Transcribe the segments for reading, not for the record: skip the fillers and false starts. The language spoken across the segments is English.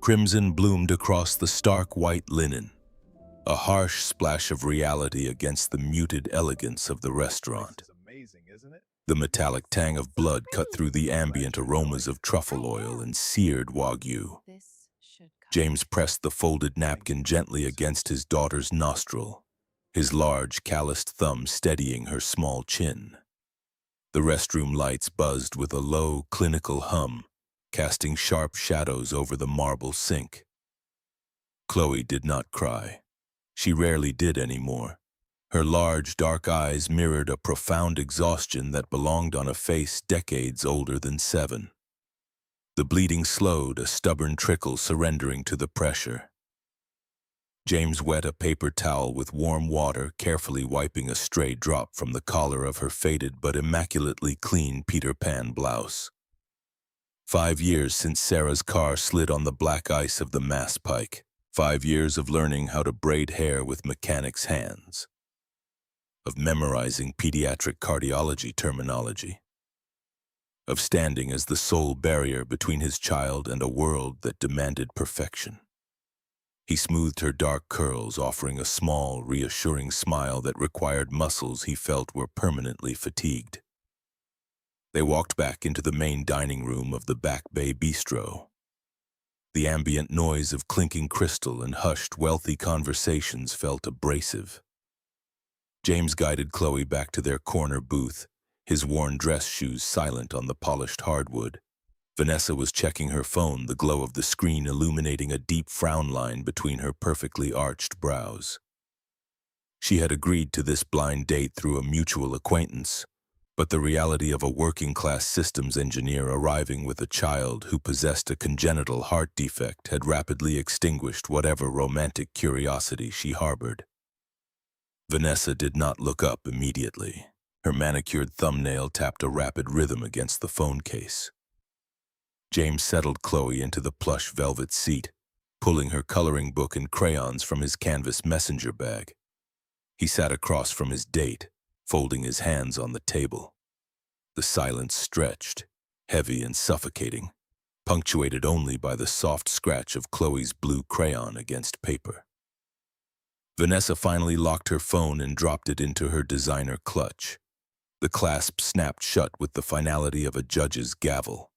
Crimson bloomed across the stark white linen, a harsh splash of reality against the muted elegance of the restaurant. Amazing, isn't it? The metallic tang of blood cut through the ambient aromas of truffle oil and seared wagyu. This should cover James pressed the folded napkin gently against his daughter's nostril, his large, calloused thumb steadying her small chin. The restroom lights buzzed with a low, clinical hum, casting sharp shadows over the marble sink. Chloe did not cry. She rarely did anymore. Her large, dark eyes mirrored a profound exhaustion that belonged on a face decades older than 7. The bleeding slowed, a stubborn trickle surrendering to the pressure. James wet a paper towel with warm water, carefully wiping a stray drop from the collar of her faded but immaculately clean Peter Pan blouse. 5 years since Sarah's car slid on the black ice of the Mass Pike. 5 years of learning how to braid hair with mechanic's hands. Of memorizing pediatric cardiology terminology. Of standing as the sole barrier between his child and a world that demanded perfection. He smoothed her dark curls, offering a small, reassuring smile that required muscles he felt were permanently fatigued. They walked back into the main dining room of the Back Bay Bistro. The ambient noise of clinking crystal and hushed, wealthy conversations felt abrasive. James guided Chloe back to their corner booth, his worn dress shoes silent on the polished hardwood. Vanessa was checking her phone, the glow of the screen illuminating a deep frown line between her perfectly arched brows. She had agreed to this blind date through a mutual acquaintance, but the reality of a working-class systems engineer arriving with a child who possessed a congenital heart defect had rapidly extinguished whatever romantic curiosity she harbored. Vanessa did not look up immediately. Her manicured thumbnail tapped a rapid rhythm against the phone case. James settled Chloe into the plush velvet seat, pulling her coloring book and crayons from his canvas messenger bag. He sat across from his date, folding his hands on the table. The silence stretched, heavy and suffocating, punctuated only by the soft scratch of Chloe's blue crayon against paper. Vanessa finally locked her phone and dropped it into her designer clutch. The clasp snapped shut with the finality of a judge's gavel.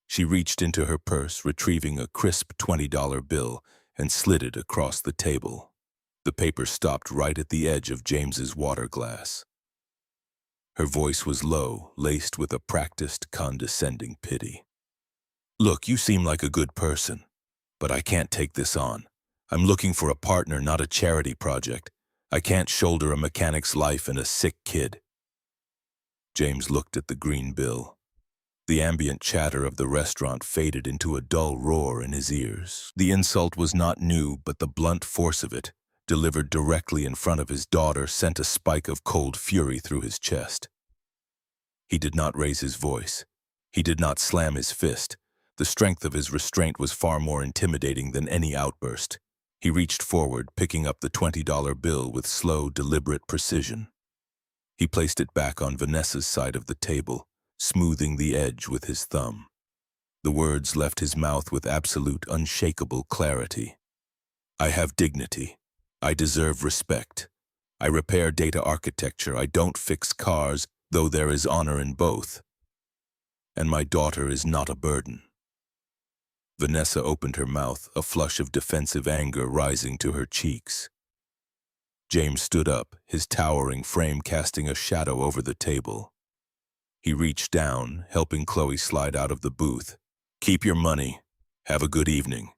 She reached into her purse, retrieving a crisp $20 bill, and slid it across the table. The paper stopped right at the edge of James's water glass. Her voice was low, laced with a practiced, condescending pity. "Look, you seem like a good person, but I can't take this on. I'm looking for a partner, not a charity project. I can't shoulder a mechanic's life and a sick kid." James looked at the green bill. The ambient chatter of the restaurant faded into a dull roar in his ears. The insult was not new, but the blunt force of it, delivered directly in front of his daughter, sent a spike of cold fury through his chest. He did not raise his voice. He did not slam his fist. The strength of his restraint was far more intimidating than any outburst. He reached forward, picking up the $20 bill with slow, deliberate precision. He placed it back on Vanessa's side of the table, smoothing the edge with his thumb. The words left his mouth with absolute, unshakable clarity. "I have dignity. I deserve respect. I repair data architecture. I don't fix cars, though there is honor in both. And my daughter is not a burden." Vanessa opened her mouth, a flush of defensive anger rising to her cheeks. James stood up, his towering frame casting a shadow over the table. He reached down, helping Chloe slide out of the booth. "Keep your money. Have a good evening."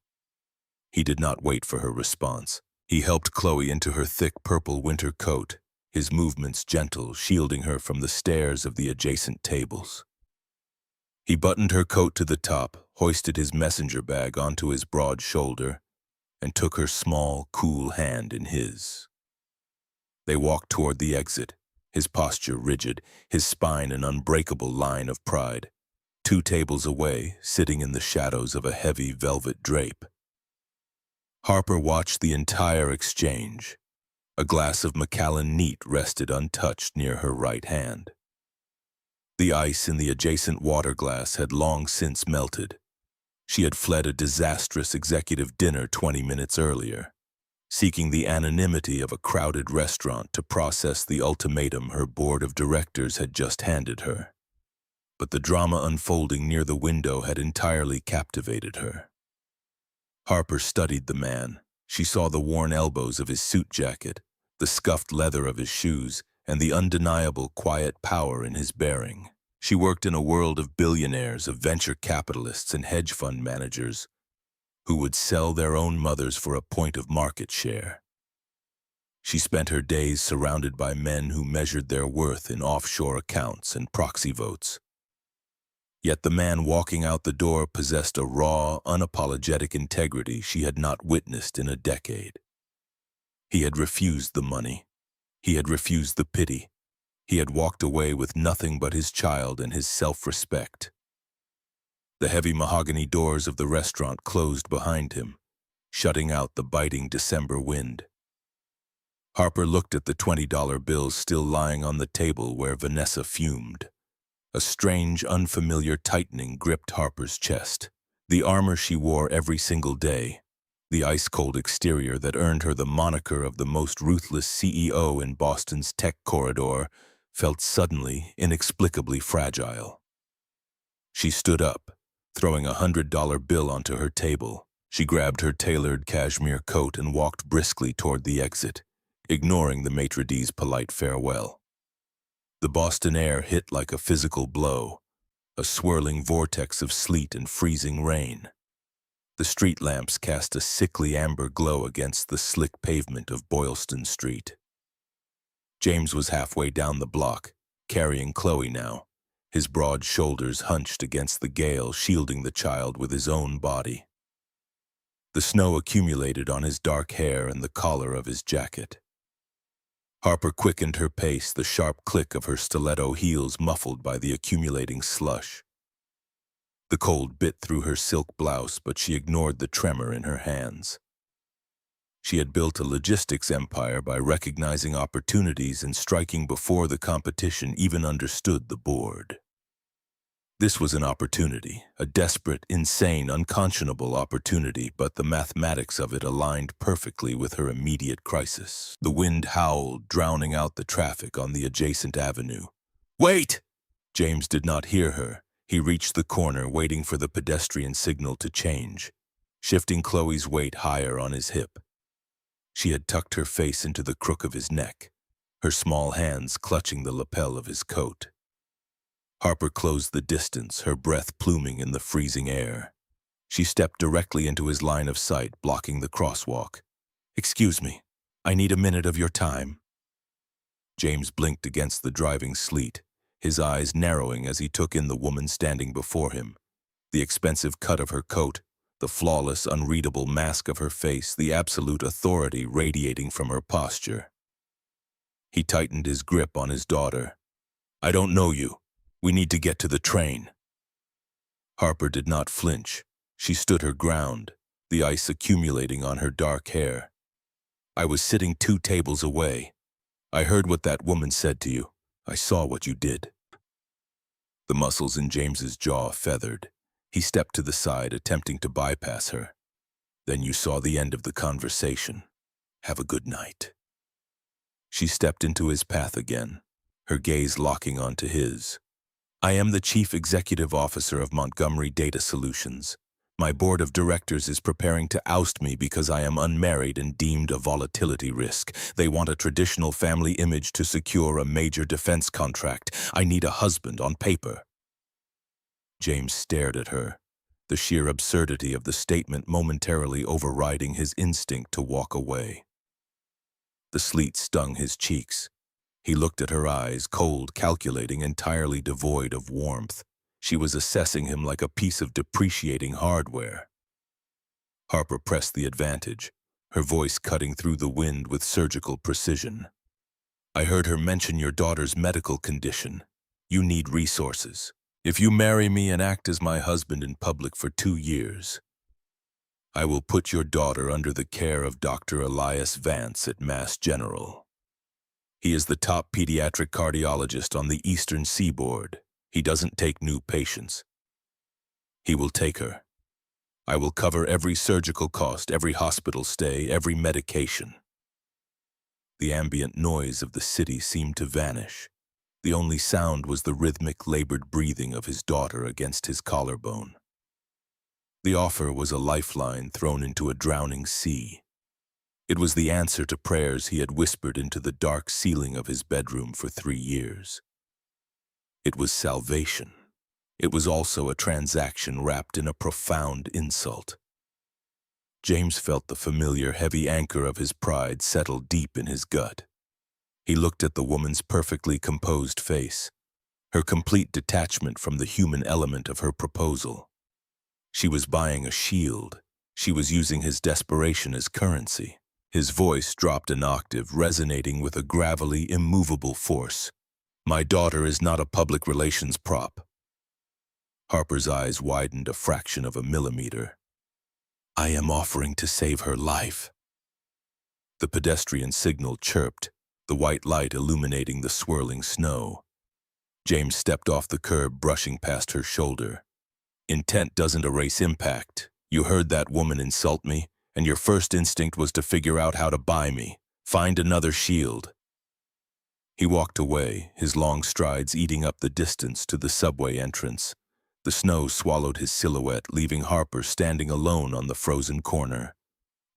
He did not wait for her response. He helped Chloe into her thick purple winter coat, his movements gentle, shielding her from the stares of the adjacent tables. He buttoned her coat to the top, hoisted his messenger bag onto his broad shoulder, and took her small, cool hand in his. They walked toward the exit, his posture rigid, his spine an unbreakable line of pride. 2 tables away, sitting in the shadows of a heavy velvet drape. Harper watched the entire exchange. A glass of Macallan neat rested untouched near her right hand. The ice in the adjacent water glass had long since melted. She had fled a disastrous executive dinner 20 minutes earlier, seeking the anonymity of a crowded restaurant to process the ultimatum her board of directors had just handed her. But the drama unfolding near the window had entirely captivated her. Harper studied the man. She saw the worn elbows of his suit jacket, the scuffed leather of his shoes, and the undeniable quiet power in his bearing. She worked in a world of billionaires, of venture capitalists and hedge fund managers who would sell their own mothers for a point of market share. She spent her days surrounded by men who measured their worth in offshore accounts and proxy votes. Yet the man walking out the door possessed a raw, unapologetic integrity she had not witnessed in a decade. He had refused the money. He had refused the pity. He had walked away with nothing but his child and his self-respect. The heavy mahogany doors of the restaurant closed behind him, shutting out the biting December wind. Harper looked at the $20 bills still lying on the table where Vanessa fumed. A strange, unfamiliar tightening gripped Harper's chest. The armor she wore every single day, the ice-cold exterior that earned her the moniker of the most ruthless CEO in Boston's tech corridor, felt suddenly, inexplicably fragile. She stood up, throwing a $100 bill onto her table. She grabbed her tailored cashmere coat and walked briskly toward the exit, ignoring the maitre d's polite farewell. The Boston air hit like a physical blow, a swirling vortex of sleet and freezing rain. The street lamps cast a sickly amber glow against the slick pavement of Boylston Street. James was halfway down the block, carrying Chloe now, his broad shoulders hunched against the gale, shielding the child with his own body. The snow accumulated on his dark hair and the collar of his jacket. Harper quickened her pace, the sharp click of her stiletto heels muffled by the accumulating slush. The cold bit through her silk blouse, but she ignored the tremor in her hands. She had built a logistics empire by recognizing opportunities and striking before the competition even understood the board. This was an opportunity, a desperate, insane, unconscionable opportunity, but the mathematics of it aligned perfectly with her immediate crisis. The wind howled, drowning out the traffic on the adjacent avenue. "Wait!" James did not hear her. He reached the corner, waiting for the pedestrian signal to change, shifting Chloe's weight higher on his hip. She had tucked her face into the crook of his neck, her small hands clutching the lapel of his coat. Harper closed the distance, her breath pluming in the freezing air. She stepped directly into his line of sight, blocking the crosswalk. "Excuse me, I need a minute of your time." James blinked against the driving sleet, his eyes narrowing as he took in the woman standing before him. The expensive cut of her coat, the flawless, unreadable mask of her face, the absolute authority radiating from her posture. He tightened his grip on his daughter. "I don't know you. We need to get to the train." Harper did not flinch. She stood her ground, the ice accumulating on her dark hair. "I was sitting 2 tables away. I heard what that woman said to you. I saw what you did." The muscles in James's jaw feathered. He stepped to the side, attempting to bypass her. "Then you saw the end of the conversation. Have a good night." She stepped into his path again, her gaze locking onto his. "I am the Chief Executive Officer of Montgomery Data Solutions. My board of directors is preparing to oust me because I am unmarried and deemed a volatility risk. They want a traditional family image to secure a major defense contract. I need a husband on paper." James stared at her, the sheer absurdity of the statement momentarily overriding his instinct to walk away. The sleet stung his cheeks. He looked at her eyes, cold, calculating, entirely devoid of warmth. She was assessing him like a piece of depreciating hardware. Harper pressed the advantage, her voice cutting through the wind with surgical precision. "I heard her mention your daughter's medical condition. You need resources. If you marry me and act as my husband in public for 2 years, I will put your daughter under the care of Dr. Elias Vance at Mass General. He is the top pediatric cardiologist on the Eastern Seaboard. He doesn't take new patients. He will take her. I will cover every surgical cost, every hospital stay, every medication. The ambient noise of the city seemed to vanish. The only sound was the rhythmic, labored breathing of his daughter against his collarbone. The offer was a lifeline thrown into a drowning sea. It was the answer to prayers he had whispered into the dark ceiling of his bedroom for 3 years. It was salvation. It was also a transaction wrapped in a profound insult. James felt the familiar, heavy anchor of his pride settle deep in his gut. He looked at the woman's perfectly composed face, her complete detachment from the human element of her proposal. She was buying a shield. She was using his desperation as currency. His voice dropped an octave, resonating with a gravelly, immovable force. My daughter is not a public relations prop. Harper's eyes widened a fraction of a millimeter. I am offering to save her life. The pedestrian signal chirped, the white light illuminating the swirling snow. James stepped off the curb, brushing past her shoulder. Intent doesn't erase impact. You heard that woman insult me, and your first instinct was to figure out how to buy me. Find another shield. He walked away, his long strides eating up the distance to the subway entrance. The snow swallowed his silhouette, leaving Harper standing alone on the frozen corner.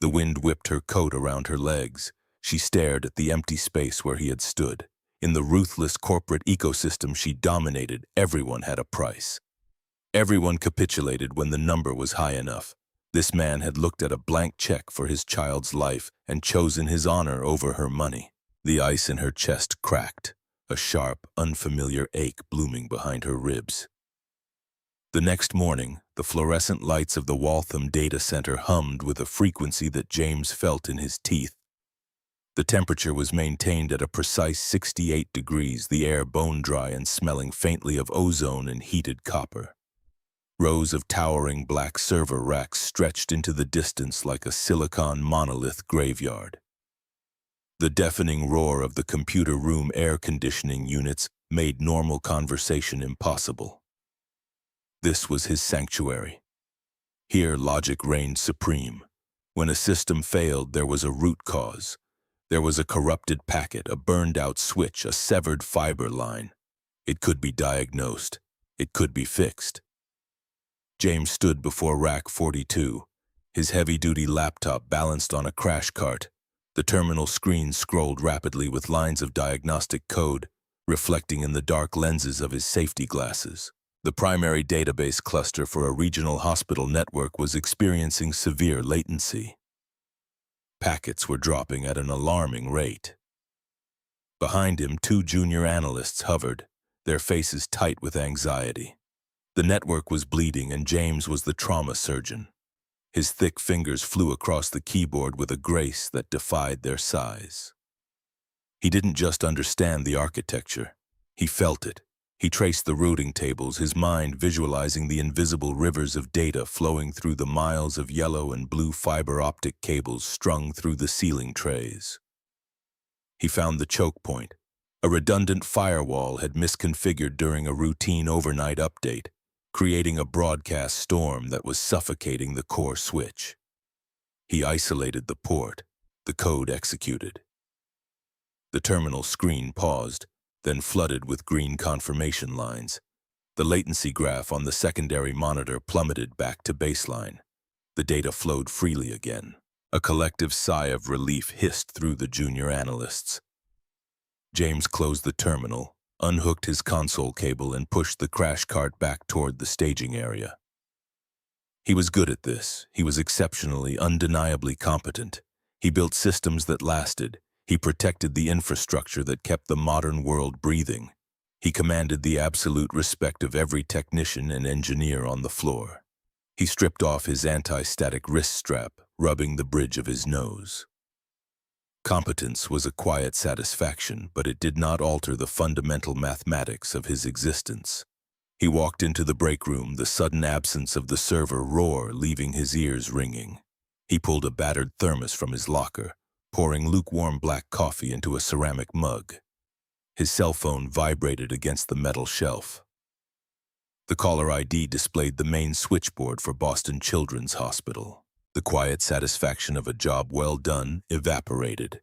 The wind whipped her coat around her legs. She stared at the empty space where he had stood. In the ruthless corporate ecosystem she dominated, everyone had a price. Everyone capitulated when the number was high enough. This man had looked at a blank check for his child's life and chosen his honor over her money. The ice in her chest cracked, a sharp, unfamiliar ache blooming behind her ribs. The next morning, the fluorescent lights of the Waltham data center hummed with a frequency that James felt in his teeth. The temperature was maintained at a precise 68 degrees, the air bone-dry and smelling faintly of ozone and heated copper. Rows of towering black server racks stretched into the distance like a silicon monolith graveyard. The deafening roar of the computer room air conditioning units made normal conversation impossible. This was his sanctuary. Here logic reigned supreme. When a system failed, there was a root cause. There was a corrupted packet, a burned-out switch, a severed fiber line. It could be diagnosed. It could be fixed. James stood before Rack 42, his heavy-duty laptop balanced on a crash cart. The terminal screen scrolled rapidly with lines of diagnostic code, reflecting in the dark lenses of his safety glasses. The primary database cluster for a regional hospital network was experiencing severe latency. Packets were dropping at an alarming rate. Behind him, 2 junior analysts hovered, their faces tight with anxiety. The network was bleeding, and James was the trauma surgeon. His thick fingers flew across the keyboard with a grace that defied their size. He didn't just understand the architecture. He felt it. He traced the routing tables, his mind visualizing the invisible rivers of data flowing through the miles of yellow and blue fiber optic cables strung through the ceiling trays. He found the choke point. A redundant firewall had misconfigured during a routine overnight update, creating a broadcast storm that was suffocating the core switch. He isolated the port, the code executed. The terminal screen paused, then flooded with green confirmation lines. The latency graph on the secondary monitor plummeted back to baseline. The data flowed freely again. A collective sigh of relief hissed through the junior analysts. James closed the terminal, unhooked his console cable, and pushed the crash cart back toward the staging area. He was good at this. He was exceptionally, undeniably competent. He built systems that lasted. He protected the infrastructure that kept the modern world breathing. He commanded the absolute respect of every technician and engineer on the floor. He stripped off his anti-static wrist strap, rubbing the bridge of his nose. Competence was a quiet satisfaction, but it did not alter the fundamental mathematics of his existence. He walked into the break room, the sudden absence of the server roar leaving his ears ringing. He pulled a battered thermos from his locker, pouring lukewarm black coffee into a ceramic mug. His cell phone vibrated against the metal shelf. The caller ID displayed the main switchboard for Boston Children's Hospital. The quiet satisfaction of a job well done evaporated,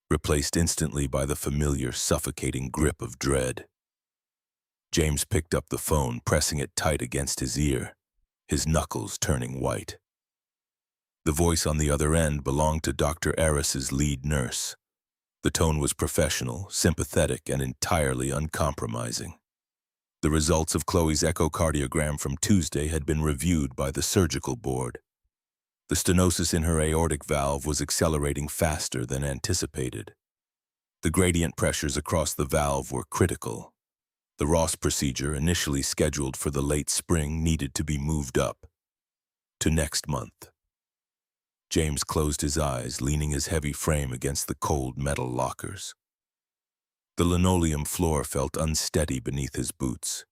replaced instantly by the familiar, suffocating grip of dread. James picked up the phone, pressing it tight against his ear, his knuckles turning white. The voice on the other end belonged to Dr. Aris's lead nurse. The tone was professional, sympathetic, and entirely uncompromising. The results of Chloe's echocardiogram from Tuesday had been reviewed by the surgical board. The stenosis in her aortic valve was accelerating faster than anticipated. The gradient pressures across the valve were critical. The Ross procedure, initially scheduled for the late spring, needed to be moved up to next month. James closed his eyes, leaning his heavy frame against the cold metal lockers. The linoleum floor felt unsteady beneath his boots.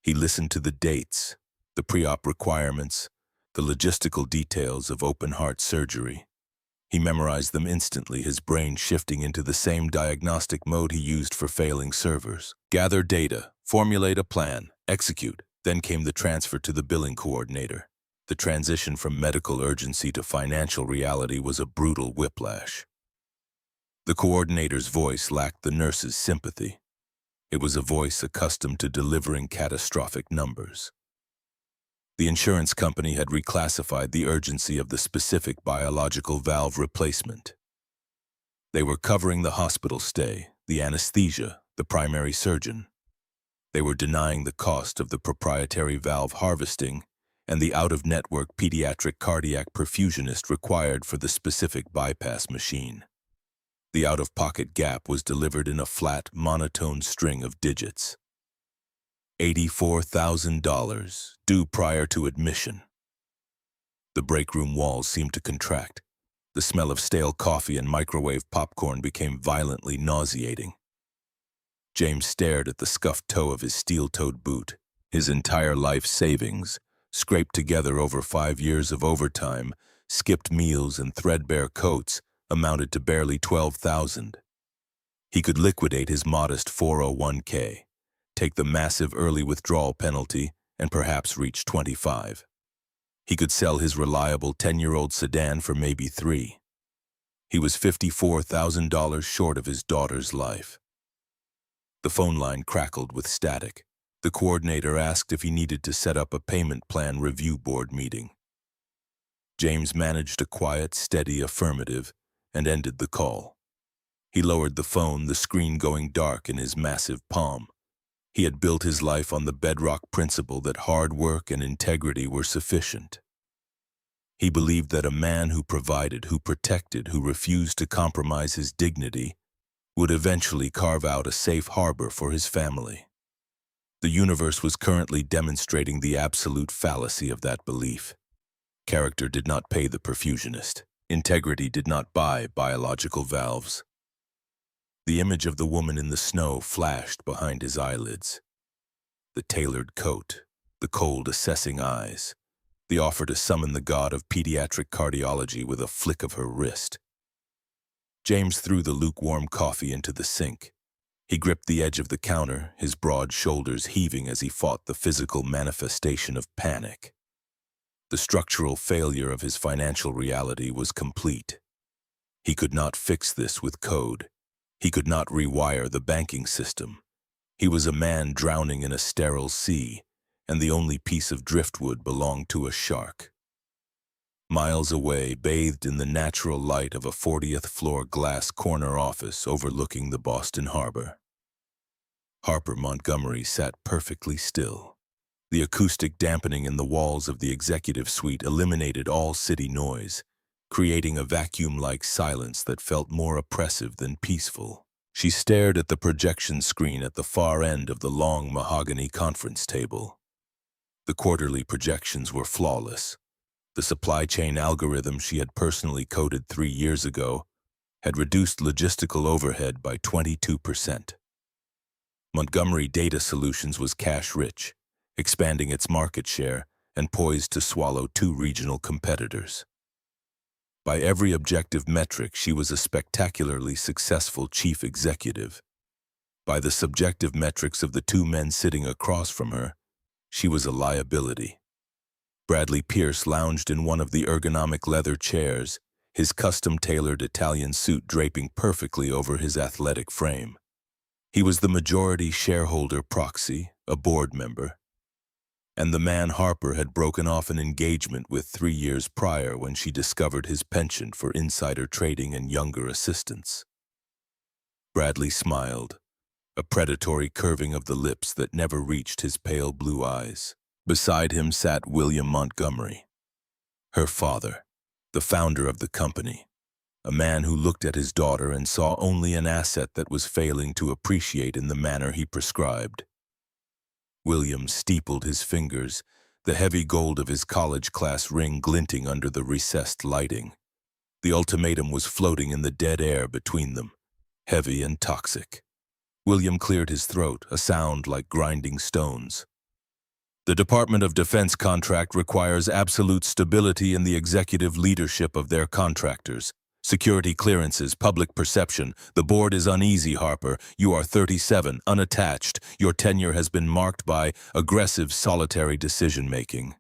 He listened to the dates, the pre-op requirements, the logistical details of open-heart surgery. He memorized them instantly, his brain shifting into the same diagnostic mode he used for failing servers. Gather data, formulate a plan, execute. Then came the transfer to the billing coordinator. The transition from medical urgency to financial reality was a brutal whiplash. The coordinator's voice lacked the nurse's sympathy. It was a voice accustomed to delivering catastrophic numbers. The insurance company had reclassified the urgency of the specific biological valve replacement. They were covering the hospital stay, the anesthesia, the primary surgeon. They were denying the cost of the proprietary valve harvesting and the out-of-network pediatric cardiac perfusionist required for the specific bypass machine. The out-of-pocket gap was delivered in a flat, monotone string of digits. $84,000, due prior to admission. The break room walls seemed to contract. The smell of stale coffee and microwave popcorn became violently nauseating. James stared at the scuffed toe of his steel-toed boot. His entire life savings, scraped together over 5 years of overtime, skipped meals, and threadbare coats, amounted to barely $12,000. He could liquidate his modest 401k, take the massive early withdrawal penalty, and perhaps reach 25. He could sell his reliable 10-year-old sedan for maybe $3. He was $54,000 short of his daughter's life. The phone line crackled with static. The coordinator asked if he needed to set up a payment plan review board meeting. James managed a quiet, steady affirmative and ended the call. He lowered the phone, the screen going dark in his massive palm. He had built his life on the bedrock principle that hard work and integrity were sufficient. He believed that a man who provided, who protected, who refused to compromise his dignity would eventually carve out a safe harbor for his family. The universe was currently demonstrating the absolute fallacy of that belief. Character did not pay the perfusionist. Integrity did not buy biological valves. The image of the woman in the snow flashed behind his eyelids. The tailored coat, the cold, assessing eyes, the offer to summon the god of pediatric cardiology with a flick of her wrist. James threw the lukewarm coffee into the sink. He gripped the edge of the counter, his broad shoulders heaving as he fought the physical manifestation of panic. The structural failure of his financial reality was complete. He could not fix this with code. He could not rewire the banking system. He was a man drowning in a sterile sea, and the only piece of driftwood belonged to a shark. Miles away, bathed in the natural light of a 40th-floor glass corner office overlooking the Boston Harbor, Harper Montgomery sat perfectly still. The acoustic dampening in the walls of the executive suite eliminated all city noise, creating a vacuum-like silence that felt more oppressive than peaceful. She stared at the projection screen at the far end of the long mahogany conference table. The quarterly projections were flawless. The supply chain algorithm she had personally coded 3 years ago had reduced logistical overhead by 22%. Montgomery Data Solutions was cash-rich, expanding its market share and poised to swallow 2 regional competitors. By every objective metric, she was a spectacularly successful chief executive. By the subjective metrics of the 2 men sitting across from her, She was a liability. Bradley Pierce lounged in one of the ergonomic leather chairs, his custom-tailored Italian suit draping perfectly over his athletic frame. He was the majority shareholder proxy, a board member, and the man Harper had broken off an engagement with 3 years prior when she discovered his penchant for insider trading and younger assistants. Bradley smiled, a predatory curving of the lips that never reached his pale blue eyes. Beside him sat William Montgomery, her father, the founder of the company, a man who looked at his daughter and saw only an asset that was failing to appreciate in the manner he prescribed. William steepled his fingers, the heavy gold of his college-class ring glinting under the recessed lighting. The ultimatum was floating in the dead air between them, heavy and toxic. William cleared his throat, a sound like grinding stones. The Department of Defense contract requires absolute stability in the executive leadership of their contractors. Security clearances, public perception. The board is uneasy, Harper. You are 37, unattached. Your tenure has been marked by aggressive, solitary decision-making.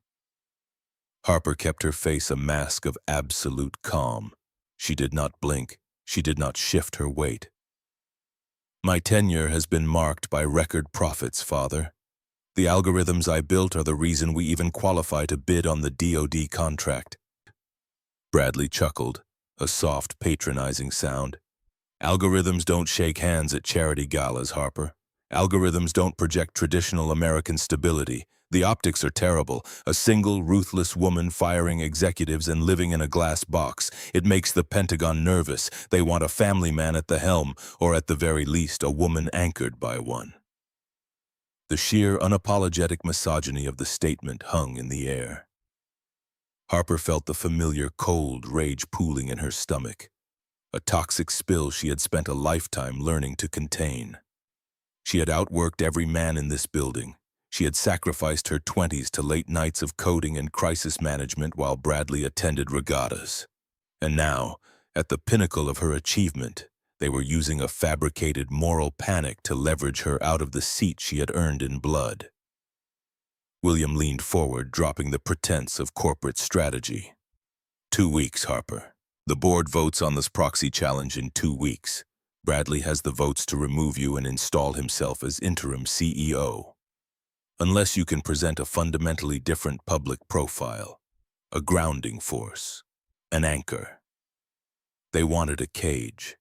Harper kept her face a mask of absolute calm. She did not blink. She did not shift her weight. My tenure has been marked by record profits, Father. The algorithms I built are the reason we even qualify to bid on the DoD contract. Bradley chuckled, a soft, patronizing sound. Algorithms don't shake hands at charity galas, Harper. Algorithms don't project traditional American stability. The optics are terrible. A single, ruthless woman firing executives and living in a glass box. It makes the Pentagon nervous. They want a family man at the helm, or at the very least, a woman anchored by one. The sheer, unapologetic misogyny of the statement hung in the air. Harper felt the familiar cold rage pooling in her stomach, a toxic spill she had spent a lifetime learning to contain. She had outworked every man in this building. She had sacrificed her 20s to late nights of coding and crisis management while Bradley attended regattas. And now, at the pinnacle of her achievement, they were using a fabricated moral panic to leverage her out of the seat she had earned in blood. William leaned forward, dropping the pretense of corporate strategy. 2 weeks, Harper. The board votes on this proxy challenge in 2 weeks. Bradley has the votes to remove you and install himself as interim CEO. Unless you can present a fundamentally different public profile, a grounding force, an anchor. They wanted a cage.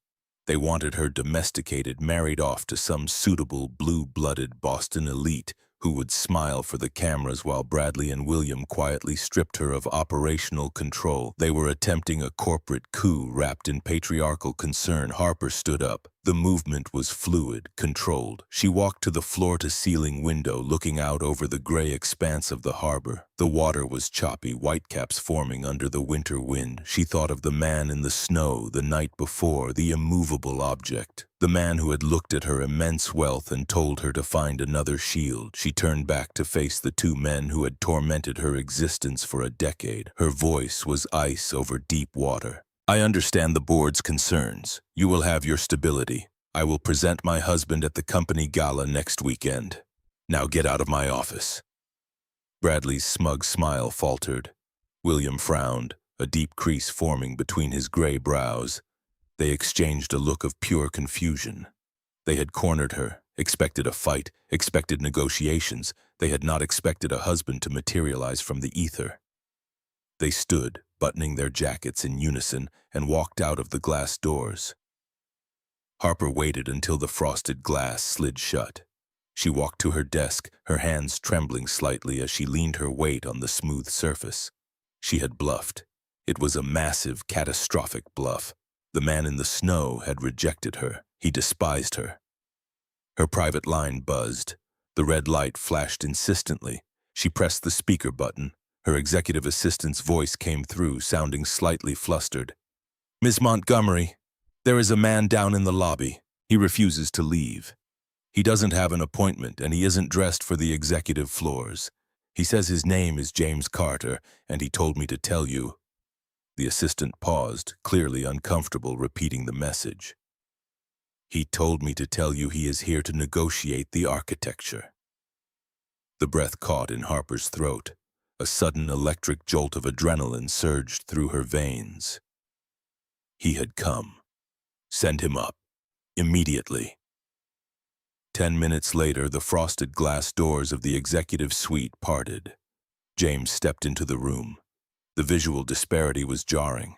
They wanted her domesticated, married off to some suitable blue-blooded Boston elite who would smile for the cameras while Bradley and William quietly stripped her of operational control. They were attempting a corporate coup wrapped in patriarchal concern. Harper stood up. The movement was fluid, controlled. She walked to the floor-to-ceiling window, looking out over the gray expanse of the harbor. The water was choppy, whitecaps forming under the winter wind. She thought of the man in the snow the night before, the immovable object. The man who had looked at her immense wealth and told her to find another shield. She turned back to face the 2 men who had tormented her existence for a decade. Her voice was ice over deep water. I understand the board's concerns. You will have your stability. I will present my husband at the company gala next weekend. Now get out of my office. Bradley's smug smile faltered. William frowned, a deep crease forming between his gray brows. They exchanged a look of pure confusion. They had cornered her, expected a fight, expected negotiations. They had not expected a husband to materialize from the ether. They stood, buttoning their jackets in unison, and walked out of the glass doors. Harper waited until the frosted glass slid shut. She walked to her desk, her hands trembling slightly as she leaned her weight on the smooth surface. She had bluffed. It was a massive, catastrophic bluff. The man in the snow had rejected her. He despised her. Her private line buzzed. The red light flashed insistently. She pressed the speaker button. Her executive assistant's voice came through, sounding slightly flustered. Ms. Montgomery, there is a man down in the lobby. He refuses to leave. He doesn't have an appointment, and he isn't dressed for the executive floors. He says his name is James Carter, and he told me to tell you. The assistant paused, clearly uncomfortable, repeating the message. He told me to tell you he is here to negotiate the architecture. The breath caught in Harper's throat. A sudden electric jolt of adrenaline surged through her veins. He had come. Send him up. Immediately. 10 minutes later, the frosted glass doors of the executive suite parted. James stepped into the room. The visual disparity was jarring.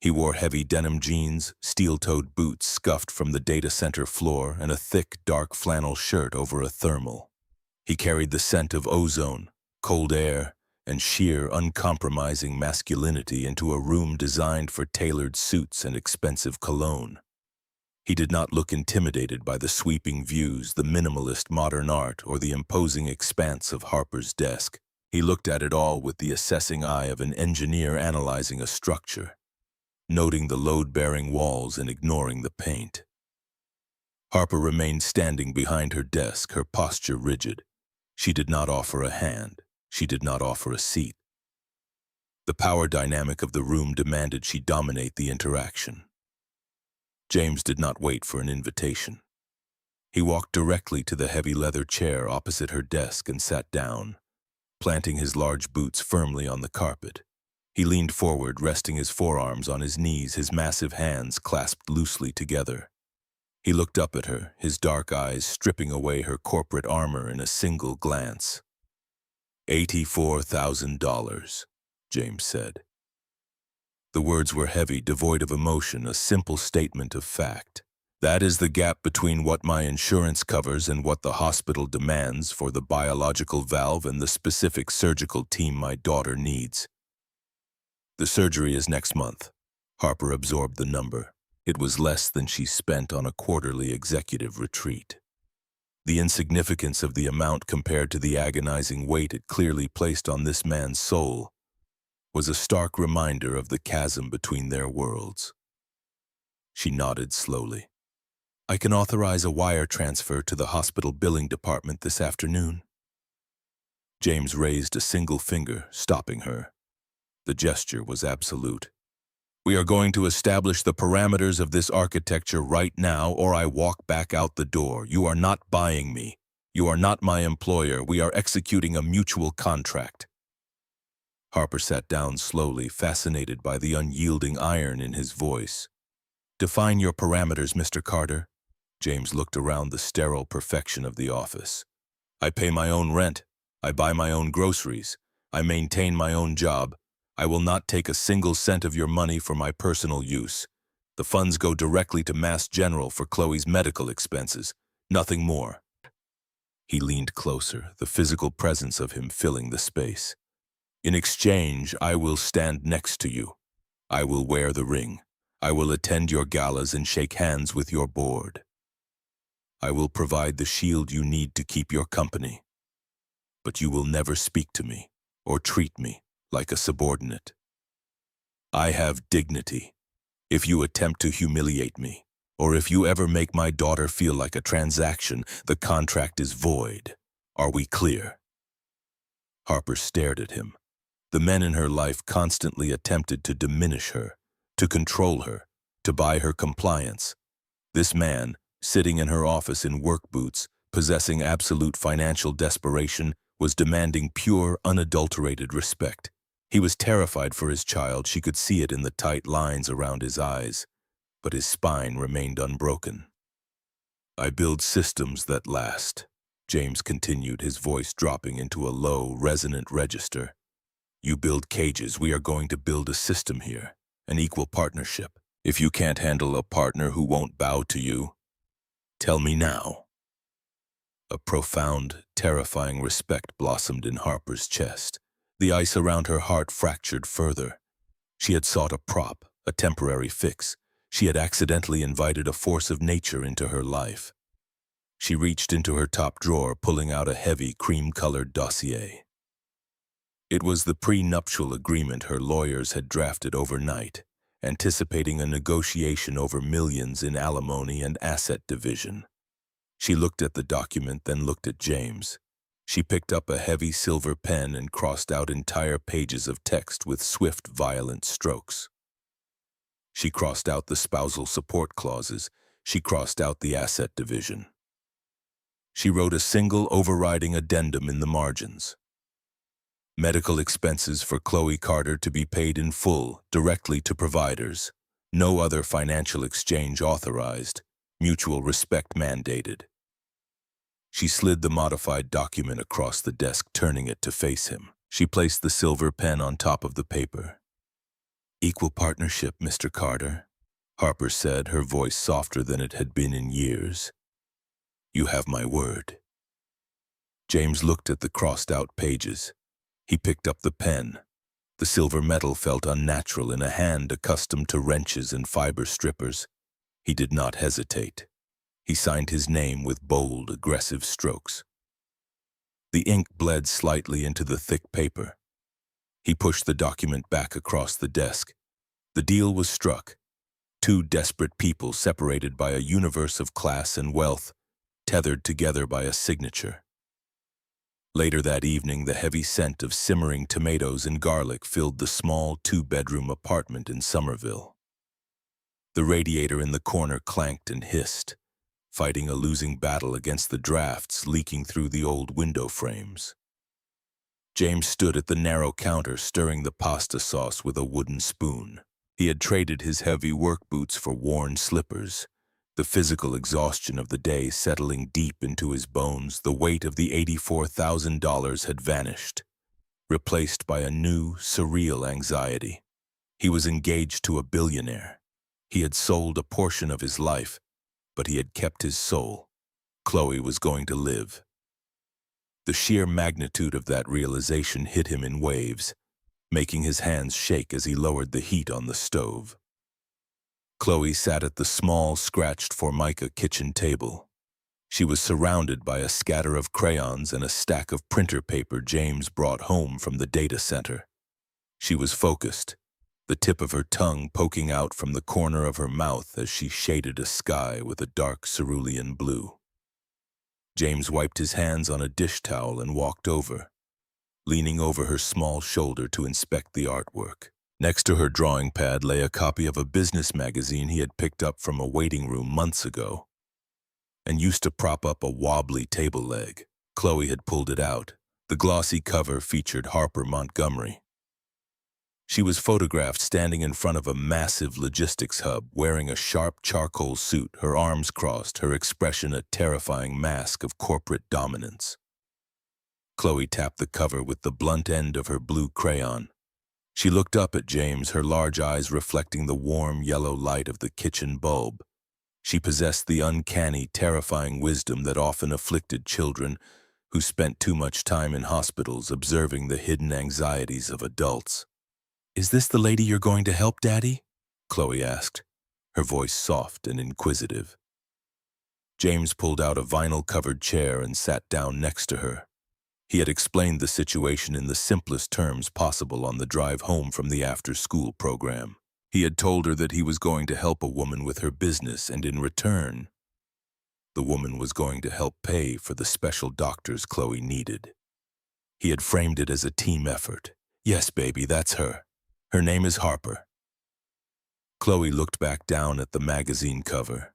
He wore heavy denim jeans, steel-toed boots scuffed from the data center floor, and a thick, dark flannel shirt over a thermal. He carried the scent of ozone, cold air, and sheer, uncompromising masculinity into a room designed for tailored suits and expensive cologne. He did not look intimidated by the sweeping views, the minimalist modern art, or the imposing expanse of Harper's desk. He looked at it all with the assessing eye of an engineer analyzing a structure, noting the load-bearing walls and ignoring the paint. Harper remained standing behind her desk, her posture rigid. She did not offer a hand. She did not offer a seat. The power dynamic of the room demanded she dominate the interaction. James did not wait for an invitation. He walked directly to the heavy leather chair opposite her desk and sat down, planting his large boots firmly on the carpet. He leaned forward, resting his forearms on his knees, his massive hands clasped loosely together. He looked up at her, his dark eyes stripping away her corporate armor in a single glance. $84,000, James said. The words were heavy, devoid of emotion, a simple statement of fact. That is the gap between what my insurance covers and what the hospital demands for the biological valve and the specific surgical team my daughter needs. The surgery is next month. Harper absorbed the number. It was less than she spent on a quarterly executive retreat. The insignificance of the amount compared to the agonizing weight it clearly placed on this man's soul was a stark reminder of the chasm between their worlds. She nodded slowly. I can authorize a wire transfer to the hospital billing department this afternoon. James raised a single finger, stopping her. The gesture was absolute. We are going to establish the parameters of this architecture right now, or I walk back out the door. You are not buying me. You are not my employer. We are executing a mutual contract. Harper sat down slowly, fascinated by the unyielding iron in his voice. Define your parameters, Mr. Carter. James looked around the sterile perfection of the office. I pay my own rent. I buy my own groceries. I maintain my own job. I will not take a single cent of your money for my personal use. The funds go directly to Mass General for Chloe's medical expenses. Nothing more. He leaned closer, the physical presence of him filling the space. In exchange, I will stand next to you. I will wear the ring. I will attend your galas and shake hands with your board. I will provide the shield you need to keep your company. But you will never speak to me or treat me like a subordinate. I have dignity. If you attempt to humiliate me, or if you ever make my daughter feel like a transaction, the contract is void. Are we clear? Harper stared at him. The men in her life constantly attempted to diminish her, to control her, to buy her compliance. This man, sitting in her office in work boots, possessing absolute financial desperation, was demanding pure, unadulterated respect. He was terrified for his child. She could see it in the tight lines around his eyes, but his spine remained unbroken. I build systems that last, James continued, his voice dropping into a low, resonant register. You build cages. We are going to build a system here, an equal partnership. If you can't handle a partner who won't bow to you, tell me now. A profound, terrifying respect blossomed in Harper's chest. The ice around her heart fractured further. She had sought a prop, a temporary fix. She had accidentally invited a force of nature into her life. She reached into her top drawer, pulling out a heavy, cream-colored dossier. It was the prenuptial agreement her lawyers had drafted overnight, anticipating a negotiation over millions in alimony and asset division. She looked at the document, then looked at James. She picked up a heavy silver pen and crossed out entire pages of text with swift, violent strokes. She crossed out the spousal support clauses. She crossed out the asset division. She wrote a single overriding addendum in the margins. Medical expenses for Chloe Carter to be paid in full, directly to providers. No other financial exchange authorized. Mutual respect mandated. She slid the modified document across the desk, turning it to face him. She placed the silver pen on top of the paper. "Equal partnership, Mr. Carter," Harper said, her voice softer than it had been in years. "You have my word." James looked at the crossed-out pages. He picked up the pen. The silver metal felt unnatural in a hand accustomed to wrenches and fiber strippers. He did not hesitate. He signed his name with bold, aggressive strokes. The ink bled slightly into the thick paper. He pushed the document back across the desk. The deal was struck. Two desperate people separated by a universe of class and wealth, tethered together by a signature. Later that evening, the heavy scent of simmering tomatoes and garlic filled the small two-bedroom apartment in Somerville. The radiator in the corner clanked and hissed, fighting a losing battle against the drafts leaking through the old window frames. James stood at the narrow counter, stirring the pasta sauce with a wooden spoon. He had traded his heavy work boots for worn slippers, the physical exhaustion of the day settling deep into his bones. The weight of the $84,000 had vanished, replaced by a new, surreal anxiety. He was engaged to a billionaire. He had sold a portion of his life, but he had kept his soul. Chloe was going to live. The sheer magnitude of that realization hit him in waves, making his hands shake as he lowered the heat on the stove. Chloe sat at the small, scratched Formica kitchen table. She was surrounded by a scatter of crayons and a stack of printer paper James brought home from the data center. She was focused, the tip of her tongue poking out from the corner of her mouth as she shaded a sky with a dark cerulean blue. James wiped his hands on a dish towel and walked over, leaning over her small shoulder to inspect the artwork. Next to her drawing pad lay a copy of a business magazine he had picked up from a waiting room months ago and used to prop up a wobbly table leg. Chloe had pulled it out. The glossy cover featured Harper Montgomery. She was photographed standing in front of a massive logistics hub, wearing a sharp charcoal suit, her arms crossed, her expression a terrifying mask of corporate dominance. Chloe tapped the cover with the blunt end of her blue crayon. She looked up at James, her large eyes reflecting the warm yellow light of the kitchen bulb. She possessed the uncanny, terrifying wisdom that often afflicted children who spent too much time in hospitals observing the hidden anxieties of adults. "Is this the lady you're going to help, Daddy?" Chloe asked, her voice soft and inquisitive. James pulled out a vinyl-covered chair and sat down next to her. He had explained the situation in the simplest terms possible on the drive home from the after-school program. He had told her that he was going to help a woman with her business, and in return, the woman was going to help pay for the special doctors Chloe needed. He had framed it as a team effort. "Yes, baby, that's her. Her name is Harper." Chloe looked back down at the magazine cover.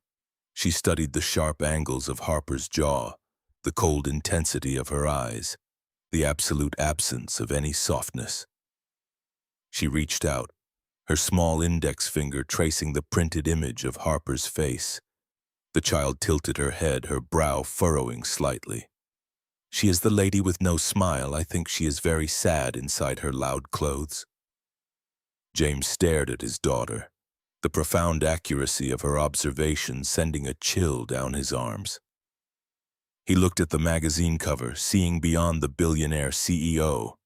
She studied the sharp angles of Harper's jaw, the cold intensity of her eyes, the absolute absence of any softness. She reached out, her small index finger tracing the printed image of Harper's face. The child tilted her head, her brow furrowing slightly. "She is the lady with no smile. I think she is very sad inside her loud clothes." James stared at his daughter, the profound accuracy of her observation sending a chill down his arms. He looked at the magazine cover, seeing beyond the billionaire CEO,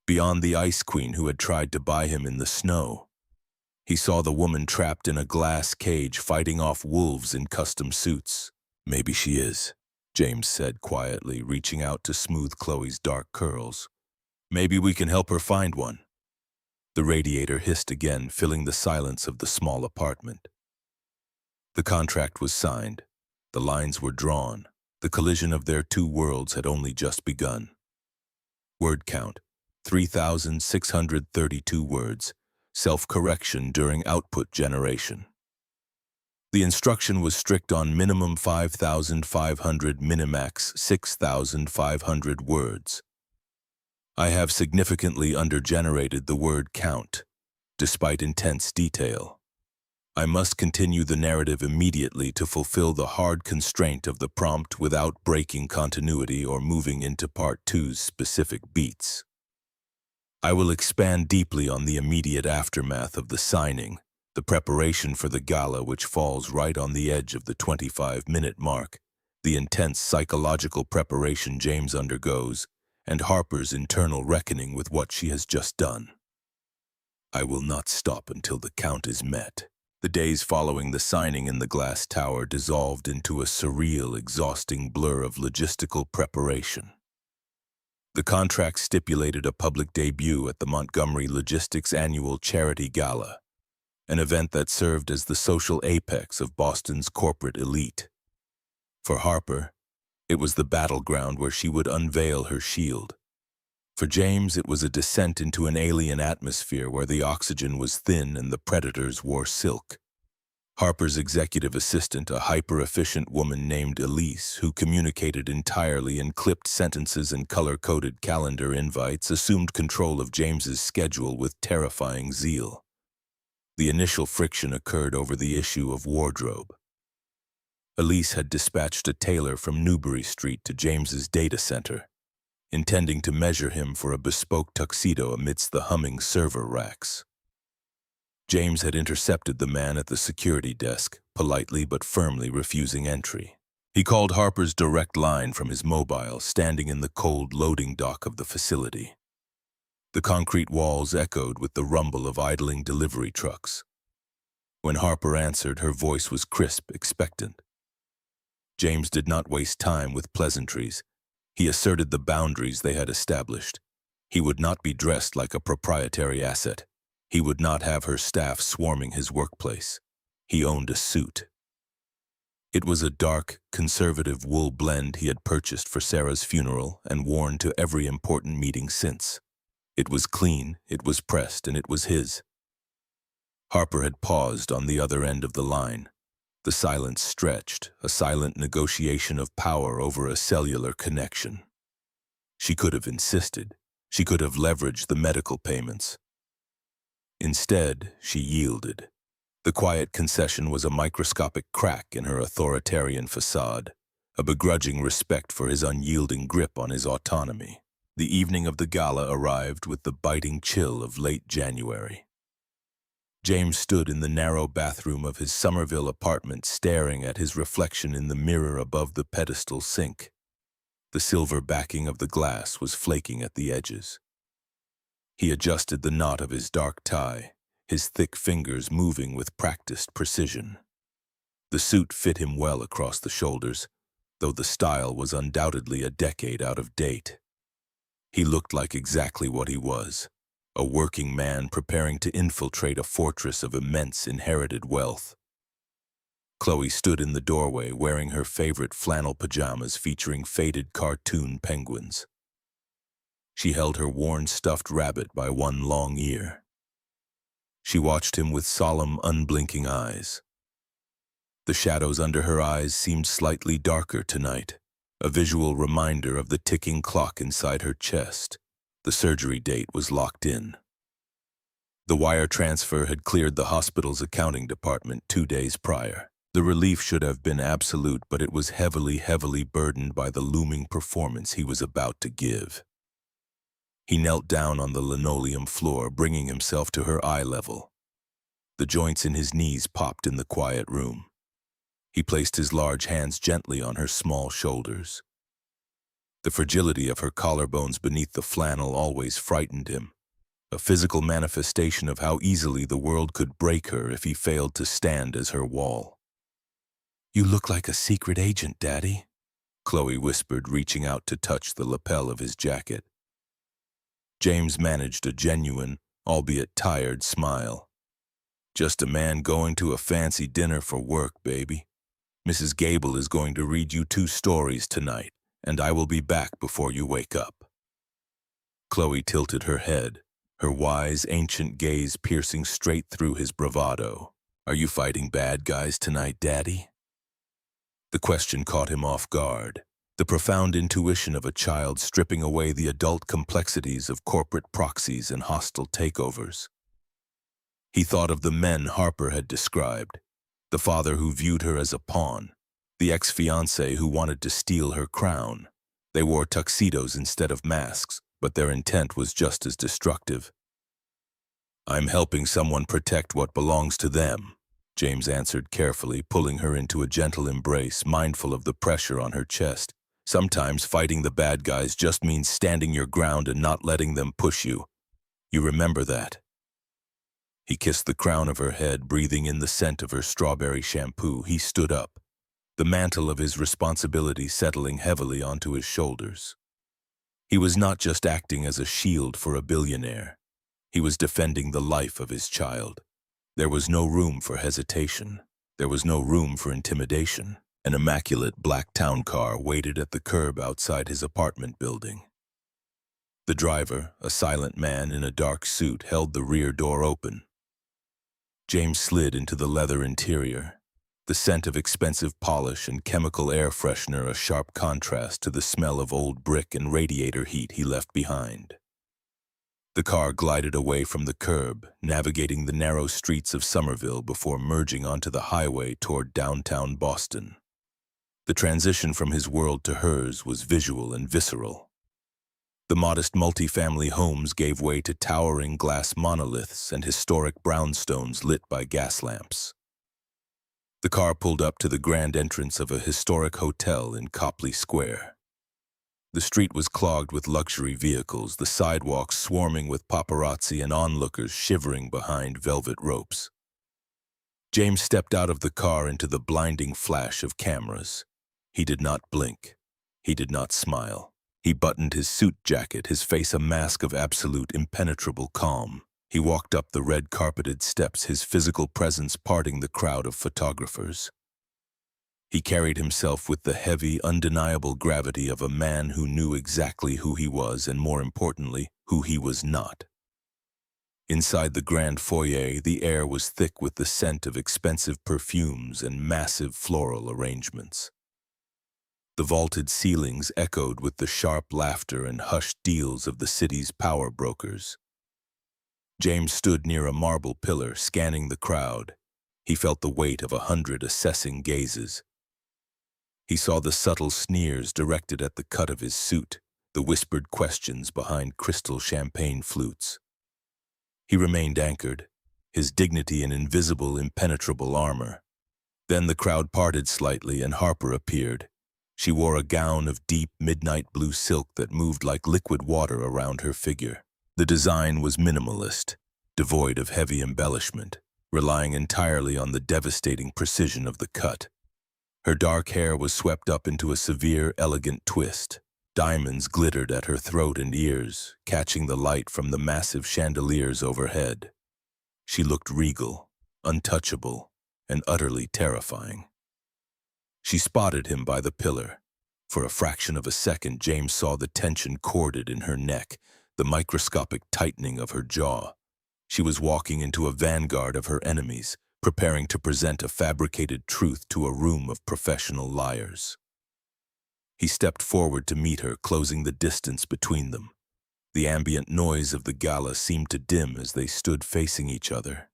beyond the ice queen who had tried to buy him in the snow. He saw the woman trapped in a glass cage fighting off wolves in custom suits. "Maybe she is," James said quietly, reaching out to smooth Chloe's dark curls. "Maybe we can help her find one." The radiator hissed again, filling the silence of the small apartment. The contract was signed. The lines were drawn. The collision of their two worlds had only just begun. Word count, 3,632 words. Self-correction during output generation. The instruction was strict on minimum 5,500, minimax 6,500 words. I have significantly undergenerated the word count, despite intense detail. I must continue the narrative immediately to fulfill the hard constraint of the prompt without breaking continuity or moving into Part 2's specific beats. I will expand deeply on the immediate aftermath of the signing, the preparation for the gala, which falls right on the edge of the 25-minute mark, the intense psychological preparation James undergoes, and Harper's internal reckoning with what she has just done. I will not stop until the count is met. The days following the signing in the glass tower dissolved into a surreal, exhausting blur of logistical preparation. The contract stipulated a public debut at the Montgomery Logistics Annual Charity Gala, an event that served as the social apex of Boston's corporate elite. For Harper, it was the battleground where she would unveil her shield. For James, it was a descent into an alien atmosphere where the oxygen was thin and the predators wore silk. Harper's executive assistant, a hyper-efficient woman named Elise, who communicated entirely in clipped sentences and color-coded calendar invites, assumed control of James's schedule with terrifying zeal. The initial friction occurred over the issue of wardrobe. Elise had dispatched a tailor from Newbury Street to James's data center, intending to measure him for a bespoke tuxedo amidst the humming server racks. James had intercepted the man at the security desk, politely but firmly refusing entry. He called Harper's direct line from his mobile, standing in the cold loading dock of the facility. The concrete walls echoed with the rumble of idling delivery trucks. When Harper answered, her voice was crisp, expectant. James did not waste time with pleasantries. He asserted the boundaries they had established. He would not be dressed like a proprietary asset. He would not have her staff swarming his workplace. He owned a suit. It was a dark, conservative wool blend he had purchased for Sarah's funeral and worn to every important meeting since. It was clean, it was pressed, and it was his. Harper had paused on the other end of the line. The silence stretched, a silent negotiation of power over a cellular connection. She could have insisted. She could have leveraged the medical payments. Instead, she yielded. The quiet concession was a microscopic crack in her authoritarian facade, a begrudging respect for his unyielding grip on his autonomy. The evening of the gala arrived with the biting chill of late January. James stood in the narrow bathroom of his Somerville apartment, staring at his reflection in the mirror above the pedestal sink. The silver backing of the glass was flaking at the edges. He adjusted the knot of his dark tie, his thick fingers moving with practiced precision. The suit fit him well across the shoulders, though the style was undoubtedly a decade out of date. He looked like exactly what he was, a working man preparing to infiltrate a fortress of immense inherited wealth. Chloe stood in the doorway wearing her favorite flannel pajamas featuring faded cartoon penguins. She held her worn stuffed rabbit by one long ear. She watched him with solemn, unblinking eyes. The shadows under her eyes seemed slightly darker tonight, a visual reminder of the ticking clock inside her chest. The surgery date was locked in. The wire transfer had cleared the hospital's accounting department 2 days prior. The relief should have been absolute, but it was heavily burdened by the looming performance he was about to give. He knelt down on the linoleum floor, bringing himself to her eye level. The joints in his knees popped in the quiet room. He placed his large hands gently on her small shoulders. The fragility of her collarbones beneath the flannel always frightened him, a physical manifestation of how easily the world could break her if he failed to stand as her wall. "You look like a secret agent, Daddy," Chloe whispered, reaching out to touch the lapel of his jacket. James managed a genuine, albeit tired, smile. "Just a man going to a fancy dinner for work, baby. Mrs. Gable is going to read you 2 stories tonight, and I will be back before you wake up." Chloe tilted her head, her wise, ancient gaze piercing straight through his bravado. Are you fighting bad guys tonight, Daddy? The question caught him off guard. The profound intuition of a child stripping away the adult complexities of corporate proxies and hostile takeovers. He thought of the men Harper had described, the father who viewed her as a pawn, the ex-fiancé who wanted to steal her crown. They wore tuxedos instead of masks, but their intent was just as destructive. I'm helping someone protect what belongs to them, James answered carefully, pulling her into a gentle embrace, mindful of the pressure on her chest. Sometimes fighting the bad guys just means standing your ground and not letting them push you. You remember that? He kissed the crown of her head, breathing in the scent of her strawberry shampoo. He stood up, the mantle of his responsibility settling heavily onto his shoulders. He was not just acting as a shield for a billionaire. He was defending the life of his child. There was no room for hesitation. There was no room for intimidation. An immaculate black town car waited at the curb outside his apartment building. The driver, a silent man in a dark suit, held the rear door open. James slid into the leather interior, the scent of expensive polish and chemical air freshener a sharp contrast to the smell of old brick and radiator heat he left behind. The car glided away from the curb, navigating the narrow streets of Somerville before merging onto the highway toward downtown Boston. The transition from his world to hers was visual and visceral. The modest multifamily homes gave way to towering glass monoliths and historic brownstones lit by gas lamps. The car pulled up to the grand entrance of a historic hotel in Copley Square. The street was clogged with luxury vehicles, the sidewalks swarming with paparazzi and onlookers shivering behind velvet ropes. James stepped out of the car into the blinding flash of cameras. He did not blink. He did not smile. He buttoned his suit jacket, his face a mask of absolute impenetrable calm. He walked up the red-carpeted steps, his physical presence parting the crowd of photographers. He carried himself with the heavy, undeniable gravity of a man who knew exactly who he was and, more importantly, who he was not. Inside the grand foyer, the air was thick with the scent of expensive perfumes and massive floral arrangements. The vaulted ceilings echoed with the sharp laughter and hushed deals of the city's power brokers. James stood near a marble pillar, scanning the crowd. He felt the weight of 100 assessing gazes. He saw the subtle sneers directed at the cut of his suit, the whispered questions behind crystal champagne flutes. He remained anchored, his dignity in invisible, impenetrable armor. Then the crowd parted slightly and Harper appeared. She wore a gown of deep midnight blue silk that moved like liquid water around her figure. The design was minimalist, devoid of heavy embellishment, relying entirely on the devastating precision of the cut. Her dark hair was swept up into a severe, elegant twist. Diamonds glittered at her throat and ears, catching the light from the massive chandeliers overhead. She looked regal, untouchable, and utterly terrifying. She spotted him by the pillar. For a fraction of a second, James saw the tension corded in her neck, the microscopic tightening of her jaw. She was walking into a vanguard of her enemies, preparing to present a fabricated truth to a room of professional liars. He stepped forward to meet her, closing the distance between them. The ambient noise of the gala seemed to dim as they stood facing each other.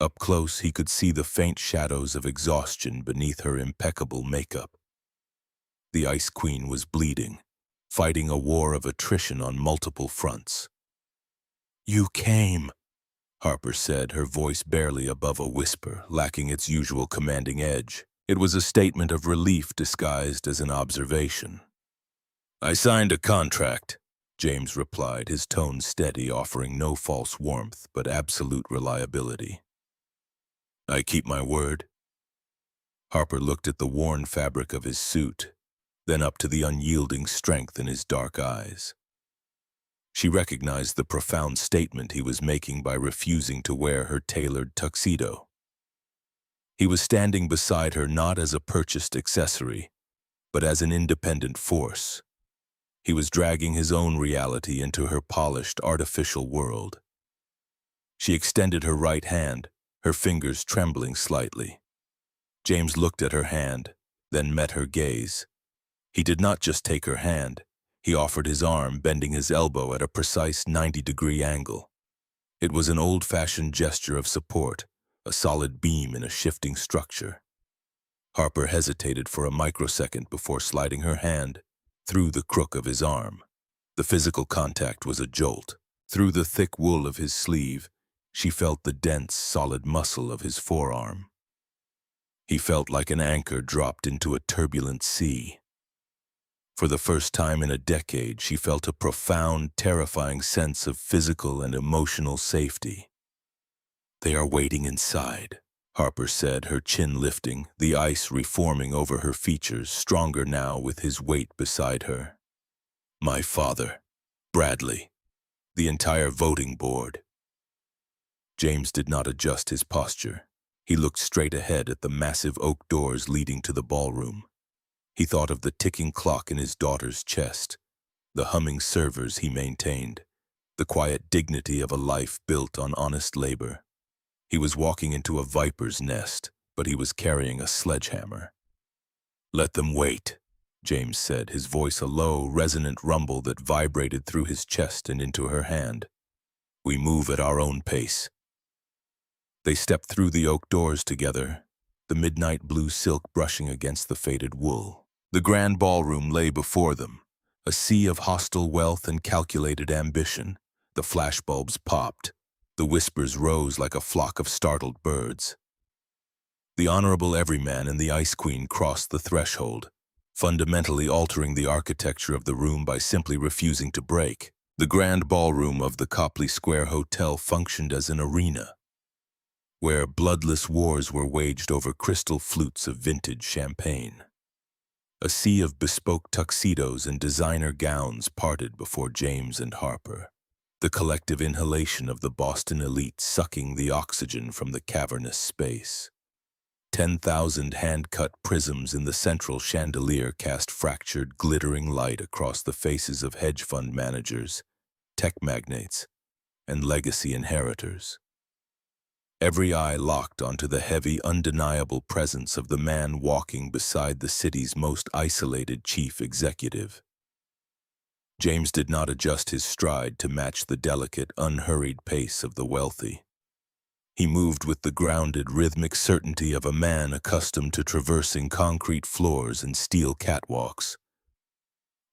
Up close, he could see the faint shadows of exhaustion beneath her impeccable makeup. The Ice Queen was bleeding, fighting a war of attrition on multiple fronts. "You came," Harper said, her voice barely above a whisper, lacking its usual commanding edge. It was a statement of relief disguised as an observation. "I signed a contract," James replied, his tone steady, offering no false warmth but absolute reliability. "I keep my word." Harper looked at the worn fabric of his suit, then up to the unyielding strength in his dark eyes. She recognized the profound statement he was making by refusing to wear her tailored tuxedo. He was standing beside her not as a purchased accessory, but as an independent force. He was dragging his own reality into her polished, artificial world. She extended her right hand, her fingers trembling slightly. James looked at her hand, then met her gaze. He did not just take her hand. He offered his arm, bending his elbow at a precise 90-degree angle. It was an old-fashioned gesture of support, a solid beam in a shifting structure. Harper hesitated for a microsecond before sliding her hand through the crook of his arm. The physical contact was a jolt. Through the thick wool of his sleeve, she felt the dense, solid muscle of his forearm. He felt like an anchor dropped into a turbulent sea. For the first time in a decade, she felt a profound, terrifying sense of physical and emotional safety. "They are waiting inside," Harper said, her chin lifting, the ice reforming over her features, stronger now with his weight beside her. "My father, Bradley, the entire voting board." James did not adjust his posture. He looked straight ahead at the massive oak doors leading to the ballroom. He thought of the ticking clock in his daughter's chest, the humming servers he maintained, the quiet dignity of a life built on honest labor. He was walking into a viper's nest, but he was carrying a sledgehammer. "Let them wait," James said, his voice a low, resonant rumble that vibrated through his chest and into her hand. "We move at our own pace." They stepped through the oak doors together, the midnight blue silk brushing against the faded wool. The grand ballroom lay before them, a sea of hostile wealth and calculated ambition. The flashbulbs popped. The whispers rose like a flock of startled birds. The honorable everyman and the Ice Queen crossed the threshold, fundamentally altering the architecture of the room by simply refusing to break. The grand ballroom of the Copley Square Hotel functioned as an arena, where bloodless wars were waged over crystal flutes of vintage champagne. A sea of bespoke tuxedos and designer gowns parted before James and Harper, the collective inhalation of the Boston elite sucking the oxygen from the cavernous space. 10,000 hand-cut prisms in the central chandelier cast fractured, glittering light across the faces of hedge fund managers, tech magnates, and legacy inheritors. Every eye locked onto the heavy, undeniable presence of the man walking beside the city's most isolated chief executive. James did not adjust his stride to match the delicate, unhurried pace of the wealthy. He moved with the grounded, rhythmic certainty of a man accustomed to traversing concrete floors and steel catwalks,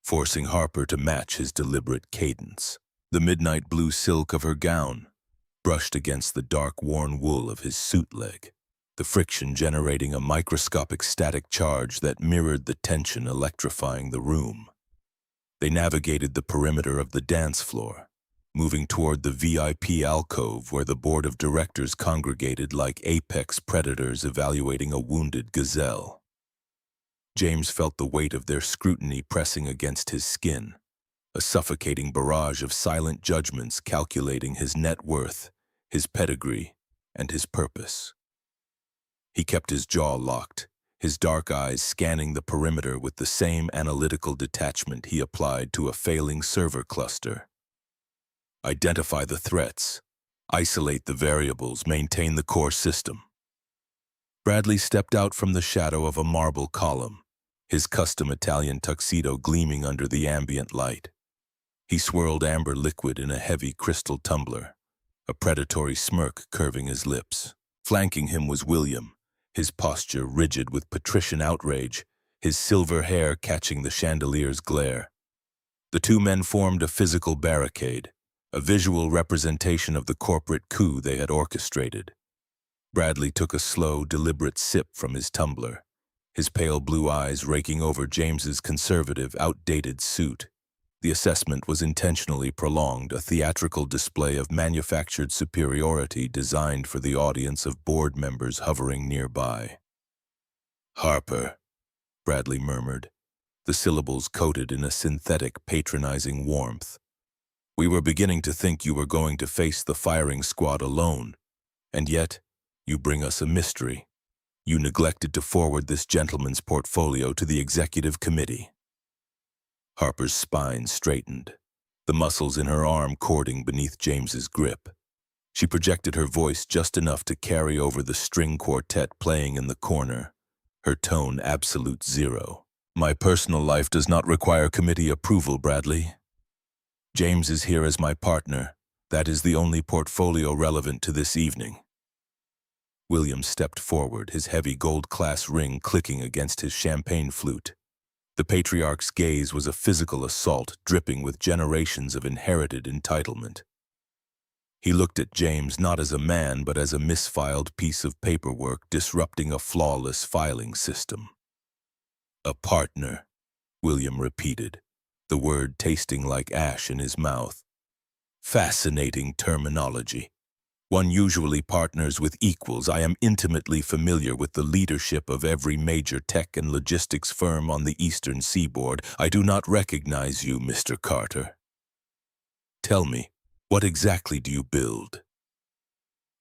forcing Harper to match his deliberate cadence. The midnight blue silk of her gown brushed against the dark, worn wool of his suit leg, the friction generating a microscopic static charge that mirrored the tension electrifying the room. They navigated the perimeter of the dance floor, moving toward the VIP alcove where the board of directors congregated like apex predators evaluating a wounded gazelle. James felt the weight of their scrutiny pressing against his skin, a suffocating barrage of silent judgments calculating his net worth, his pedigree, and his purpose. He kept his jaw locked, his dark eyes scanning the perimeter with the same analytical detachment he applied to a failing server cluster. Identify the threats, isolate the variables, maintain the core system. Bradley stepped out from the shadow of a marble column, his custom Italian tuxedo gleaming under the ambient light. He swirled amber liquid in a heavy crystal tumbler, a predatory smirk curving his lips. Flanking him was William, his posture rigid with patrician outrage, his silver hair catching the chandelier's glare. The two men formed a physical barricade, a visual representation of the corporate coup they had orchestrated. Bradley took a slow, deliberate sip from his tumbler, his pale blue eyes raking over James's conservative, outdated suit. The assessment was intentionally prolonged, a theatrical display of manufactured superiority designed for the audience of board members hovering nearby. "Harper," Bradley murmured, the syllables coated in a synthetic, patronizing warmth. "We were beginning to think you were going to face the firing squad alone, and yet you bring us a mystery. You neglected to forward this gentleman's portfolio to the executive committee." Harper's spine straightened, the muscles in her arm cording beneath James's grip. She projected her voice just enough to carry over the string quartet playing in the corner, her tone absolute zero. My personal life does not require committee approval, Bradley. James is here as my partner. That is the only portfolio relevant to this evening. William stepped forward, his heavy gold-class ring clicking against his champagne flute. The patriarch's gaze was a physical assault, dripping with generations of inherited entitlement. He looked at James not as a man, but as a misfiled piece of paperwork disrupting a flawless filing system. A partner, William repeated, the word tasting like ash in his mouth. Fascinating terminology. One usually partners with equals. I am intimately familiar with the leadership of every major tech and logistics firm on the eastern seaboard. I do not recognize you, Mr. Carter. Tell me, what exactly do you build?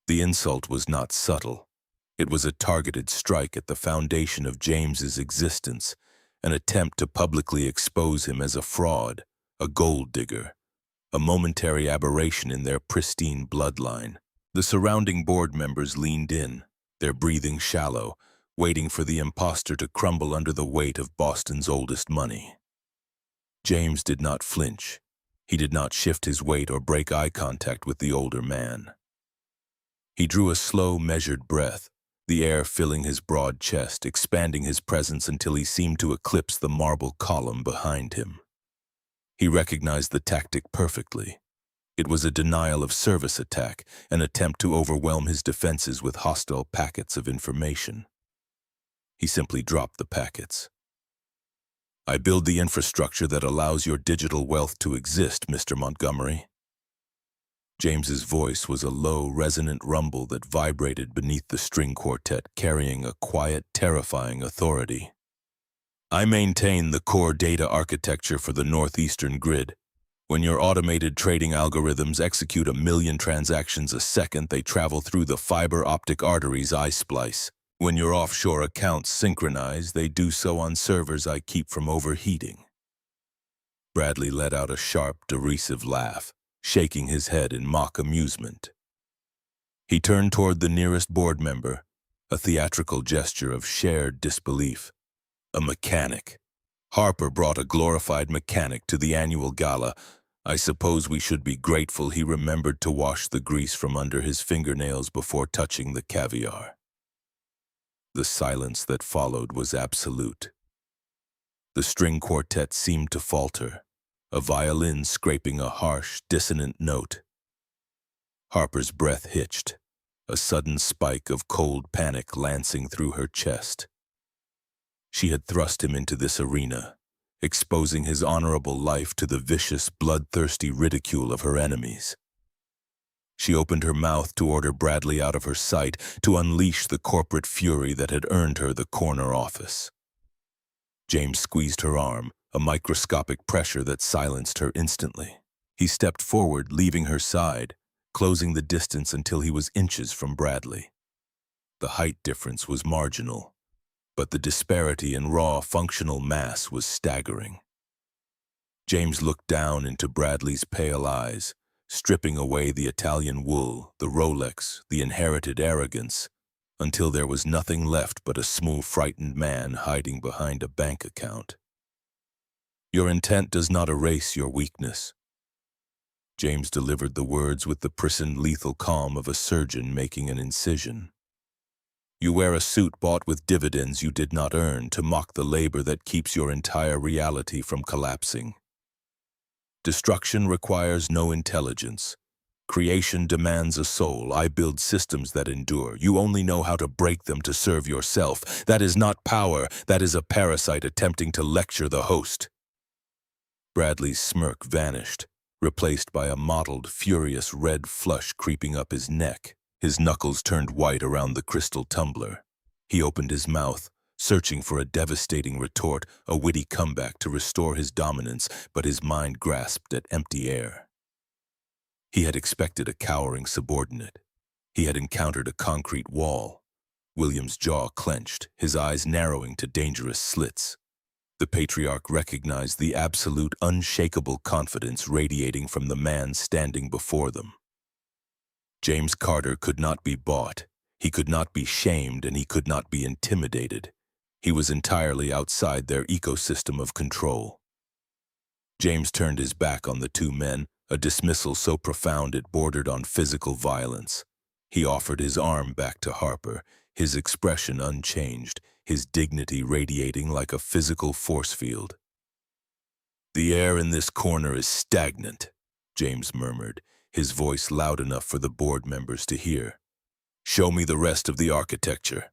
The insult was not subtle. It was a targeted strike at the foundation of James's existence, an attempt to publicly expose him as a fraud, a gold digger, a momentary aberration in their pristine bloodline. The surrounding board members leaned in, their breathing shallow, waiting for the imposter to crumble under the weight of Boston's oldest money. James did not flinch. He did not shift his weight or break eye contact with the older man. He drew a slow, measured breath, the air filling his broad chest, expanding his presence until he seemed to eclipse the marble column behind him. He recognized the tactic perfectly. It was a denial of service attack, an attempt to overwhelm his defenses with hostile packets of information. He simply dropped the packets. I build the infrastructure that allows your digital wealth to exist, Mr. Montgomery. James's voice was a low, resonant rumble that vibrated beneath the string quartet, carrying a quiet, terrifying authority. I maintain the core data architecture for the northeastern grid. When your automated trading algorithms execute 1 million transactions a second, they travel through the fiber optic arteries I splice. When your offshore accounts synchronize, they do so on servers I keep from overheating. Bradley let out a sharp, derisive laugh, shaking his head in mock amusement. He turned toward the nearest board member, a theatrical gesture of shared disbelief. A mechanic. Harper brought a glorified mechanic to the annual gala. I suppose we should be grateful he remembered to wash the grease from under his fingernails before touching the caviar. The silence that followed was absolute. The string quartet seemed to falter, a violin scraping a harsh, dissonant note. Harper's breath hitched, a sudden spike of cold panic lancing through her chest. She had thrust him into this arena, exposing his honorable life to the vicious, bloodthirsty ridicule of her enemies. She opened her mouth to order Bradley out of her sight, to unleash the corporate fury that had earned her the corner office. James squeezed her arm, a microscopic pressure that silenced her instantly. He stepped forward, leaving her side, closing the distance until he was inches from Bradley. The height difference was marginal, but the disparity in raw, functional mass was staggering. James looked down into Bradley's pale eyes, stripping away the Italian wool, the Rolex, the inherited arrogance, until there was nothing left but a smooth, frightened man hiding behind a bank account. Your intent does not erase your weakness. James delivered the words with the prisoned, lethal calm of a surgeon making an incision. You wear a suit bought with dividends you did not earn to mock the labor that keeps your entire reality from collapsing. Destruction requires no intelligence. Creation demands a soul. I build systems that endure. You only know how to break them to serve yourself. That is not power. That is a parasite attempting to lecture the host. Bradley's smirk vanished, replaced by a mottled, furious red flush creeping up his neck. His knuckles turned white around the crystal tumbler. He opened his mouth, searching for a devastating retort, a witty comeback to restore his dominance, but his mind grasped at empty air. He had expected a cowering subordinate. He had encountered a concrete wall. William's jaw clenched, his eyes narrowing to dangerous slits. The patriarch recognized the absolute, unshakable confidence radiating from the man standing before them. James Carter could not be bought. He could not be shamed, and he could not be intimidated. He was entirely outside their ecosystem of control. James turned his back on the two men, a dismissal so profound it bordered on physical violence. He offered his arm back to Harper, his expression unchanged, his dignity radiating like a physical force field. "The air in this corner is stagnant," James murmured, his voice loud enough for the board members to hear. "Show me the rest of the architecture."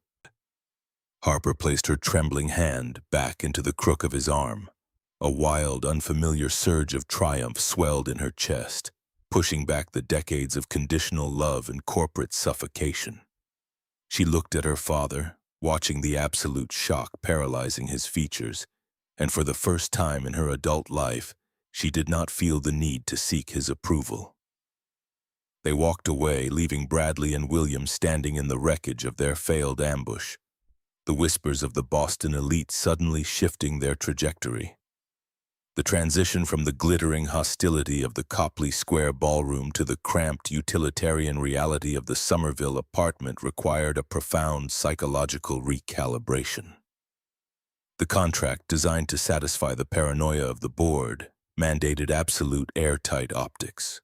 Harper placed her trembling hand back into the crook of his arm. A wild, unfamiliar surge of triumph swelled in her chest, pushing back the decades of conditional love and corporate suffocation. She looked at her father, watching the absolute shock paralyzing his features, and for the first time in her adult life, she did not feel the need to seek his approval. They walked away, leaving Bradley and William standing in the wreckage of their failed ambush, the whispers of the Boston elite suddenly shifting their trajectory. The transition from the glittering hostility of the Copley Square ballroom to the cramped utilitarian reality of the Somerville apartment required a profound psychological recalibration. The contract, designed to satisfy the paranoia of the board, mandated absolute airtight optics.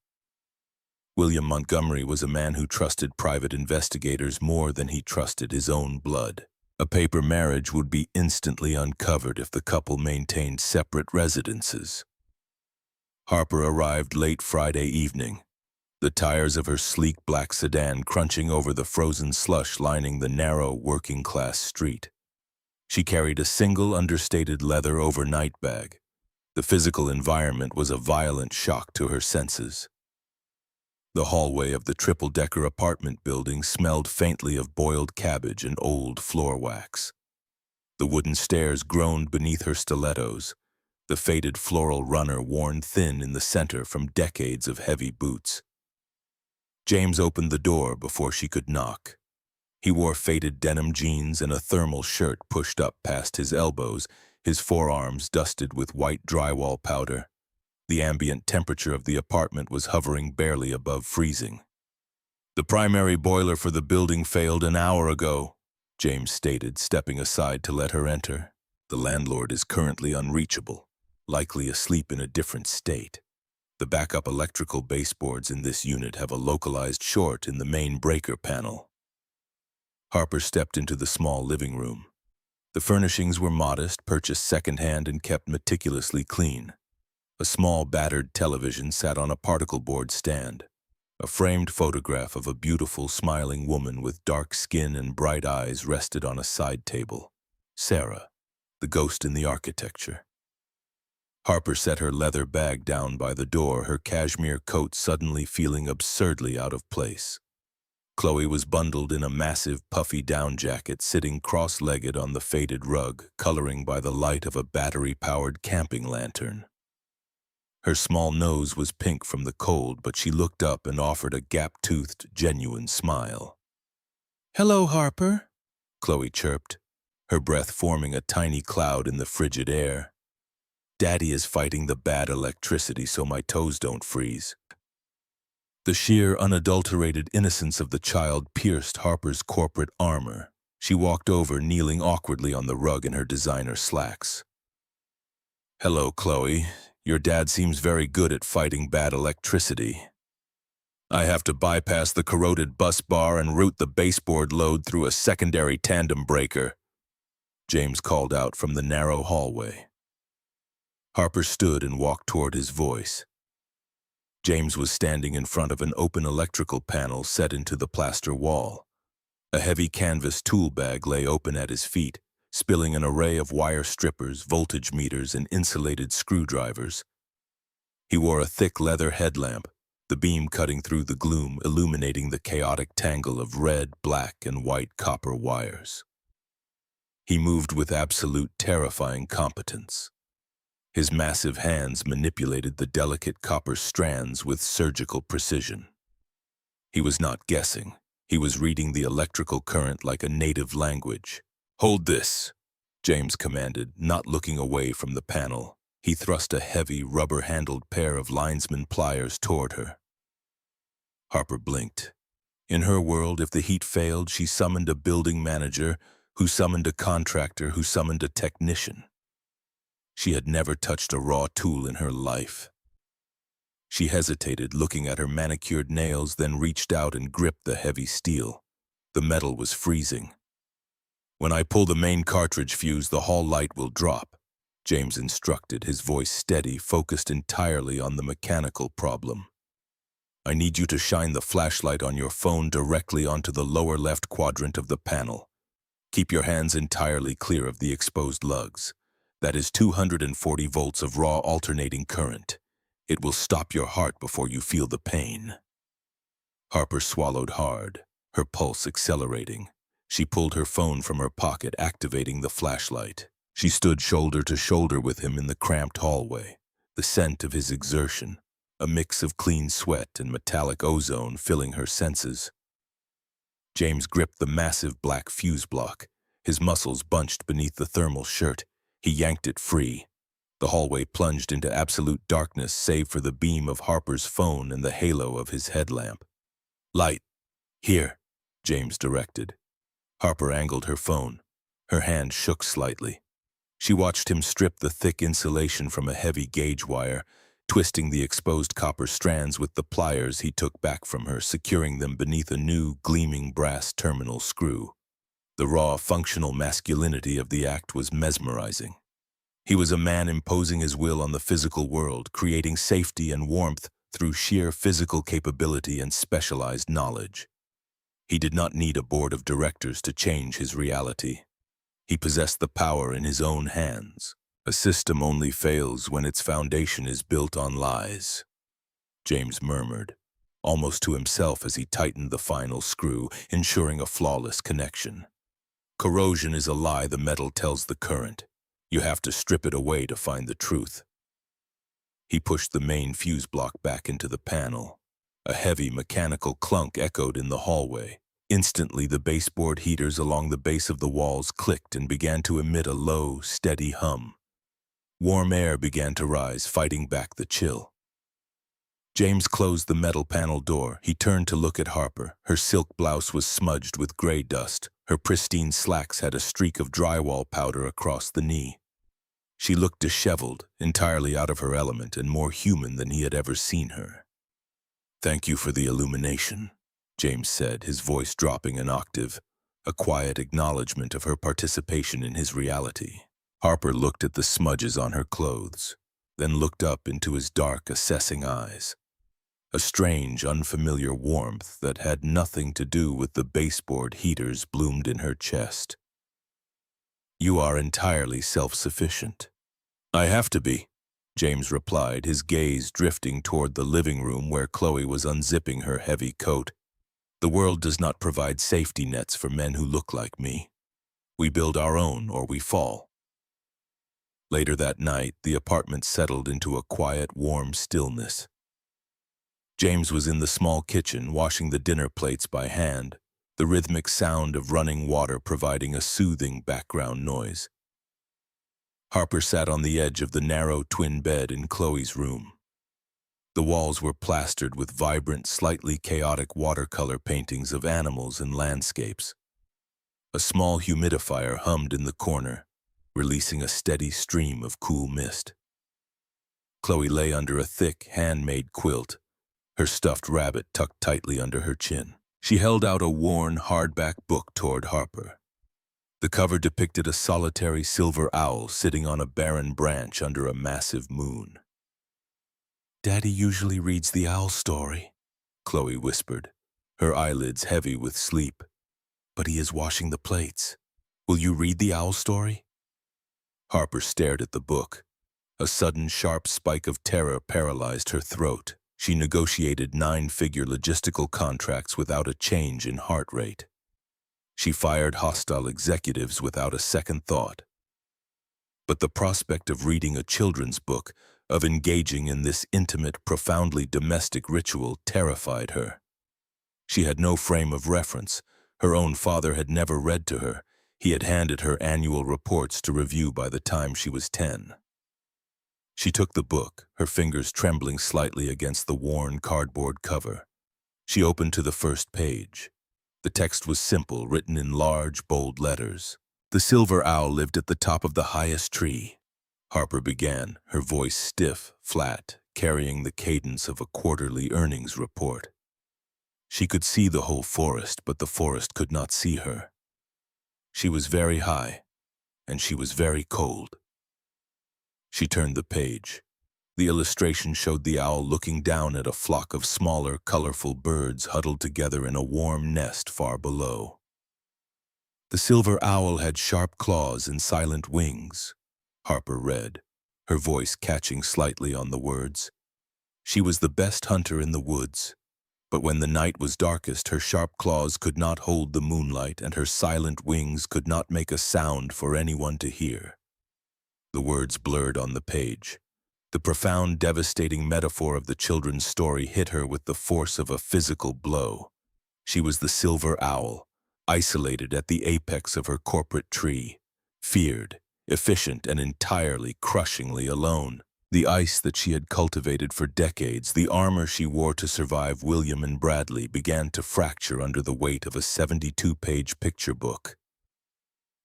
William Montgomery was a man who trusted private investigators more than he trusted his own blood. A paper marriage would be instantly uncovered if the couple maintained separate residences. Harper arrived late Friday evening, the tires of her sleek black sedan crunching over the frozen slush lining the narrow working-class street. She carried a single understated leather overnight bag. The physical environment was a violent shock to her senses. The hallway of the triple-decker apartment building smelled faintly of boiled cabbage and old floor wax. The wooden stairs groaned beneath her stilettos, the faded floral runner worn thin in the center from decades of heavy boots. James opened the door before she could knock. He wore faded denim jeans and a thermal shirt pushed up past his elbows, his forearms dusted with white drywall powder. The ambient temperature of the apartment was hovering barely above freezing. "The primary boiler for the building failed an hour ago," James stated, stepping aside to let her enter. "The landlord is currently unreachable, likely asleep in a different state. The backup electrical baseboards in this unit have a localized short in the main breaker panel." Harper stepped into the small living room. The furnishings were modest, purchased secondhand, and kept meticulously clean. A small battered television sat on a particle board stand. A framed photograph of a beautiful, smiling woman with dark skin and bright eyes rested on a side table. Sarah, the ghost in the architecture. Harper set her leather bag down by the door, her cashmere coat suddenly feeling absurdly out of place. Chloe was bundled in a massive, puffy down jacket, sitting cross-legged on the faded rug, coloring by the light of a battery-powered camping lantern. Her small nose was pink from the cold, but she looked up and offered a gap-toothed, genuine smile. "Hello, Harper," Chloe chirped, her breath forming a tiny cloud in the frigid air. "Daddy is fighting the bad electricity so my toes don't freeze." The sheer, unadulterated innocence of the child pierced Harper's corporate armor. She walked over, kneeling awkwardly on the rug in her designer slacks. "Hello, Chloe. Your dad seems very good at fighting bad electricity. I have to bypass the corroded bus bar and route the baseboard load through a secondary tandem breaker," James called out from the narrow hallway. Harper stood and walked toward his voice. James was standing in front of an open electrical panel set into the plaster wall. A heavy canvas tool bag lay open at his feet, spilling an array of wire strippers, voltage meters, and insulated screwdrivers. He wore a thick leather headlamp, the beam cutting through the gloom, illuminating the chaotic tangle of red, black, and white copper wires. He moved with absolute, terrifying competence. His massive hands manipulated the delicate copper strands with surgical precision. He was not guessing. He was reading the electrical current like a native language. "Hold this," James commanded, not looking away from the panel. He thrust a heavy, rubber-handled pair of linesman pliers toward her. Harper blinked. In her world, if the heat failed, she summoned a building manager, who summoned a contractor, who summoned a technician. She had never touched a raw tool in her life. She hesitated, looking at her manicured nails, then reached out and gripped the heavy steel. The metal was freezing. "When I pull the main cartridge fuse, the hall light will drop," James instructed, his voice steady, focused entirely on the mechanical problem. "I need you to shine the flashlight on your phone directly onto the lower left quadrant of the panel. Keep your hands entirely clear of the exposed lugs. That is 240 volts of raw alternating current. It will stop your heart before you feel the pain." Harper swallowed hard, her pulse accelerating. She pulled her phone from her pocket, activating the flashlight. She stood shoulder to shoulder with him in the cramped hallway, the scent of his exertion, a mix of clean sweat and metallic ozone filling her senses. James gripped the massive black fuse block, his muscles bunched beneath the thermal shirt. He yanked it free. The hallway plunged into absolute darkness save for the beam of Harper's phone and the halo of his headlamp. "Light. Here," James directed. Harper angled her phone. Her hand shook slightly. She watched him strip the thick insulation from a heavy gauge wire, twisting the exposed copper strands with the pliers he took back from her, securing them beneath a new, gleaming brass terminal screw. The raw, functional masculinity of the act was mesmerizing. He was a man imposing his will on the physical world, creating safety and warmth through sheer physical capability and specialized knowledge. He did not need a board of directors to change his reality. He possessed the power in his own hands. A system only fails when its foundation is built on lies, James murmured, almost to himself as he tightened the final screw, ensuring a flawless connection. Corrosion is a lie the metal tells the current. You have to strip it away to find the truth. He pushed the main fuse block back into the panel. A heavy mechanical clunk echoed in the hallway. Instantly, the baseboard heaters along the base of the walls clicked and began to emit a low, steady hum. Warm air began to rise, fighting back the chill. James closed the metal panel door. He turned to look at Harper. Her silk blouse was smudged with gray dust. Her pristine slacks had a streak of drywall powder across the knee. She looked disheveled, entirely out of her element and more human than he had ever seen her. "Thank you for the illumination," James said, his voice dropping an octave, a quiet acknowledgement of her participation in his reality. Harper looked at the smudges on her clothes, then looked up into his dark, assessing eyes. A strange, unfamiliar warmth that had nothing to do with the baseboard heaters bloomed in her chest. "You are entirely self-sufficient." "I have to be," James replied, his gaze drifting toward the living room where Chloe was unzipping her heavy coat. "The world does not provide safety nets for men who look like me. We build our own or we fall." Later that night, the apartment settled into a quiet, warm stillness. James was in the small kitchen, washing the dinner plates by hand, the rhythmic sound of running water providing a soothing background noise. Harper sat on the edge of the narrow twin bed in Chloe's room. The walls were plastered with vibrant, slightly chaotic watercolor paintings of animals and landscapes. A small humidifier hummed in the corner, releasing a steady stream of cool mist. Chloe lay under a thick, handmade quilt, her stuffed rabbit tucked tightly under her chin. She held out a worn, hardback book toward Harper. The cover depicted a solitary silver owl sitting on a barren branch under a massive moon. "Daddy usually reads the owl story," Chloe whispered, her eyelids heavy with sleep. "But he is washing the plates. Will you read the owl story?" Harper stared at the book. A sudden, sharp spike of terror paralyzed her throat. She negotiated 9-figure logistical contracts without a change in heart rate. She fired hostile executives without a second thought. But the prospect of reading a children's book, of engaging in this intimate, profoundly domestic ritual, terrified her. She had no frame of reference. Her own father had never read to her. He had handed her annual reports to review by the time she was 10. She took the book, her fingers trembling slightly against the worn cardboard cover. She opened to the first page. The text was simple, written in large, bold letters. The silver owl lived at the top of the highest tree. Harper began, her voice stiff, flat, carrying the cadence of a quarterly earnings report. She could see the whole forest, but the forest could not see her. She was very high, and she was very cold. She turned the page. The illustration showed the owl looking down at a flock of smaller, colorful birds huddled together in a warm nest far below. The silver owl had sharp claws and silent wings. Harper read, her voice catching slightly on the words. She was the best hunter in the woods, but when the night was darkest, her sharp claws could not hold the moonlight, and her silent wings could not make a sound for anyone to hear. The words blurred on the page. The profound, devastating metaphor of the children's story hit her with the force of a physical blow. She was the silver owl, isolated at the apex of her corporate tree, feared, efficient, and entirely, crushingly alone. The ice that she had cultivated for decades, the armor she wore to survive William and Bradley, began to fracture under the weight of a 72-page picture book.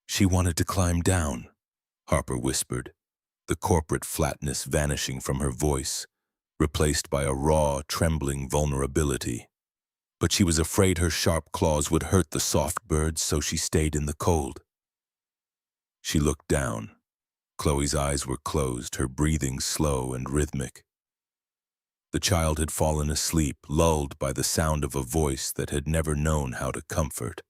She wanted to climb down, Harper whispered, the corporate flatness vanishing from her voice, replaced by a raw, trembling vulnerability. But she was afraid her sharp claws would hurt the soft birds, so she stayed in the cold. She looked down. Chloe's eyes were closed, her breathing slow and rhythmic. The child had fallen asleep, lulled by the sound of a voice that had never known how to comfort.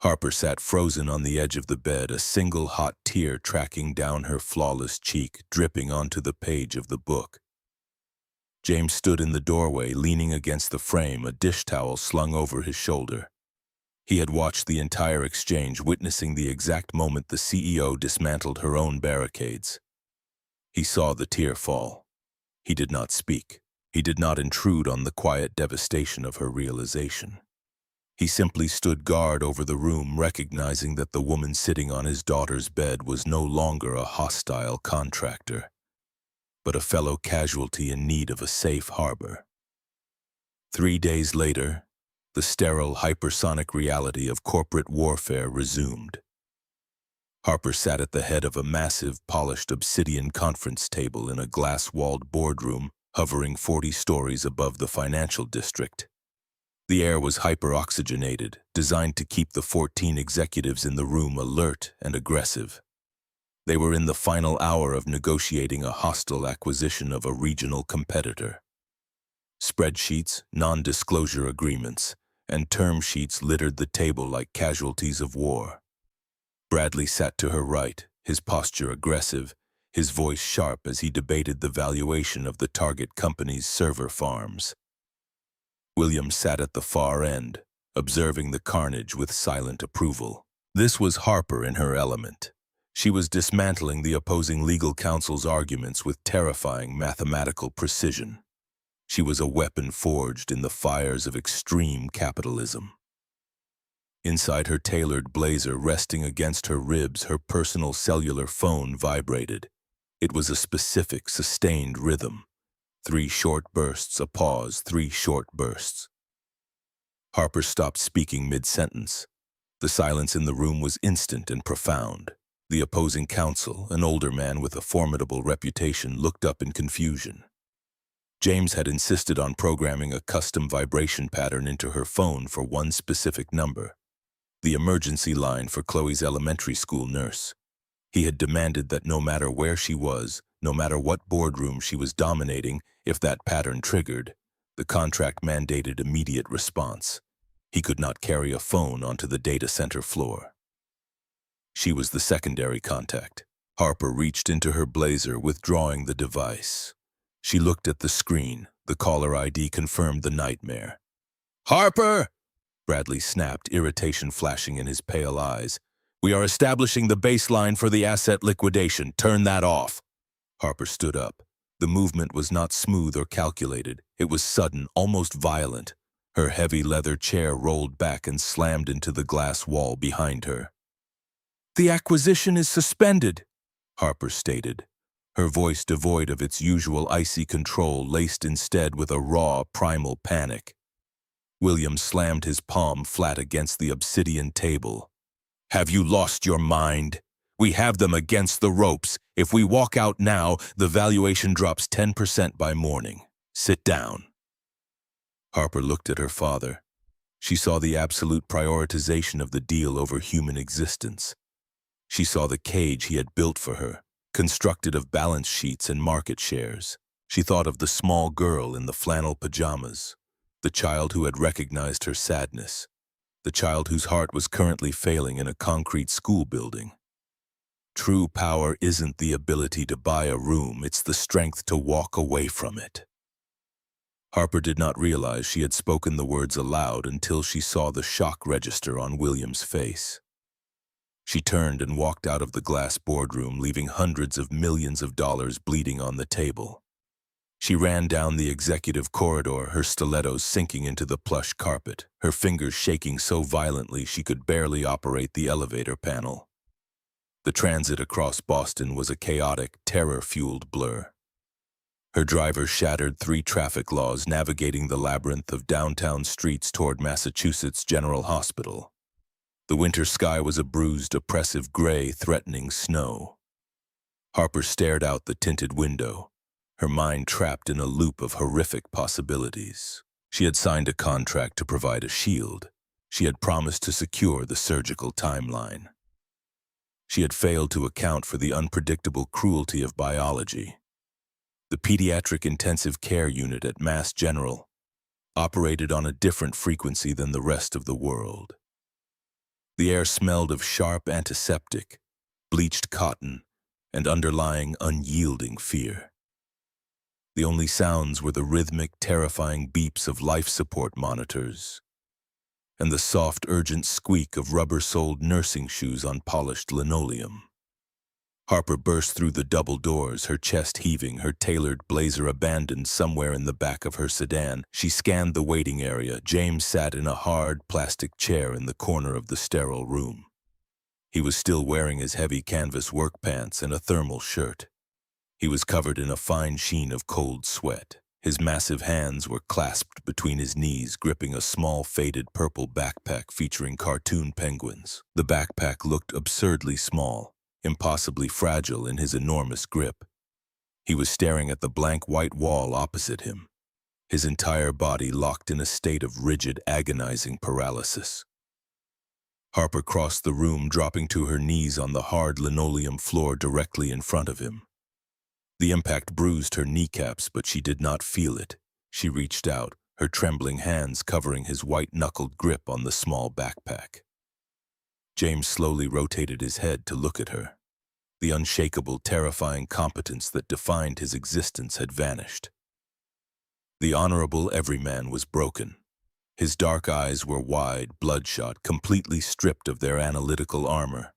Harper sat frozen on the edge of the bed, a single hot tear tracking down her flawless cheek, dripping onto the page of the book. James stood in the doorway, leaning against the frame, a dish towel slung over his shoulder. He had watched the entire exchange, witnessing the exact moment the CEO dismantled her own barricades. He saw the tear fall. He did not speak. He did not intrude on the quiet devastation of her realization. He simply stood guard over the room, recognizing that the woman sitting on his daughter's bed was no longer a hostile contractor, but a fellow casualty in need of a safe harbor. 3 days later, the sterile, hypersonic reality of corporate warfare resumed. Harper sat at the head of a massive, polished obsidian conference table in a glass-walled boardroom hovering 40 stories above the financial district. The air was hyper-oxygenated, designed to keep the 14 executives in the room alert and aggressive. They were in the final hour of negotiating a hostile acquisition of a regional competitor. Spreadsheets, non-disclosure agreements, and term sheets littered the table like casualties of war. Bradley sat to her right, his posture aggressive, his voice sharp as he debated the valuation of the target company's server farms. William sat at the far end, observing the carnage with silent approval. This was Harper in her element. She was dismantling the opposing legal counsel's arguments with terrifying mathematical precision. She was a weapon forged in the fires of extreme capitalism. Inside her tailored blazer, resting against her ribs, her personal cellular phone vibrated. It was a specific, sustained rhythm. 3 short bursts, a pause, 3 short bursts. Harper stopped speaking mid-sentence. The silence in the room was instant and profound. The opposing counsel, an older man with a formidable reputation, looked up in confusion. James had insisted on programming a custom vibration pattern into her phone for one specific number, the emergency line for Chloe's elementary school nurse. He had demanded that no matter where she was, no matter what boardroom she was dominating, if that pattern triggered, the contract mandated immediate response. He could not carry a phone onto the data center floor. She was the secondary contact. Harper reached into her blazer, withdrawing the device. She looked at the screen. The caller ID confirmed the nightmare. "Harper!" Bradley snapped, irritation flashing in his pale eyes. "We are establishing the baseline for the asset liquidation. Turn that off." Harper stood up. The movement was not smooth or calculated. It was sudden, almost violent. Her heavy leather chair rolled back and slammed into the glass wall behind her. "The acquisition is suspended," Harper stated, her voice devoid of its usual icy control, laced instead with a raw, primal panic. William slammed his palm flat against the obsidian table. "Have you lost your mind? We have them against the ropes. If we walk out now, the valuation drops 10% by morning. Sit down." Harper looked at her father. She saw the absolute prioritization of the deal over human existence. She saw the cage he had built for her, constructed of balance sheets and market shares. She thought of the small girl in the flannel pajamas, the child who had recognized her sadness, the child whose heart was currently failing in a concrete school building. True power isn't the ability to buy a room, it's the strength to walk away from it. Harper did not realize she had spoken the words aloud until she saw the shock register on William's face. She turned and walked out of the glass boardroom, leaving hundreds of millions of dollars bleeding on the table. She ran down the executive corridor, her stilettos sinking into the plush carpet, her fingers shaking so violently she could barely operate the elevator panel. The transit across Boston was a chaotic, terror-fueled blur. Her driver shattered 3 traffic laws, navigating the labyrinth of downtown streets toward Massachusetts General Hospital. The winter sky was a bruised, oppressive gray, threatening snow. Harper stared out the tinted window, her mind trapped in a loop of horrific possibilities. She had signed a contract to provide a shield. She had promised to secure the surgical timeline. She had failed to account for the unpredictable cruelty of biology. The pediatric intensive care unit at Mass General operated on a different frequency than the rest of the world. The air smelled of sharp antiseptic, bleached cotton, and underlying unyielding fear. The only sounds were the rhythmic, terrifying beeps of life support monitors and the soft, urgent squeak of rubber-soled nursing shoes on polished linoleum. Harper burst through the double doors, her chest heaving, her tailored blazer abandoned somewhere in the back of her sedan. She scanned the waiting area. James sat in a hard, plastic chair in the corner of the sterile room. He was still wearing his heavy canvas work pants and a thermal shirt. He was covered in a fine sheen of cold sweat. His massive hands were clasped between his knees, gripping a small, faded purple backpack featuring cartoon penguins. The backpack looked absurdly small, impossibly fragile in his enormous grip. He was staring at the blank white wall opposite him, his entire body locked in a state of rigid, agonizing paralysis. Harper crossed the room, dropping to her knees on the hard linoleum floor directly in front of him. The impact bruised her kneecaps, but she did not feel it. She reached out, her trembling hands covering his white-knuckled grip on the small backpack. James slowly rotated his head to look at her. The unshakable, terrifying competence that defined his existence had vanished. The honorable everyman was broken. His dark eyes were wide, bloodshot, completely stripped of their analytical armor.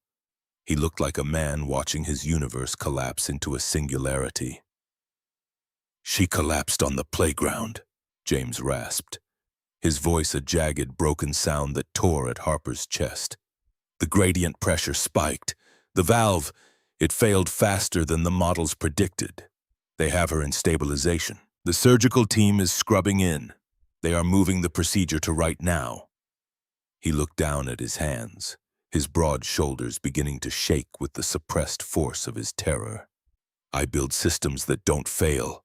He looked like a man watching his universe collapse into a singularity. "She collapsed on the playground," James rasped, his voice a jagged, broken sound that tore at Harper's chest. The gradient pressure spiked. The valve, it failed faster than the models predicted. They have her in stabilization. The surgical team is scrubbing in. They are moving the procedure to right now. He looked down at his hands, his broad shoulders beginning to shake with the suppressed force of his terror. "I build systems that don't fail.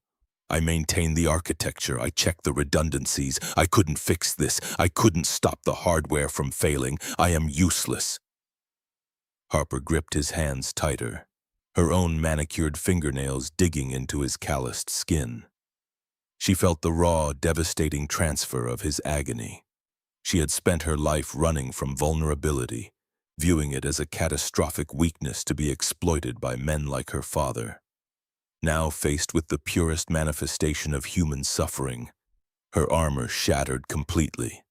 I maintain the architecture. I check the redundancies. I couldn't fix this. I couldn't stop the hardware from failing. I am useless." Harper gripped his hands tighter, her own manicured fingernails digging into his calloused skin. She felt the raw, devastating transfer of his agony. She had spent her life running from vulnerability, viewing it as a catastrophic weakness to be exploited by men like her father. Now faced with the purest manifestation of human suffering, her armor shattered completely.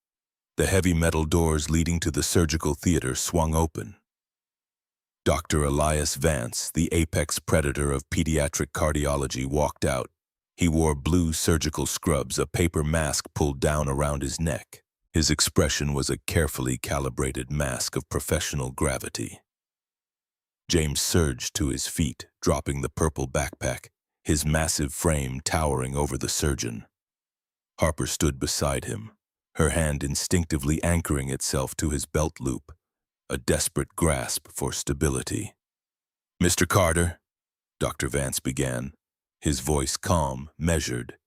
The heavy metal doors leading to the surgical theater swung open. Dr. Elias Vance, the apex predator of pediatric cardiology, walked out. He wore blue surgical scrubs, a paper mask pulled down around his neck. His expression was a carefully calibrated mask of professional gravity. James surged to his feet, dropping the purple backpack, his massive frame towering over the surgeon. Harper stood beside him, her hand instinctively anchoring itself to his belt loop, a desperate grasp for stability. "Mr. Carter," Dr. Vance began, his voice calm, measured,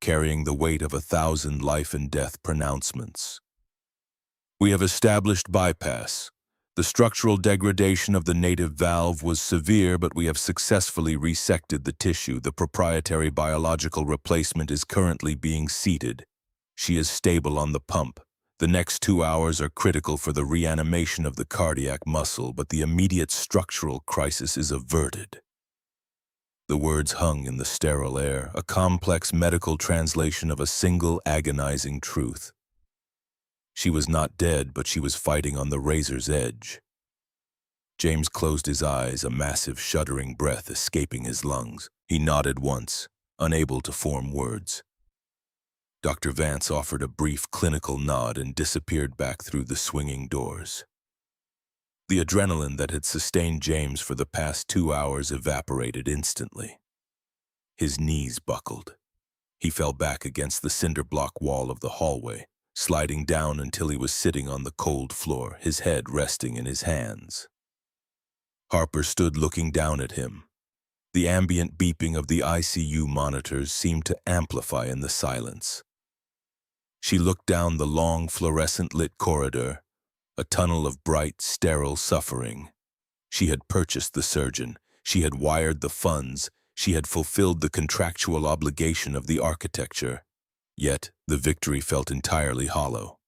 carrying the weight of 1,000 life-and-death pronouncements. "We have established bypass. The structural degradation of the native valve was severe, but we have successfully resected the tissue. The proprietary biological replacement is currently being seated. She is stable on the pump. The next 2 hours are critical for the reanimation of the cardiac muscle, but the immediate structural crisis is averted." The words hung in the sterile air, a complex medical translation of a single agonizing truth. She was not dead, but she was fighting on the razor's edge. James closed his eyes, a massive shuddering breath escaping his lungs. He nodded once, unable to form words. Dr. Vance offered a brief clinical nod and disappeared back through the swinging doors. The adrenaline that had sustained James for the past 2 hours evaporated instantly. His knees buckled. He fell back against the cinder block wall of the hallway, sliding down until he was sitting on the cold floor, his head resting in his hands. Harper stood looking down at him. The ambient beeping of the ICU monitors seemed to amplify in the silence. She looked down the long, fluorescent-lit corridor, a tunnel of bright, sterile suffering. She had purchased the surgeon. She had wired the funds. She had fulfilled the contractual obligation of the architecture. Yet, the victory felt entirely hollow.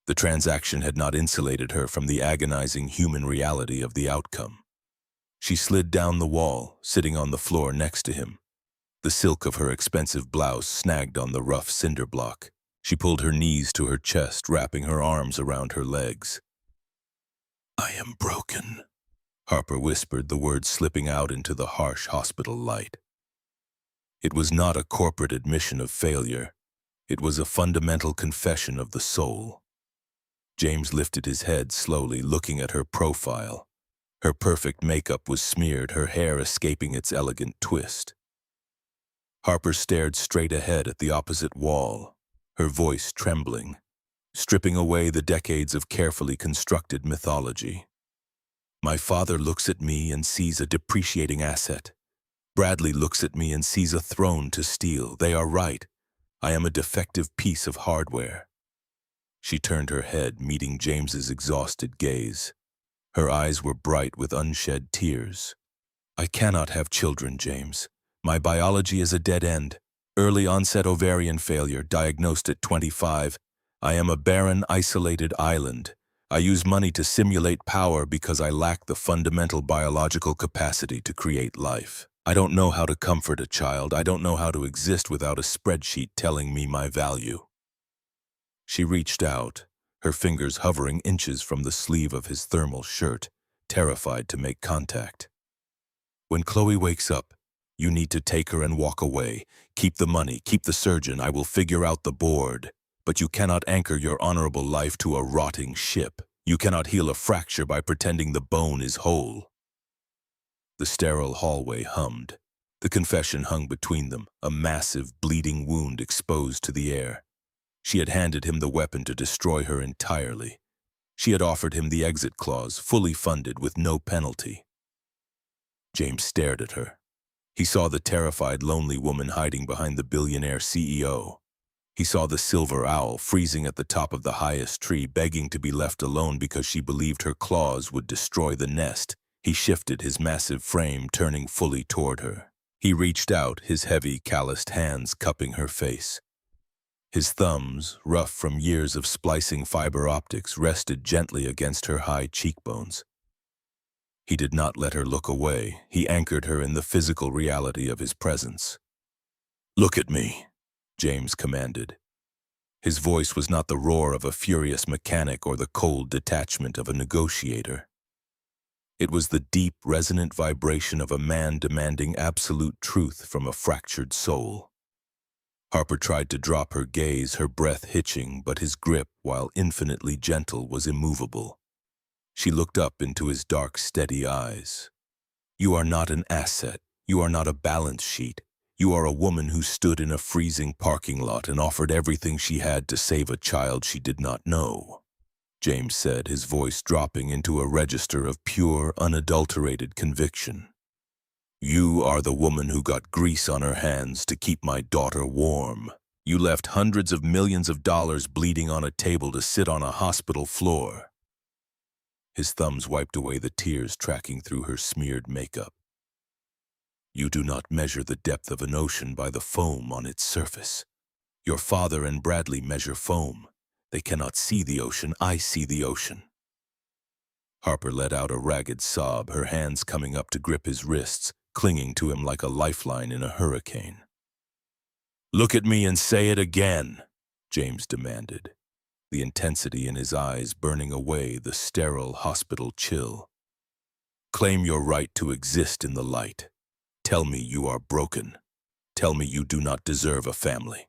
The transaction had not insulated her from the agonizing human reality of the outcome. She slid down the wall, sitting on the floor next to him. The silk of her expensive blouse snagged on the rough cinder block. She pulled her knees to her chest, wrapping her arms around her legs. "I am broken," Harper whispered, the words slipping out into the harsh hospital light. It was not a corporate admission of failure. It was a fundamental confession of the soul. James lifted his head slowly, looking at her profile. Her perfect makeup was smeared, her hair escaping its elegant twist. Harper stared straight ahead at the opposite wall, her voice trembling, stripping away the decades of carefully constructed mythology. "My father looks at me and sees a depreciating asset. Bradley looks at me and sees a throne to steal. They are right. I am a defective piece of hardware." She turned her head, meeting James's exhausted gaze. Her eyes were bright with unshed tears. "I cannot have children, James. My biology is a dead end. Early onset ovarian failure, diagnosed at 25. I am a barren, isolated island. I use money to simulate power because I lack the fundamental biological capacity to create life. I don't know how to comfort a child. I don't know how to exist without a spreadsheet telling me my value." She reached out, her fingers hovering inches from the sleeve of his thermal shirt, terrified to make contact. "When Chloe wakes up, you need to take her and walk away. Keep the money, keep the surgeon. I will figure out the board. But you cannot anchor your honorable life to a rotting ship. You cannot heal a fracture by pretending the bone is whole." The sterile hallway hummed. The confession hung between them, a massive, bleeding wound exposed to the air. She had handed him the weapon to destroy her entirely. She had offered him the exit clause, fully funded with no penalty. James stared at her. He saw the terrified, lonely woman hiding behind the billionaire CEO. He saw the silver owl freezing at the top of the highest tree, begging to be left alone because she believed her claws would destroy the nest. He shifted his massive frame, turning fully toward her. He reached out, his heavy, calloused hands cupping her face. His thumbs, rough from years of splicing fiber optics, rested gently against her high cheekbones. He did not let her look away. He anchored her in the physical reality of his presence. "Look at me," James commanded. His voice was not the roar of a furious mechanic or the cold detachment of a negotiator. It was the deep, resonant vibration of a man demanding absolute truth from a fractured soul. Harper tried to drop her gaze, her breath hitching, but his grip, while infinitely gentle, was immovable. She looked up into his dark, steady eyes. "You are not an asset. You are not a balance sheet. You are a woman who stood in a freezing parking lot and offered everything she had to save a child she did not know," James said, his voice dropping into a register of pure, unadulterated conviction. "You are the woman who got grease on her hands to keep my daughter warm. You left hundreds of millions of dollars bleeding on a table to sit on a hospital floor." His thumbs wiped away the tears tracking through her smeared makeup. "You do not measure the depth of an ocean by the foam on its surface. Your father and Bradley measure foam. They cannot see the ocean. I see the ocean." Harper let out a ragged sob, her hands coming up to grip his wrists, clinging to him like a lifeline in a hurricane. "Look at me and say it again," James demanded, the intensity in his eyes burning away the sterile hospital chill. "Claim your right to exist in the light. Tell me you are broken. Tell me you do not deserve a family."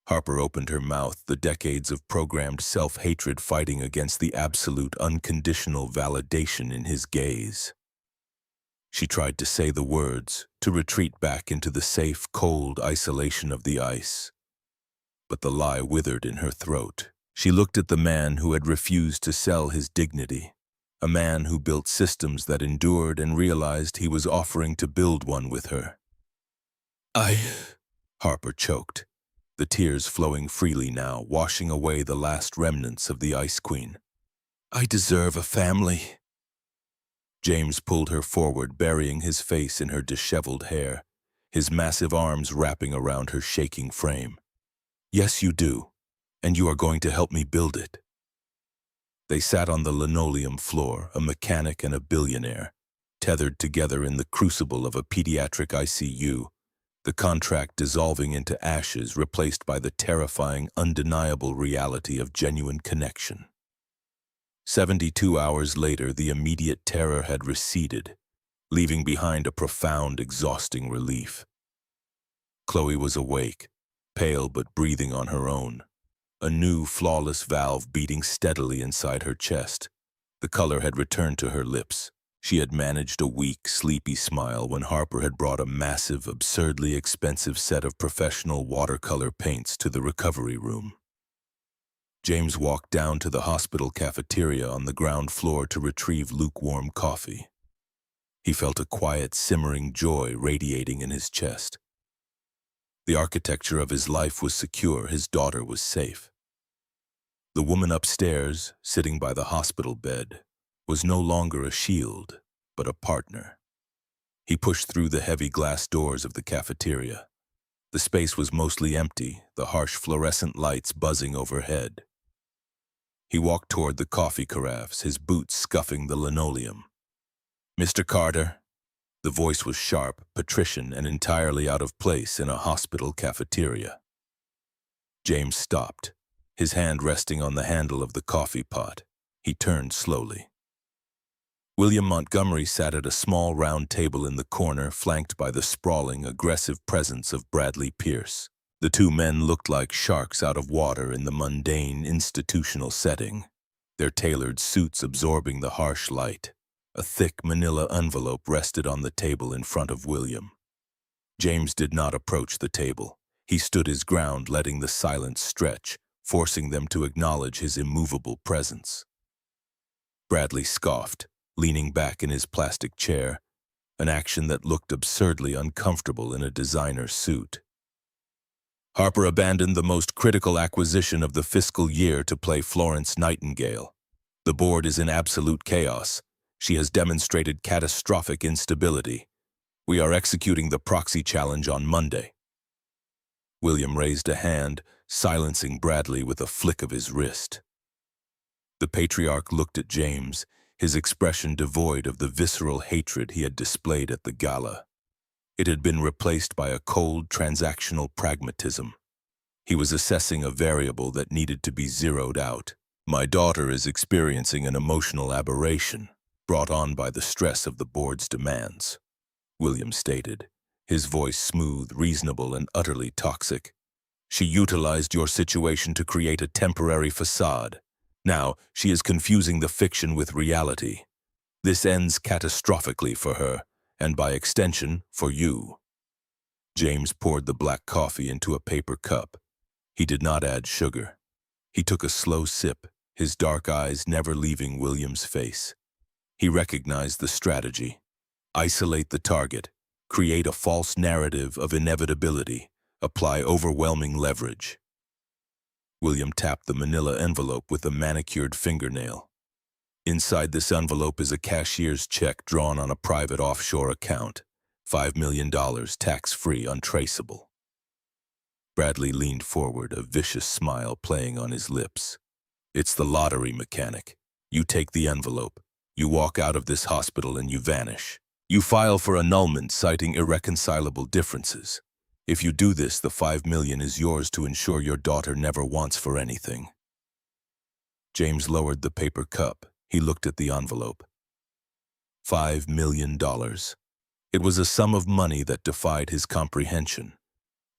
Harper opened her mouth, the decades of programmed self-hatred fighting against the absolute unconditional validation in his gaze. She tried to say the words, to retreat back into the safe, cold isolation of the ice. But the lie withered in her throat. She looked at the man who had refused to sell his dignity, a man who built systems that endured and realized he was offering to build one with her. Harper choked, the tears flowing freely now, washing away the last remnants of the Ice Queen. "I deserve a family." James pulled her forward, burying his face in her disheveled hair, his massive arms wrapping around her shaking frame. "Yes, you do, and you are going to help me build it." They sat on the linoleum floor, a mechanic and a billionaire, tethered together in the crucible of a pediatric ICU, the contract dissolving into ashes, replaced by the terrifying, undeniable reality of genuine connection. 72 hours later, the immediate terror had receded, leaving behind a profound, exhausting relief. Chloe was awake, pale but breathing on her own, a new, flawless valve beating steadily inside her chest. The color had returned to her lips. She had managed a weak, sleepy smile when Harper had brought a massive, absurdly expensive set of professional watercolor paints to the recovery room. James walked down to the hospital cafeteria on the ground floor to retrieve lukewarm coffee. He felt a quiet, simmering joy radiating in his chest. The architecture of his life was secure, his daughter was safe. The woman upstairs, sitting by the hospital bed, was no longer a shield, but a partner. He pushed through the heavy glass doors of the cafeteria. The space was mostly empty, the harsh fluorescent lights buzzing overhead. He walked toward the coffee carafes, his boots scuffing the linoleum. "Mr. Carter?" The voice was sharp, patrician, and entirely out of place in a hospital cafeteria. James stopped, his hand resting on the handle of the coffee pot. He turned slowly. William Montgomery sat at a small round table in the corner, flanked by the sprawling, aggressive presence of Bradley Pierce. The two men looked like sharks out of water in the mundane, institutional setting, their tailored suits absorbing the harsh light. A thick manila envelope rested on the table in front of William. James did not approach the table. He stood his ground, letting the silence stretch, forcing them to acknowledge his immovable presence. Bradley scoffed, leaning back in his plastic chair, an action that looked absurdly uncomfortable in a designer suit. "Harper abandoned the most critical acquisition of the fiscal year to play Florence Nightingale. The board is in absolute chaos. She has demonstrated catastrophic instability. We are executing the proxy challenge on Monday." William raised a hand, silencing Bradley with a flick of his wrist. The patriarch looked at James, his expression devoid of the visceral hatred he had displayed at the gala. It had been replaced by a cold, transactional pragmatism. He was assessing a variable that needed to be zeroed out. "My daughter is experiencing an emotional aberration, brought on by the stress of the board's demands," William stated, his voice smooth, reasonable, and utterly toxic. "She utilized your situation to create a temporary facade. Now, she is confusing the fiction with reality. This ends catastrophically for her, and by extension, for you." James poured the black coffee into a paper cup. He did not add sugar. He took a slow sip, his dark eyes never leaving William's face. He recognized the strategy. Isolate the target, create a false narrative of inevitability, apply overwhelming leverage. William tapped the manila envelope with a manicured fingernail. Inside this envelope is a cashier's check drawn on a private offshore account. $5 million, tax-free, untraceable. Bradley leaned forward, a vicious smile playing on his lips. It's the lottery mechanic. You take the envelope. You walk out of this hospital and you vanish. You file for annulment citing irreconcilable differences. If you do this, the $5 million is yours to ensure your daughter never wants for anything. James lowered the paper cup. He looked at the envelope. $5 million. It was a sum of money that defied his comprehension.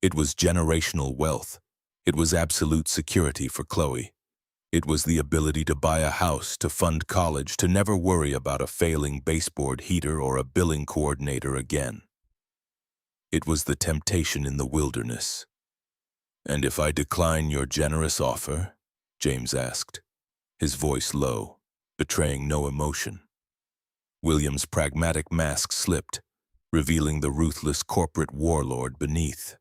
It was generational wealth. It was absolute security for Chloe. It was the ability to buy a house, to fund college, to never worry about a failing baseboard heater or a billing coordinator again. It was the temptation in the wilderness. "And if I decline your generous offer?" James asked, his voice low, betraying no emotion. William's pragmatic mask slipped, revealing the ruthless corporate warlord beneath.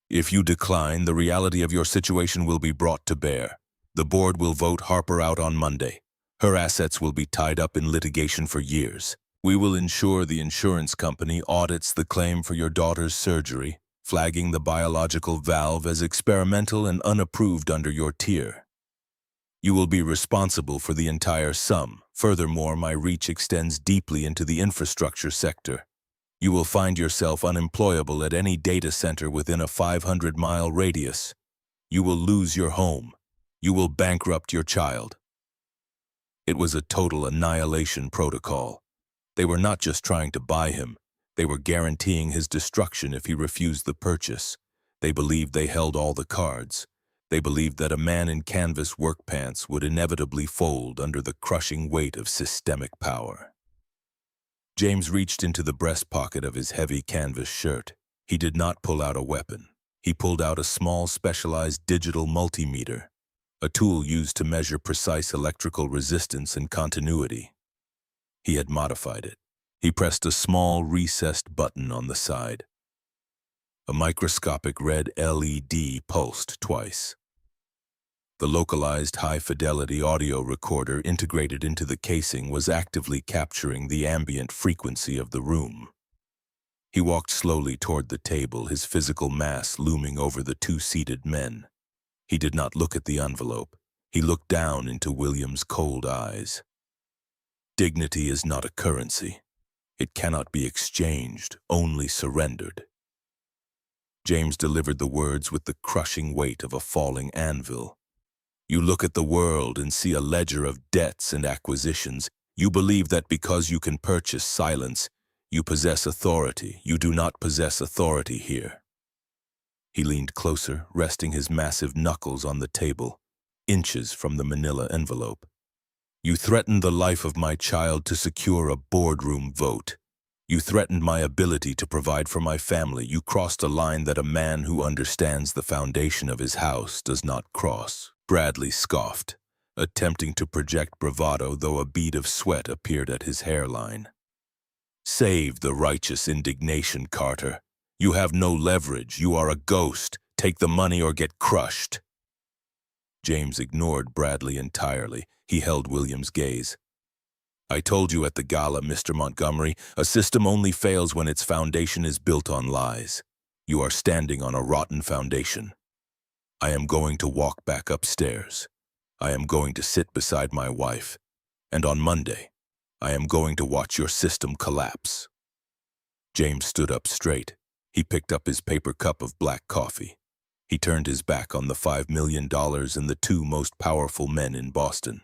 "If you decline, the reality of your situation will be brought to bear. The board will vote Harper out on Monday. Her assets will be tied up in litigation for years. We will ensure the insurance company audits the claim for your daughter's surgery, flagging the biological valve as experimental and unapproved under your tier. You will be responsible for the entire sum. Furthermore, my reach extends deeply into the infrastructure sector. You will find yourself unemployable at any data center within a 500-mile radius. You will lose your home. You will bankrupt your child." It was a total annihilation protocol. They were not just trying to buy him. They were guaranteeing his destruction if he refused the purchase. They believed they held all the cards. They believed that a man in canvas work pants would inevitably fold under the crushing weight of systemic power. James reached into the breast pocket of his heavy canvas shirt. He did not pull out a weapon. He pulled out a small, specialized digital multimeter, a tool used to measure precise electrical resistance and continuity. He had modified it. He pressed a small, recessed button on the side. A microscopic red LED pulsed twice. The localized high-fidelity audio recorder integrated into the casing was actively capturing the ambient frequency of the room. He walked slowly toward the table, his physical mass looming over the two seated men. He did not look at the envelope. He looked down into William's cold eyes. Dignity is not a currency. It cannot be exchanged, only surrendered. James delivered the words with the crushing weight of a falling anvil. You look at the world and see a ledger of debts and acquisitions. You believe that because you can purchase silence, you possess authority. You do not possess authority here. He leaned closer, resting his massive knuckles on the table, inches from the manila envelope. You threatened the life of my child to secure a boardroom vote. You threatened my ability to provide for my family. You crossed a line that a man who understands the foundation of his house does not cross. Bradley scoffed, attempting to project bravado, though a bead of sweat appeared at his hairline. Save the righteous indignation, Carter. You have no leverage. You are a ghost. Take the money or get crushed. James ignored Bradley entirely. He held William's gaze. I told you at the Gala, Mr. Montgomery, a system only fails when its foundation is built on lies. You are standing on a rotten foundation. I am going to walk back upstairs. I am going to sit beside my wife. And on Monday, I am going to watch your system collapse. James stood up straight. He picked up his paper cup of black coffee. He turned his back on the $5 million and the two most powerful men in Boston.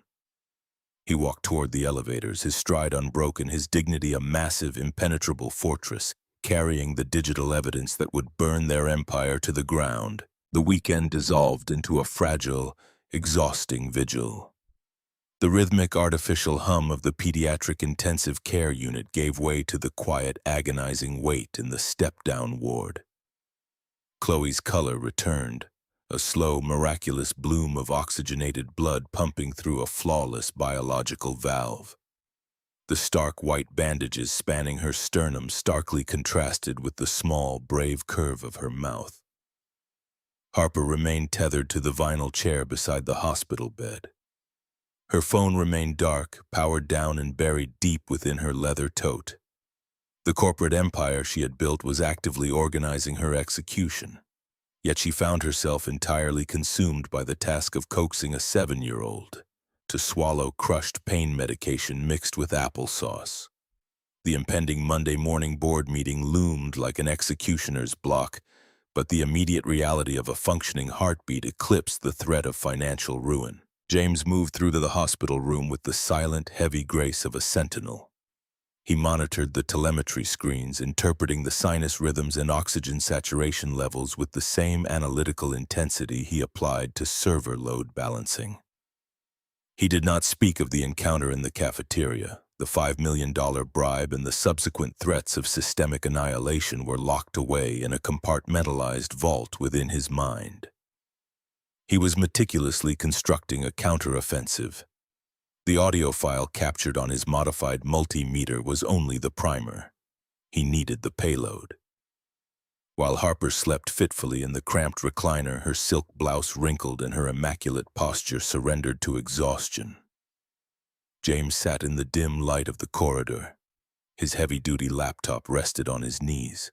He walked toward the elevators, his stride unbroken, his dignity a massive, impenetrable fortress, carrying the digital evidence that would burn their empire to the ground. The weekend dissolved into a fragile, exhausting vigil. The rhythmic, artificial hum of the pediatric intensive care unit gave way to the quiet, agonizing wait in the step-down ward. Chloe's color returned, a slow, miraculous bloom of oxygenated blood pumping through a flawless biological valve. The stark white bandages spanning her sternum starkly contrasted with the small, brave curve of her mouth. Harper remained tethered to the vinyl chair beside the hospital bed. Her phone remained dark, powered down and buried deep within her leather tote. The corporate empire she had built was actively organizing her execution, yet she found herself entirely consumed by the task of coaxing a 7-year-old to swallow crushed pain medication mixed with applesauce. The impending Monday morning board meeting loomed like an executioner's block, but the immediate reality of a functioning heartbeat eclipsed the threat of financial ruin. James moved through to the hospital room with the silent, heavy grace of a sentinel. He monitored the telemetry screens, interpreting the sinus rhythms and oxygen saturation levels with the same analytical intensity he applied to server load balancing. He did not speak of the encounter in the cafeteria. The $5 million bribe and the subsequent threats of systemic annihilation were locked away in a compartmentalized vault within his mind. He was meticulously constructing a counteroffensive. The audio file captured on his modified multimeter was only the primer. He needed the payload. While Harper slept fitfully in the cramped recliner, her silk blouse wrinkled and her immaculate posture surrendered to exhaustion. James sat in the dim light of the corridor. His heavy-duty laptop rested on his knees.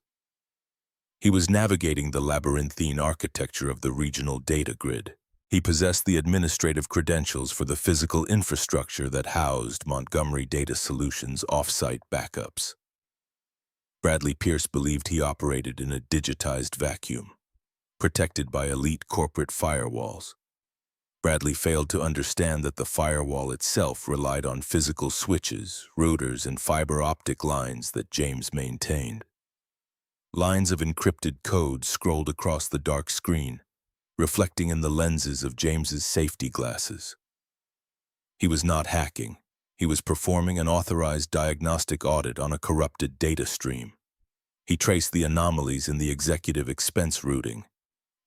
He was navigating the labyrinthine architecture of the regional data grid. He possessed the administrative credentials for the physical infrastructure that housed Montgomery Data Solutions' off-site backups. Bradley Pierce believed he operated in a digitized vacuum, protected by elite corporate firewalls. Bradley failed to understand that the firewall itself relied on physical switches, routers, and fiber optic lines that James maintained. Lines of encrypted code scrolled across the dark screen, reflecting in the lenses of James's safety glasses. He was not hacking. He was performing an authorized diagnostic audit on a corrupted data stream. He traced the anomalies in the executive expense routing.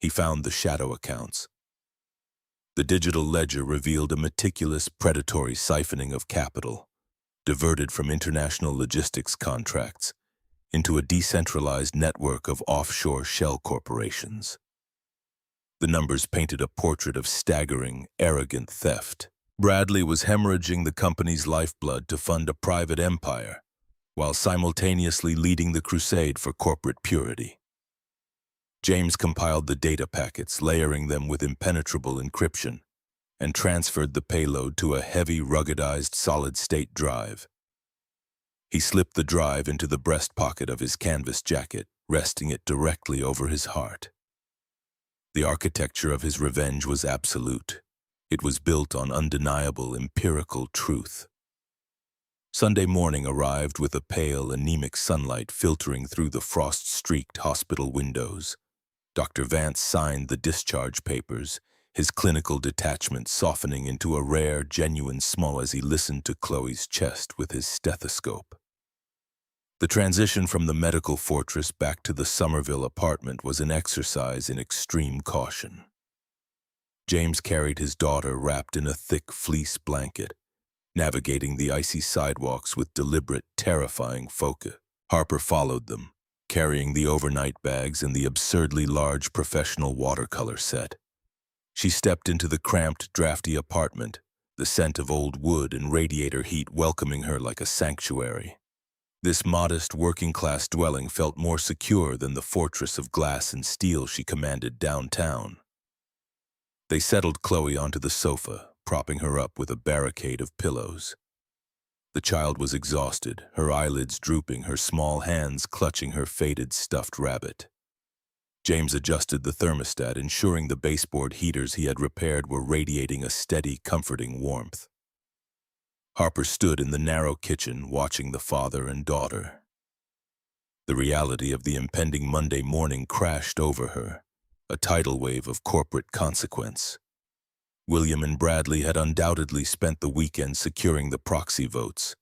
He found the shadow accounts. The digital ledger revealed a meticulous, predatory siphoning of capital, diverted from international logistics contracts into a decentralized network of offshore shell corporations. The numbers painted a portrait of staggering, arrogant theft. Bradley was hemorrhaging the company's lifeblood to fund a private empire, while simultaneously leading the crusade for corporate purity. James compiled the data packets, layering them with impenetrable encryption, and transferred the payload to a heavy, ruggedized solid-state drive. He slipped the drive into the breast pocket of his canvas jacket, resting it directly over his heart. The architecture of his revenge was absolute. It was built on undeniable empirical truth. Sunday morning arrived with a pale, anemic sunlight filtering through the frost-streaked hospital windows. Dr. Vance signed the discharge papers, his clinical detachment softening into a rare, genuine smile as he listened to Chloe's chest with his stethoscope. The transition from the medical fortress back to the Somerville apartment was an exercise in extreme caution. James carried his daughter wrapped in a thick fleece blanket, navigating the icy sidewalks with deliberate, terrifying focus. Harper followed them, carrying the overnight bags and the absurdly large professional watercolor set. She stepped into the cramped, drafty apartment, the scent of old wood and radiator heat welcoming her like a sanctuary. This modest, working-class dwelling felt more secure than the fortress of glass and steel she commanded downtown. They settled Chloe onto the sofa, propping her up with a barricade of pillows. The child was exhausted, her eyelids drooping, her small hands clutching her faded stuffed rabbit. James adjusted the thermostat, ensuring the baseboard heaters he had repaired were radiating a steady, comforting warmth. Harper stood in the narrow kitchen, watching the father and daughter. The reality of the impending Monday morning crashed over her, a tidal wave of corporate consequence. William and Bradley had undoubtedly spent the weekend securing the proxy votes.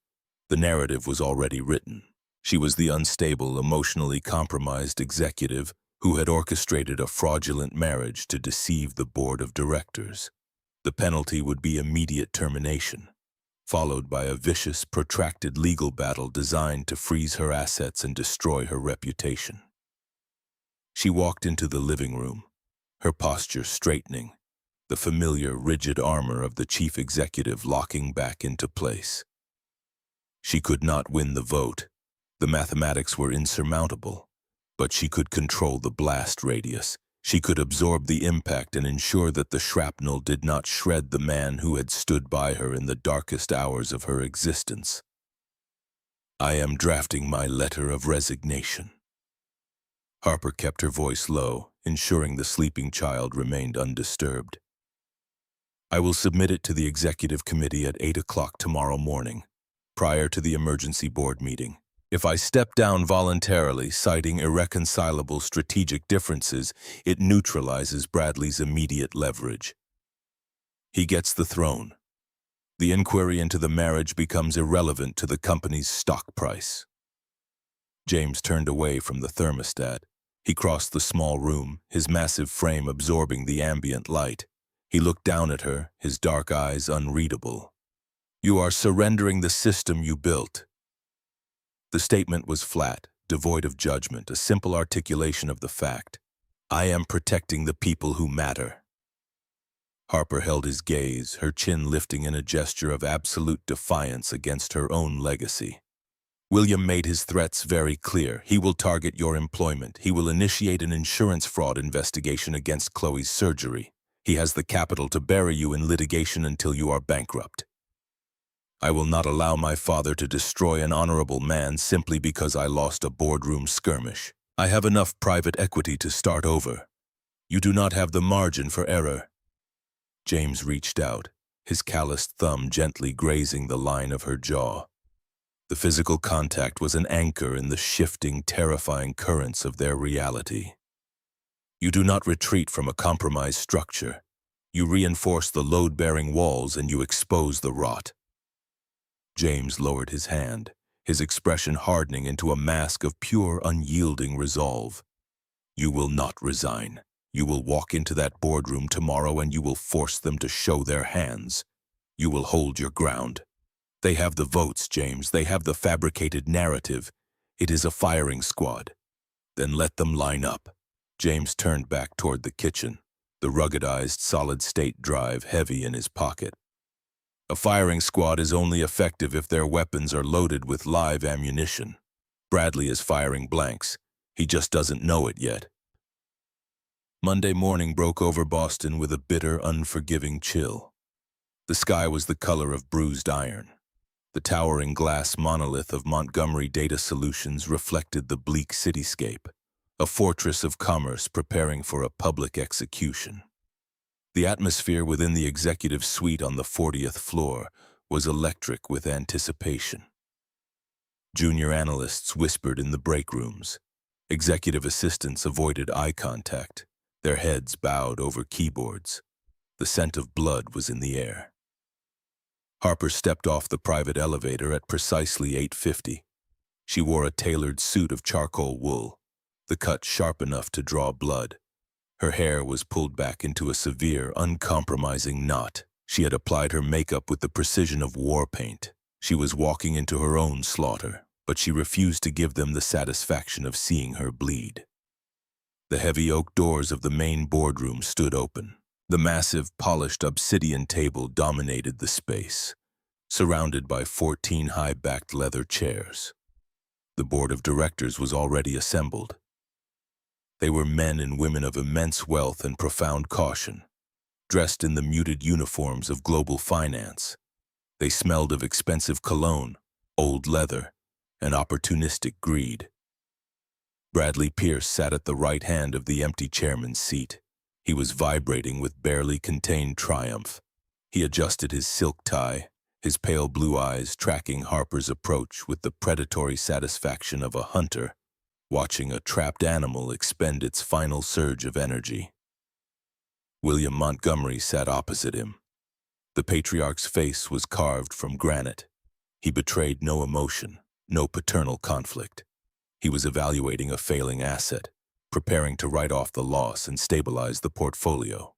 The narrative was already written. She was the unstable, emotionally compromised executive who had orchestrated a fraudulent marriage to deceive the board of directors. The penalty would be immediate termination, followed by a vicious, protracted legal battle designed to freeze her assets and destroy her reputation. She walked into the living room, her posture straightening, the familiar, rigid armor of the chief executive locking back into place. She could not win the vote. The mathematics were insurmountable, but she could control the blast radius. She could absorb the impact and ensure that the shrapnel did not shred the man who had stood by her in the darkest hours of her existence. I am drafting my letter of resignation. Harper kept her voice low, ensuring the sleeping child remained undisturbed. I will submit it to the executive committee at 8 o'clock tomorrow morning, prior to the emergency board meeting. If I step down voluntarily, citing irreconcilable strategic differences, it neutralizes Bradley's immediate leverage. He gets the throne. The inquiry into the marriage becomes irrelevant to the company's stock price. James turned away from the thermostat. He crossed the small room, his massive frame absorbing the ambient light. He looked down at her, his dark eyes unreadable. You are surrendering the system you built. The statement was flat, devoid of judgment, a simple articulation of the fact. I am protecting the people who matter. Harper held his gaze, her chin lifting in a gesture of absolute defiance against her own legacy. William made his threats very clear. He will target your employment. He will initiate an insurance fraud investigation against Chloe's surgery. He has the capital to bury you in litigation until you are bankrupt. I will not allow my father to destroy an honorable man simply because I lost a boardroom skirmish. I have enough private equity to start over. You do not have the margin for error. James reached out, his calloused thumb gently grazing the line of her jaw. The physical contact was an anchor in the shifting, terrifying currents of their reality. You do not retreat from a compromised structure. You reinforce the load-bearing walls and you expose the rot. James lowered his hand, his expression hardening into a mask of pure, unyielding resolve. You will not resign. You will walk into that boardroom tomorrow and you will force them to show their hands. You will hold your ground. They have the votes, James. They have the fabricated narrative. It is a firing squad. Then let them line up. James turned back toward the kitchen, the ruggedized solid-state drive heavy in his pocket. A firing squad is only effective if their weapons are loaded with live ammunition. Bradley is firing blanks. He just doesn't know it yet. Monday morning broke over Boston with a bitter, unforgiving chill. The sky was the color of bruised iron. The towering glass monolith of Montgomery Data Solutions reflected the bleak cityscape, a fortress of commerce preparing for a public execution. The atmosphere within the executive suite on the 40th floor was electric with anticipation. Junior analysts whispered in the break rooms. Executive assistants avoided eye contact, their heads bowed over keyboards. The scent of blood was in the air. Harper stepped off the private elevator at precisely 8:50. She wore a tailored suit of charcoal wool, the cut sharp enough to draw blood. Her hair was pulled back into a severe, uncompromising knot. She had applied her makeup with the precision of war paint. She was walking into her own slaughter, but she refused to give them the satisfaction of seeing her bleed. The heavy oak doors of the main boardroom stood open. The massive, polished obsidian table dominated the space, surrounded by 14 high-backed leather chairs. The board of directors was already assembled. They were men and women of immense wealth and profound caution, dressed in the muted uniforms of global finance. They smelled of expensive cologne, old leather, and opportunistic greed. Bradley Pierce sat at the right hand of the empty chairman's seat. He was vibrating with barely contained triumph. He adjusted his silk tie, his pale blue eyes tracking Harper's approach with the predatory satisfaction of a hunter watching a trapped animal expend its final surge of energy. William Montgomery sat opposite him. The patriarch's face was carved from granite. He betrayed no emotion, no paternal conflict. He was evaluating a failing asset, preparing to write off the loss and stabilize the portfolio.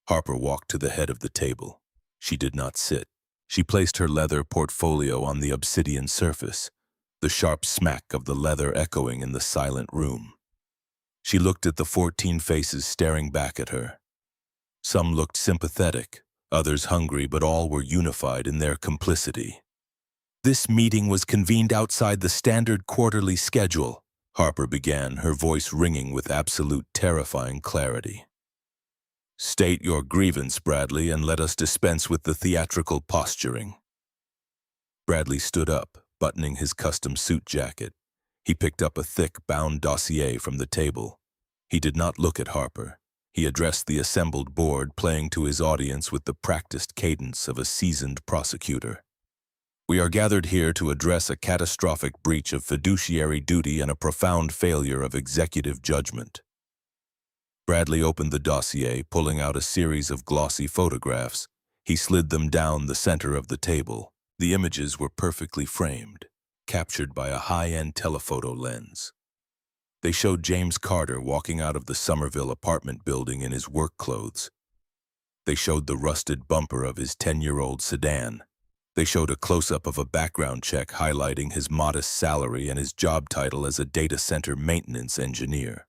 Harper walked to the head of the table. She did not sit. She placed her leather portfolio on the obsidian surface, the sharp smack of the leather echoing in the silent room. She looked at the 14 faces staring back at her. Some looked sympathetic, others hungry, but all were unified in their complicity. This meeting was convened outside the standard quarterly schedule, Harper began, her voice ringing with absolute terrifying clarity. State your grievance, Bradley, and let us dispense with the theatrical posturing. Bradley stood up, buttoning his custom suit jacket. He picked up a thick, bound dossier from the table. He did not look at Harper. He addressed the assembled board, playing to his audience with the practiced cadence of a seasoned prosecutor. We are gathered here to address a catastrophic breach of fiduciary duty and a profound failure of executive judgment. Bradley opened the dossier, pulling out a series of glossy photographs. He slid them down the center of the table. The images were perfectly framed, captured by a high-end telephoto lens. They showed James Carter walking out of the Somerville apartment building in his work clothes. They showed the rusted bumper of his 10-year-old sedan. They showed a close-up of a background check highlighting his modest salary and his job title as a data center maintenance engineer.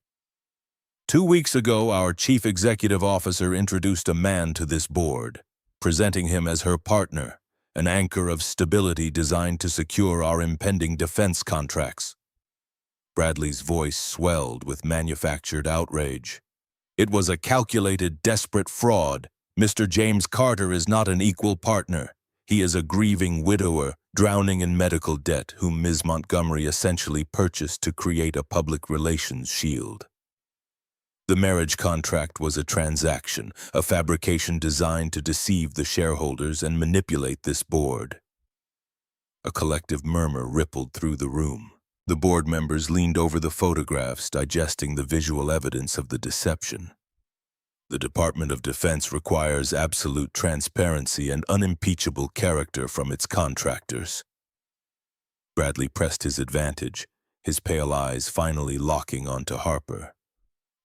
2 weeks ago, our chief executive officer introduced a man to this board, presenting him as her partner, an anchor of stability designed to secure our impending defense contracts. Bradley's voice swelled with manufactured outrage. It was a calculated, desperate fraud. Mr. James Carter is not an equal partner. He is a grieving widower, drowning in medical debt, whom Ms. Montgomery essentially purchased to create a public relations shield. The marriage contract was a transaction, a fabrication designed to deceive the shareholders and manipulate this board. A collective murmur rippled through the room. The board members leaned over the photographs, digesting the visual evidence of the deception. The Department of Defense requires absolute transparency and unimpeachable character from its contractors. Bradley pressed his advantage, his pale eyes finally locking onto Harper.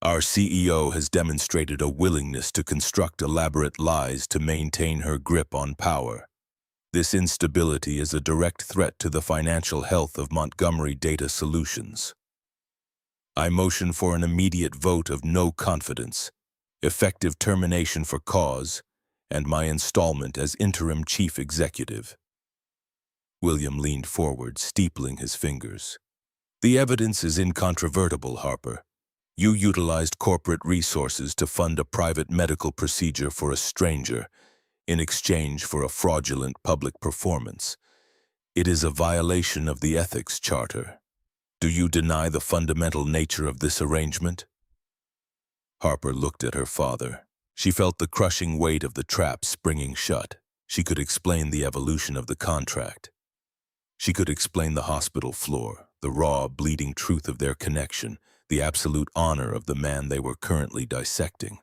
Our CEO has demonstrated a willingness to construct elaborate lies to maintain her grip on power. This instability is a direct threat to the financial health of Montgomery Data Solutions. I motion for an immediate vote of no confidence, effective termination for cause, and my installment as interim chief executive. William leaned forward, steepling his fingers. The evidence is incontrovertible, Harper. You utilized corporate resources to fund a private medical procedure for a stranger in exchange for a fraudulent public performance. It is a violation of the ethics charter. Do you deny the fundamental nature of this arrangement? Harper looked at her father. She felt the crushing weight of the trap springing shut. She could explain the evolution of the contract. She could explain the hospital floor, the raw, bleeding truth of their connection, the absolute honor of the man they were currently dissecting.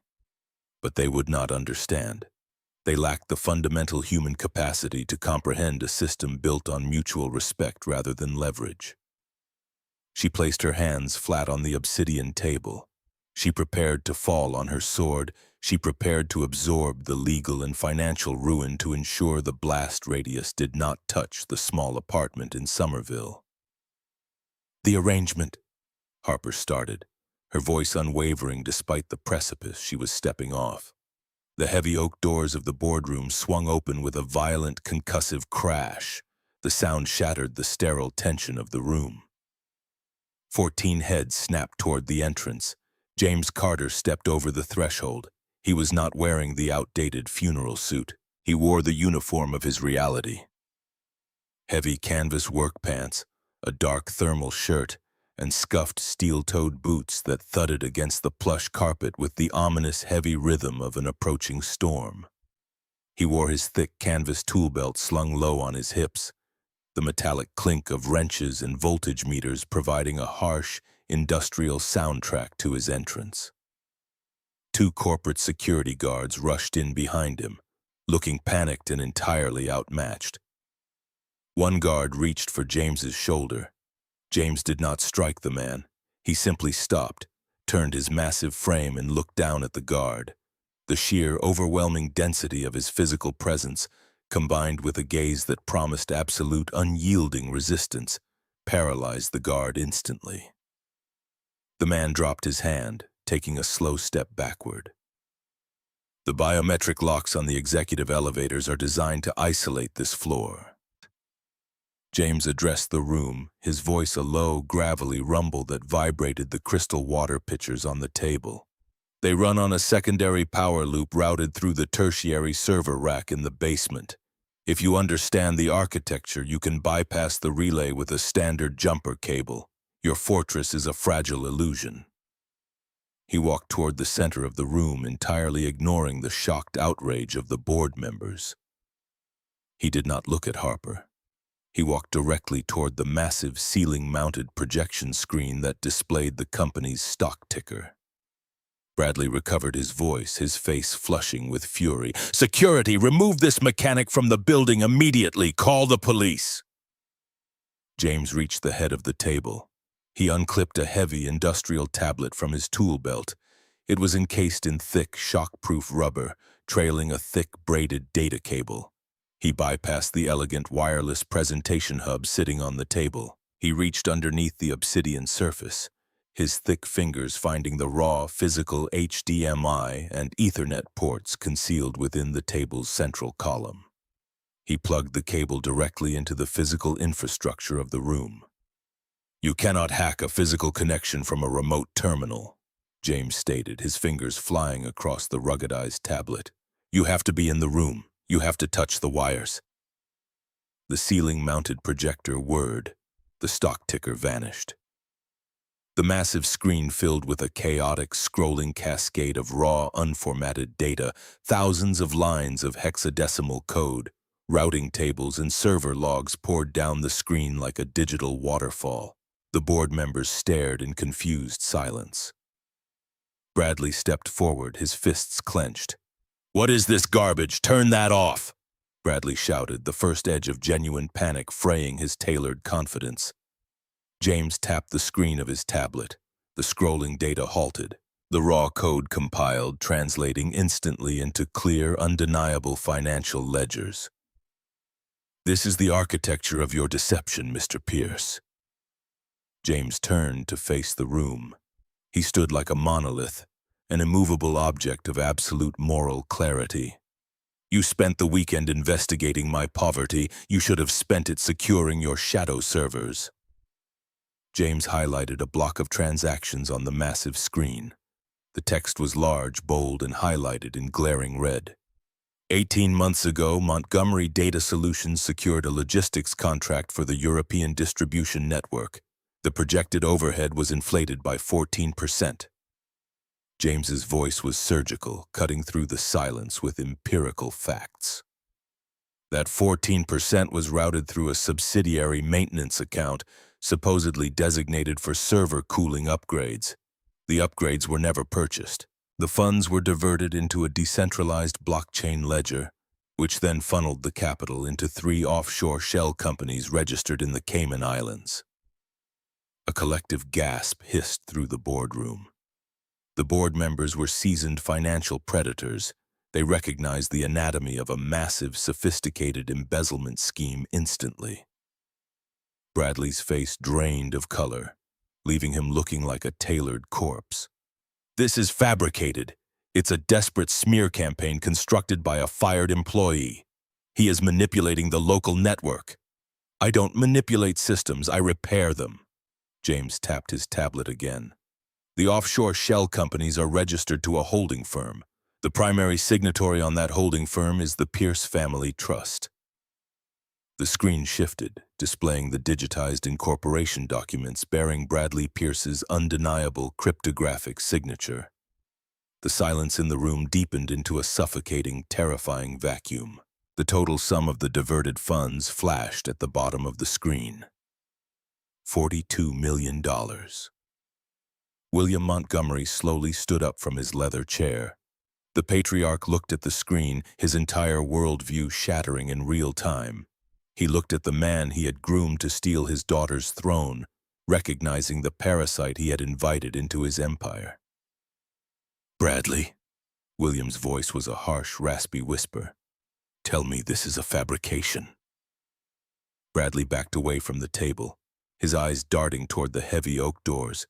But they would not understand. They lacked the fundamental human capacity to comprehend a system built on mutual respect rather than leverage. She placed her hands flat on the obsidian table. She prepared to fall on her sword. She prepared to absorb the legal and financial ruin to ensure the blast radius did not touch the small apartment in Somerville. The arrangement, Harper started, her voice unwavering despite the precipice she was stepping off. The heavy oak doors of the boardroom swung open with a violent concussive crash. The sound shattered the sterile tension of the room. 14 heads snapped toward the entrance. James Carter stepped over the threshold. He was not wearing the outdated funeral suit. He wore the uniform of his reality. Heavy canvas work pants, a dark thermal shirt, and scuffed steel-toed boots that thudded against the plush carpet with the ominous heavy rhythm of an approaching storm. He wore his thick canvas tool belt slung low on his hips, the metallic clink of wrenches and voltage meters providing a harsh, industrial soundtrack to his entrance. 2 corporate security guards rushed in behind him, looking panicked and entirely outmatched. One guard reached for James's shoulder. James did not strike the man. He simply stopped, turned his massive frame and looked down at the guard. The sheer, overwhelming density of his physical presence, combined with a gaze that promised absolute, unyielding resistance, paralyzed the guard instantly. The man dropped his hand, taking a slow step backward. The biometric locks on the executive elevators are designed to isolate this floor. James addressed the room, his voice a low, gravelly rumble that vibrated the crystal water pitchers on the table. They run on a secondary power loop routed through the tertiary server rack in the basement. If you understand the architecture, you can bypass the relay with a standard jumper cable. Your fortress is a fragile illusion. He walked toward the center of the room, entirely ignoring the shocked outrage of the board members. He did not look at Harper. He walked directly toward the massive ceiling-mounted projection screen that displayed the company's stock ticker. Bradley recovered his voice, his face flushing with fury. "Security, remove this mechanic from the building immediately! Call the police!" James reached the head of the table. He unclipped a heavy industrial tablet from his tool belt. It was encased in thick, shock-proof rubber, trailing a thick, braided data cable. He bypassed the elegant wireless presentation hub sitting on the table. He reached underneath the obsidian surface, his thick fingers finding the raw, physical HDMI and Ethernet ports concealed within the table's central column. He plugged the cable directly into the physical infrastructure of the room. "You cannot hack a physical connection from a remote terminal," James stated, his fingers flying across the ruggedized tablet. "You have to be in the room. You have to touch the wires." The ceiling-mounted projector whirred. The stock ticker vanished. The massive screen filled with a chaotic, scrolling cascade of raw, unformatted data, thousands of lines of hexadecimal code. Routing tables and server logs poured down the screen like a digital waterfall. The board members stared in confused silence. Bradley stepped forward, his fists clenched. "What is this garbage? Turn that off!" Bradley shouted, the first edge of genuine panic fraying his tailored confidence. James tapped the screen of his tablet. The scrolling data halted. The raw code compiled, translating instantly into clear, undeniable financial ledgers. "This is the architecture of your deception, Mr. Pierce." James turned to face the room. He stood like a monolith, an immovable object of absolute moral clarity. "You spent the weekend investigating my poverty. You should have spent it securing your shadow servers." James highlighted a block of transactions on the massive screen. The text was large, bold, and highlighted in glaring red. 18 months ago, Montgomery Data Solutions secured a logistics contract for the European distribution network. The projected overhead was inflated by 14%. James's voice was surgical, cutting through the silence with empirical facts. That 14% was routed through a subsidiary maintenance account, supposedly designated for server cooling upgrades. The upgrades were never purchased. The funds were diverted into a decentralized blockchain ledger, which then funneled the capital into 3 offshore shell companies registered in the Cayman Islands. A collective gasp hissed through the boardroom. The board members were seasoned financial predators. They recognized the anatomy of a massive, sophisticated embezzlement scheme instantly. Bradley's face drained of color, leaving him looking like a tailored corpse. "This is fabricated. It's a desperate smear campaign constructed by a fired employee. He is manipulating the local network." "I don't manipulate systems, I repair them." James tapped his tablet again. "The offshore shell companies are registered to a holding firm. The primary signatory on that holding firm is the Pierce Family Trust." The screen shifted, displaying the digitized incorporation documents bearing Bradley Pierce's undeniable cryptographic signature. The silence in the room deepened into a suffocating, terrifying vacuum. The total sum of the diverted funds flashed at the bottom of the screen. $42 million. William Montgomery slowly stood up from his leather chair. The patriarch looked at the screen, his entire worldview shattering in real time. He looked at the man he had groomed to steal his daughter's throne, recognizing the parasite he had invited into his empire. "Bradley," William's voice was a harsh, raspy whisper. "Tell me this is a fabrication." Bradley backed away from the table, his eyes darting toward the heavy oak doors.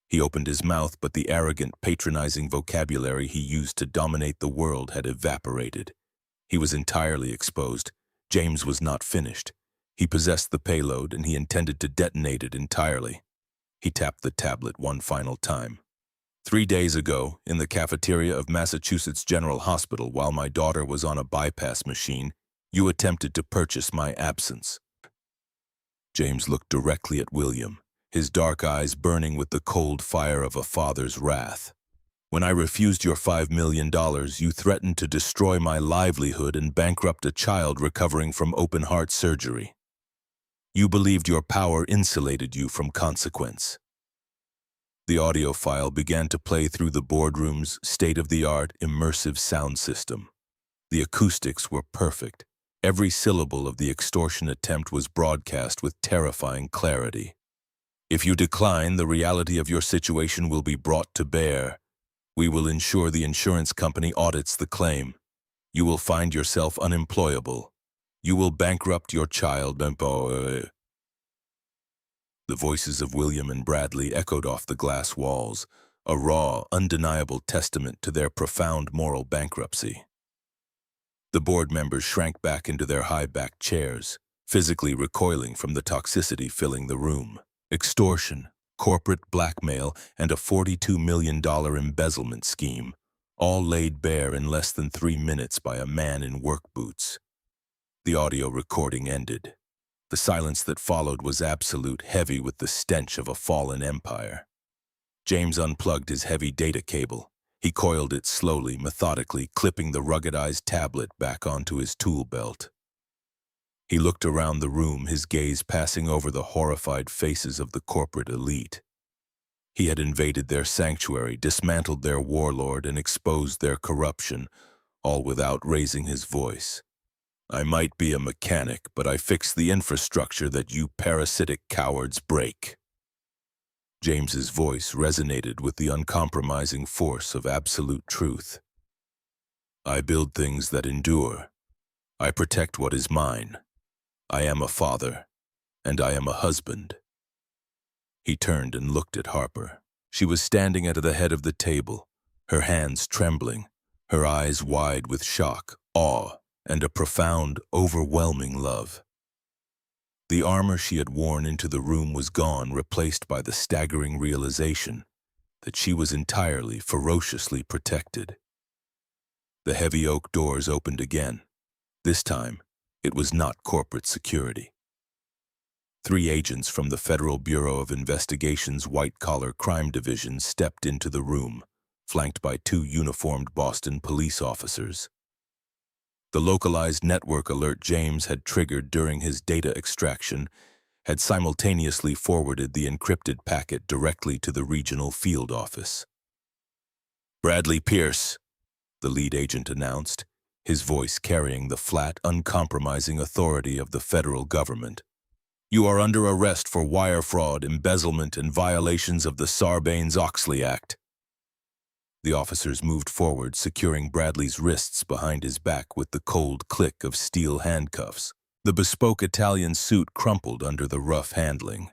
He opened his mouth, but the arrogant, patronizing vocabulary he used to dominate the world had evaporated. He was entirely exposed. James was not finished. He possessed the payload, and he intended to detonate it entirely. He tapped the tablet one final time. 3 days ago, in the cafeteria of Massachusetts General Hospital, while my daughter was on a bypass machine, you attempted to purchase my absence." James looked directly at William, his dark eyes burning with the cold fire of a father's wrath. "When I refused your $5 million, you threatened to destroy my livelihood and bankrupt a child recovering from open-heart surgery. You believed your power insulated you from consequence." The audio file began to play through the boardroom's state-of-the-art immersive sound system. The acoustics were perfect. Every syllable of the extortion attempt was broadcast with terrifying clarity. "If you decline, the reality of your situation will be brought to bear. We will ensure the insurance company audits the claim. You will find yourself unemployable. You will bankrupt your child." The voices of William and Bradley echoed off the glass walls, a raw, undeniable testament to their profound moral bankruptcy. The board members shrank back into their high-backed chairs, physically recoiling from the toxicity filling the room. Extortion, corporate blackmail, and a $42 million embezzlement scheme, all laid bare in less than 3 minutes by a man in work boots. The audio recording ended. The silence that followed was absolute, heavy with the stench of a fallen empire. James unplugged his heavy data cable. He coiled it slowly, methodically, clipping the ruggedized tablet back onto his tool belt. He looked around the room, his gaze passing over the horrified faces of the corporate elite. He had invaded their sanctuary, dismantled their warlord, and exposed their corruption, all without raising his voice. "I might be a mechanic, but I fix the infrastructure that you parasitic cowards break." James's voice resonated with the uncompromising force of absolute truth. "I build things that endure. I protect what is mine. I am a father, and I am a husband." He turned and looked at Harper. She was standing at the head of the table, her hands trembling, her eyes wide with shock, awe, and a profound, overwhelming love. The armor she had worn into the room was gone, replaced by the staggering realization that she was entirely, ferociously protected. The heavy oak doors opened again. This time, it was not corporate security. 3 agents from the Federal Bureau of Investigation's white-collar crime division stepped into the room, flanked by 2 uniformed Boston police officers. The localized network alert James had triggered during his data extraction had simultaneously forwarded the encrypted packet directly to the regional field office. "Bradley Pierce," the lead agent announced, his voice carrying the flat, uncompromising authority of the federal government. "You are under arrest for wire fraud, embezzlement, and violations of the Sarbanes-Oxley Act." The officers moved forward, securing Bradley's wrists behind his back with the cold click of steel handcuffs. The bespoke Italian suit crumpled under the rough handling.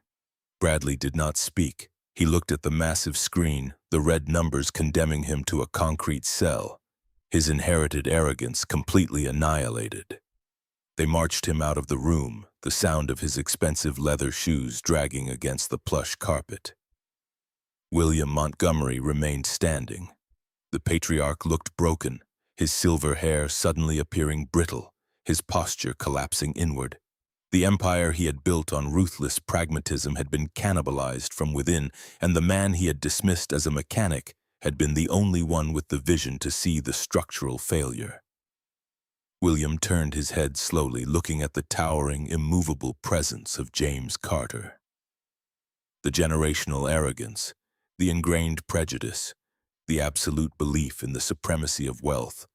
Bradley did not speak. He looked at the massive screen, the red numbers condemning him to a concrete cell, his inherited arrogance completely annihilated. They marched him out of the room, the sound of his expensive leather shoes dragging against the plush carpet. William Montgomery remained standing. The patriarch looked broken, his silver hair suddenly appearing brittle, his posture collapsing inward. The empire he had built on ruthless pragmatism had been cannibalized from within, and the man he had dismissed as a mechanic had been the only one with the vision to see the structural failure. William turned his head slowly, looking at the towering, immovable presence of James Carter. The generational arrogance, the ingrained prejudice, the absolute belief in the supremacy of wealth,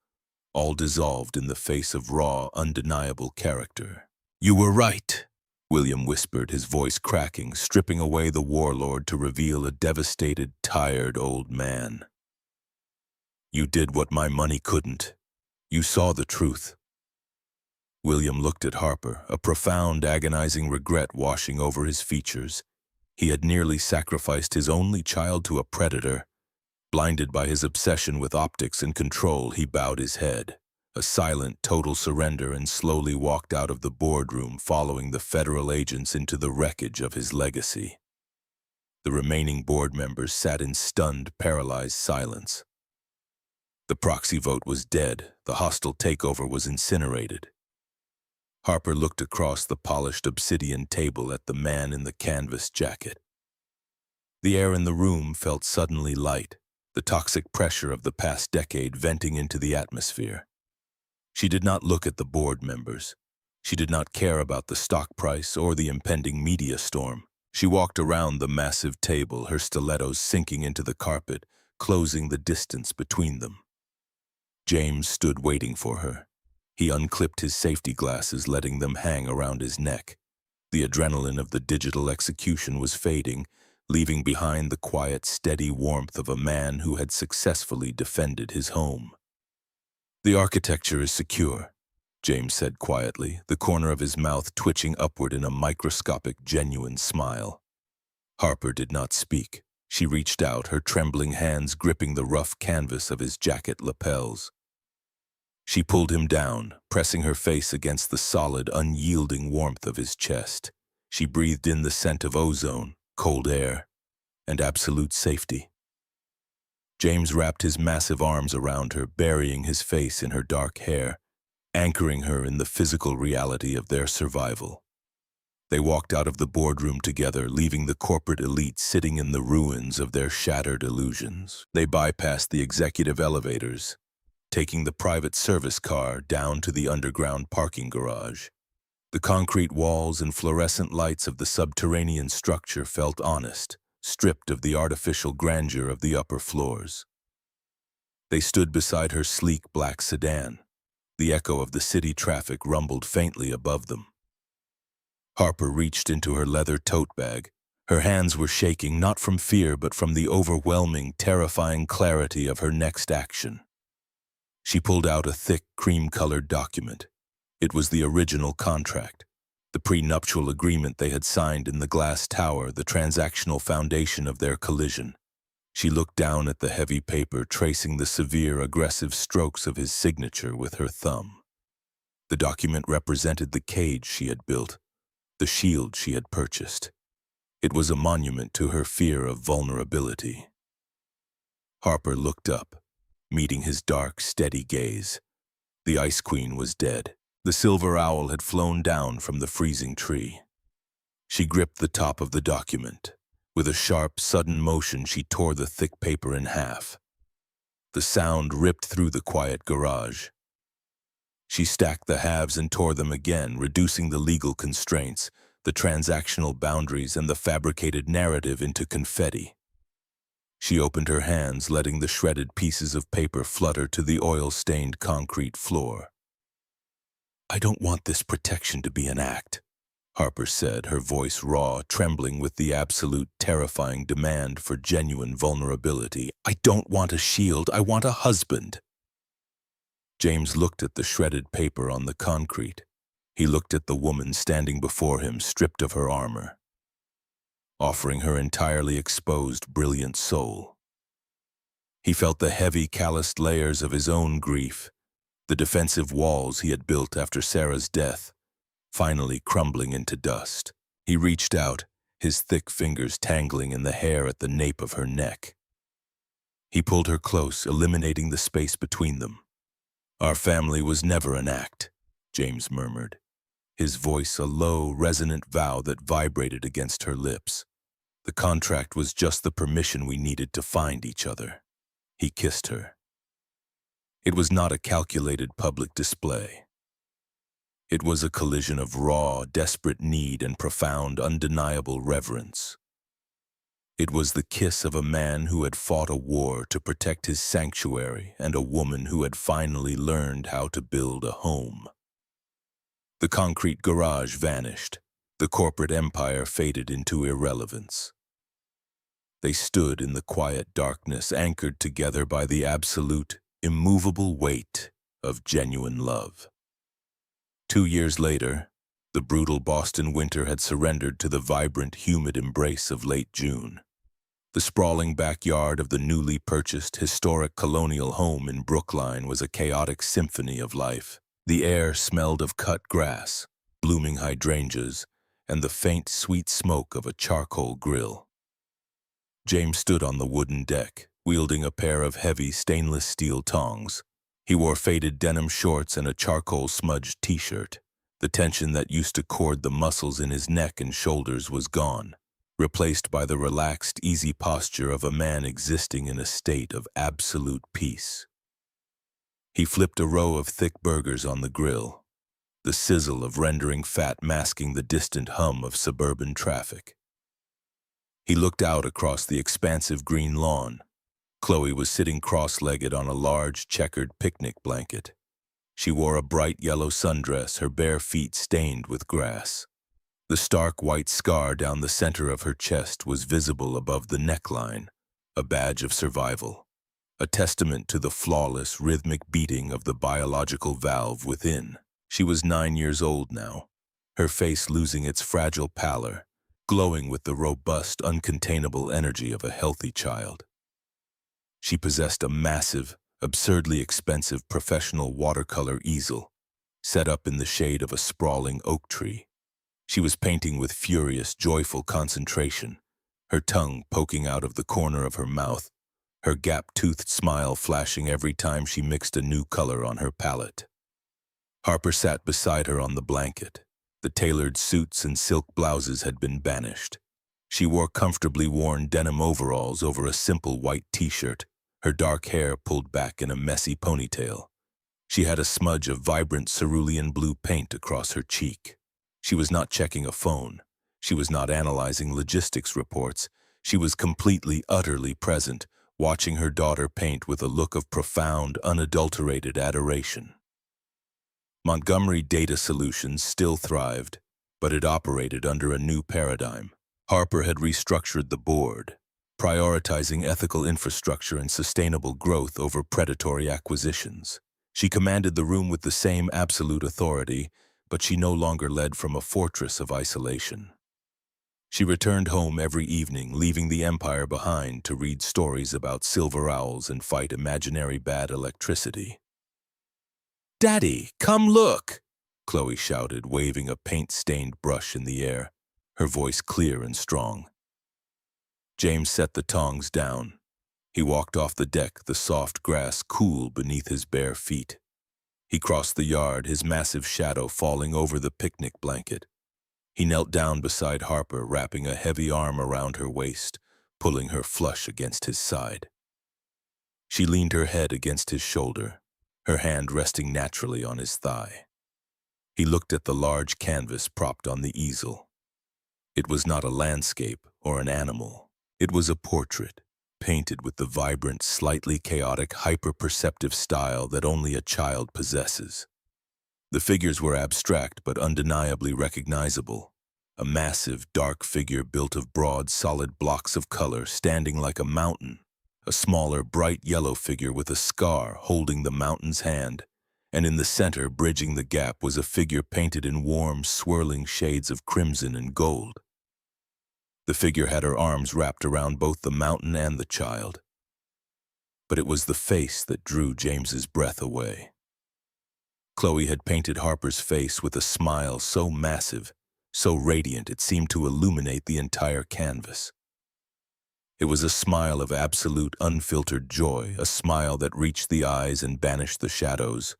all dissolved in the face of raw, undeniable character. "You were right," William whispered, his voice cracking, stripping away the warlord to reveal a devastated, tired old man. You did what my money couldn't. You saw the truth. William looked at Harper, a profound, agonizing regret washing over his features. He had nearly sacrificed his only child to a predator. Blinded by his obsession with optics and control, he bowed his head, a silent, total surrender, and slowly walked out of the boardroom, following the federal agents into the wreckage of his legacy. The remaining board members sat in stunned, paralyzed silence. The proxy vote was dead. The hostile takeover was incinerated. Harper looked across the polished obsidian table at the man in the canvas jacket. The air in the room felt suddenly light, the toxic pressure of the past decade venting into the atmosphere. She did not look at the board members. She did not care about the stock price or the impending media storm. She walked around the massive table, her stilettos sinking into the carpet, closing the distance between them. James stood waiting for her. He unclipped his safety glasses, letting them hang around his neck. The adrenaline of the digital execution was fading, leaving behind the quiet, steady warmth of a man who had successfully defended his home. The architecture is secure, James said quietly, the corner of his mouth twitching upward in a microscopic, genuine smile. Harper did not speak. She reached out, her trembling hands gripping the rough canvas of his jacket lapels. She pulled him down, pressing her face against the solid, unyielding warmth of his chest. She breathed in the scent of ozone, cold air, and absolute safety. James wrapped his massive arms around her, burying his face in her dark hair, anchoring her in the physical reality of their survival. They walked out of the boardroom together, leaving the corporate elite sitting in the ruins of their shattered illusions. They bypassed the executive elevators, taking the private service car down to the underground parking garage. The concrete walls and fluorescent lights of the subterranean structure felt honest, stripped of the artificial grandeur of the upper floors. They stood beside her sleek black sedan. The echo of the city traffic rumbled faintly above them. Harper reached into her leather tote bag. Her hands were shaking, not from fear, but from the overwhelming, terrifying clarity of her next action. She pulled out a thick, cream-colored document. It was the original contract, the prenuptial agreement they had signed in the glass tower, the transactional foundation of their collision. She looked down at the heavy paper, tracing the severe, aggressive strokes of his signature with her thumb. The document represented the cage she had built, the shield she had purchased. It was a monument to her fear of vulnerability. Harper looked up, meeting his dark, steady gaze. The Ice Queen was dead. The silver owl had flown down from the freezing tree. She gripped the top of the document. With a sharp, sudden motion, she tore the thick paper in half. The sound ripped through the quiet garage. She stacked the halves and tore them again, reducing the legal constraints, the transactional boundaries, and the fabricated narrative into confetti. She opened her hands, letting the shredded pieces of paper flutter to the oil-stained concrete floor. "I don't want this protection to be an act," Harper said, her voice raw, trembling with the absolute, terrifying demand for genuine vulnerability. "I don't want a shield, I want a husband." James looked at the shredded paper on the concrete. He looked at the woman standing before him, stripped of her armor, offering her entirely exposed, brilliant soul. He felt the heavy, calloused layers of his own grief, the defensive walls he had built after Sarah's death, finally crumbling into dust. He reached out, his thick fingers tangling in the hair at the nape of her neck. He pulled her close, eliminating the space between them. "Our family was never an act," James murmured, his voice a low, resonant vow that vibrated against her lips. "The contract was just the permission we needed to find each other." He kissed her. It was not a calculated public display. It was a collision of raw, desperate need and profound, undeniable reverence. It was the kiss of a man who had fought a war to protect his sanctuary and a woman who had finally learned how to build a home. The concrete garage vanished. The corporate empire faded into irrelevance. They stood in the quiet darkness, anchored together by the absolute, immovable weight of genuine love. 2 years later, the brutal Boston winter had surrendered to the vibrant, humid embrace of late June. The sprawling backyard of the newly purchased historic colonial home in Brookline was a chaotic symphony of life. The air smelled of cut grass, blooming hydrangeas, and the faint, sweet smoke of a charcoal grill. James stood on the wooden deck, wielding a pair of heavy stainless steel tongs. He wore faded denim shorts and a charcoal-smudged t-shirt. The tension that used to cord the muscles in his neck and shoulders was gone, replaced by the relaxed, easy posture of a man existing in a state of absolute peace. He flipped a row of thick burgers on the grill, the sizzle of rendering fat masking the distant hum of suburban traffic. He looked out across the expansive green lawn. Chloe was sitting cross-legged on a large, checkered picnic blanket. She wore a bright yellow sundress, her bare feet stained with grass. The stark white scar down the center of her chest was visible above the neckline, a badge of survival, a testament to the flawless, rhythmic beating of the biological valve within. She was 9 years old now, her face losing its fragile pallor, glowing with the robust, uncontainable energy of a healthy child. She possessed a massive, absurdly expensive professional watercolor easel, set up in the shade of a sprawling oak tree. She was painting with furious, joyful concentration, her tongue poking out of the corner of her mouth, her gap-toothed smile flashing every time she mixed a new color on her palette. Harper sat beside her on the blanket. The tailored suits and silk blouses had been banished. She wore comfortably worn denim overalls over a simple white t-shirt, her dark hair pulled back in a messy ponytail. She had a smudge of vibrant cerulean blue paint across her cheek. She was not checking a phone. She was not analyzing logistics reports. She was completely, utterly present, watching her daughter paint with a look of profound, unadulterated adoration. Montgomery Data Solutions still thrived, but it operated under a new paradigm. Harper had restructured the board, prioritizing ethical infrastructure and sustainable growth over predatory acquisitions. She commanded the room with the same absolute authority, but she no longer led from a fortress of isolation. She returned home every evening, leaving the empire behind to read stories about silver owls and fight imaginary bad electricity. "Daddy, come look!" Chloe shouted, waving a paint-stained brush in the air, her voice clear and strong. James set the tongs down. He walked off the deck, the soft grass cool beneath his bare feet. He crossed the yard, his massive shadow falling over the picnic blanket. He knelt down beside Harper, wrapping a heavy arm around her waist, pulling her flush against his side. She leaned her head against his shoulder, her hand resting naturally on his thigh. He looked at the large canvas propped on the easel. It was not a landscape or an animal. It was a portrait, painted with the vibrant, slightly chaotic, hyper-perceptive style that only a child possesses. The figures were abstract but undeniably recognizable. A massive, dark figure built of broad, solid blocks of color standing like a mountain. A smaller, bright yellow figure with a scar holding the mountain's hand. And in the center, bridging the gap, was a figure painted in warm, swirling shades of crimson and gold. The figure had her arms wrapped around both the mountain and the child. But it was the face that drew James's breath away. Chloe had painted Harper's face with a smile so massive, so radiant it seemed to illuminate the entire canvas. It was a smile of absolute, unfiltered joy, a smile that reached the eyes and banished the shadows.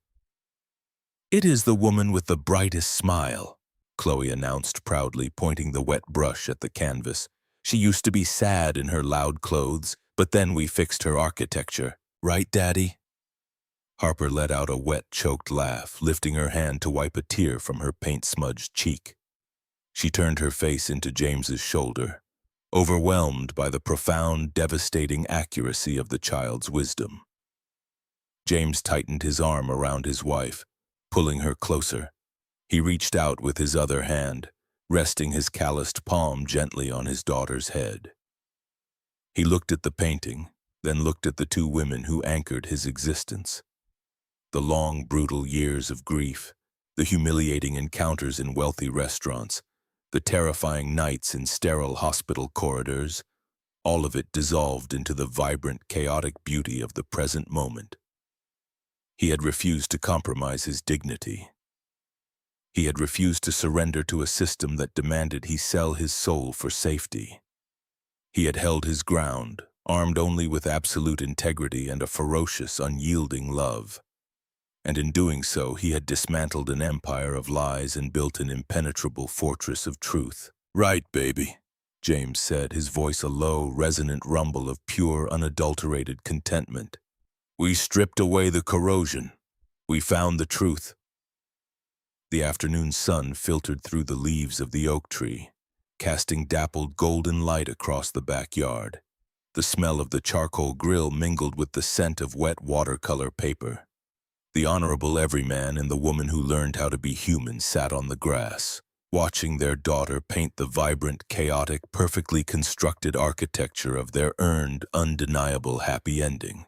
"It is the woman with the brightest smile," Chloe announced proudly, pointing the wet brush at the canvas. "She used to be sad in her loud clothes, but then we fixed her architecture. Right, Daddy?" Harper let out a wet, choked laugh, lifting her hand to wipe a tear from her paint-smudged cheek. She turned her face into James's shoulder, overwhelmed by the profound, devastating accuracy of the child's wisdom. James tightened his arm around his wife, pulling her closer. He reached out with his other hand, resting his calloused palm gently on his daughter's head. He looked at the painting, then looked at the two women who anchored his existence. The long, brutal years of grief, the humiliating encounters in wealthy restaurants, the terrifying nights in sterile hospital corridors, all of it dissolved into the vibrant, chaotic beauty of the present moment. He had refused to compromise his dignity. He had refused to surrender to a system that demanded he sell his soul for safety. He had held his ground, armed only with absolute integrity and a ferocious, unyielding love. And in doing so, he had dismantled an empire of lies and built an impenetrable fortress of truth. "Right, baby," James said, his voice a low, resonant rumble of pure, unadulterated contentment. "We stripped away the corrosion. We found the truth." The afternoon sun filtered through the leaves of the oak tree, casting dappled golden light across the backyard. The smell of the charcoal grill mingled with the scent of wet watercolor paper. The honorable everyman and the woman who learned how to be human sat on the grass, watching their daughter paint the vibrant, chaotic, perfectly constructed architecture of their earned, undeniable happy ending.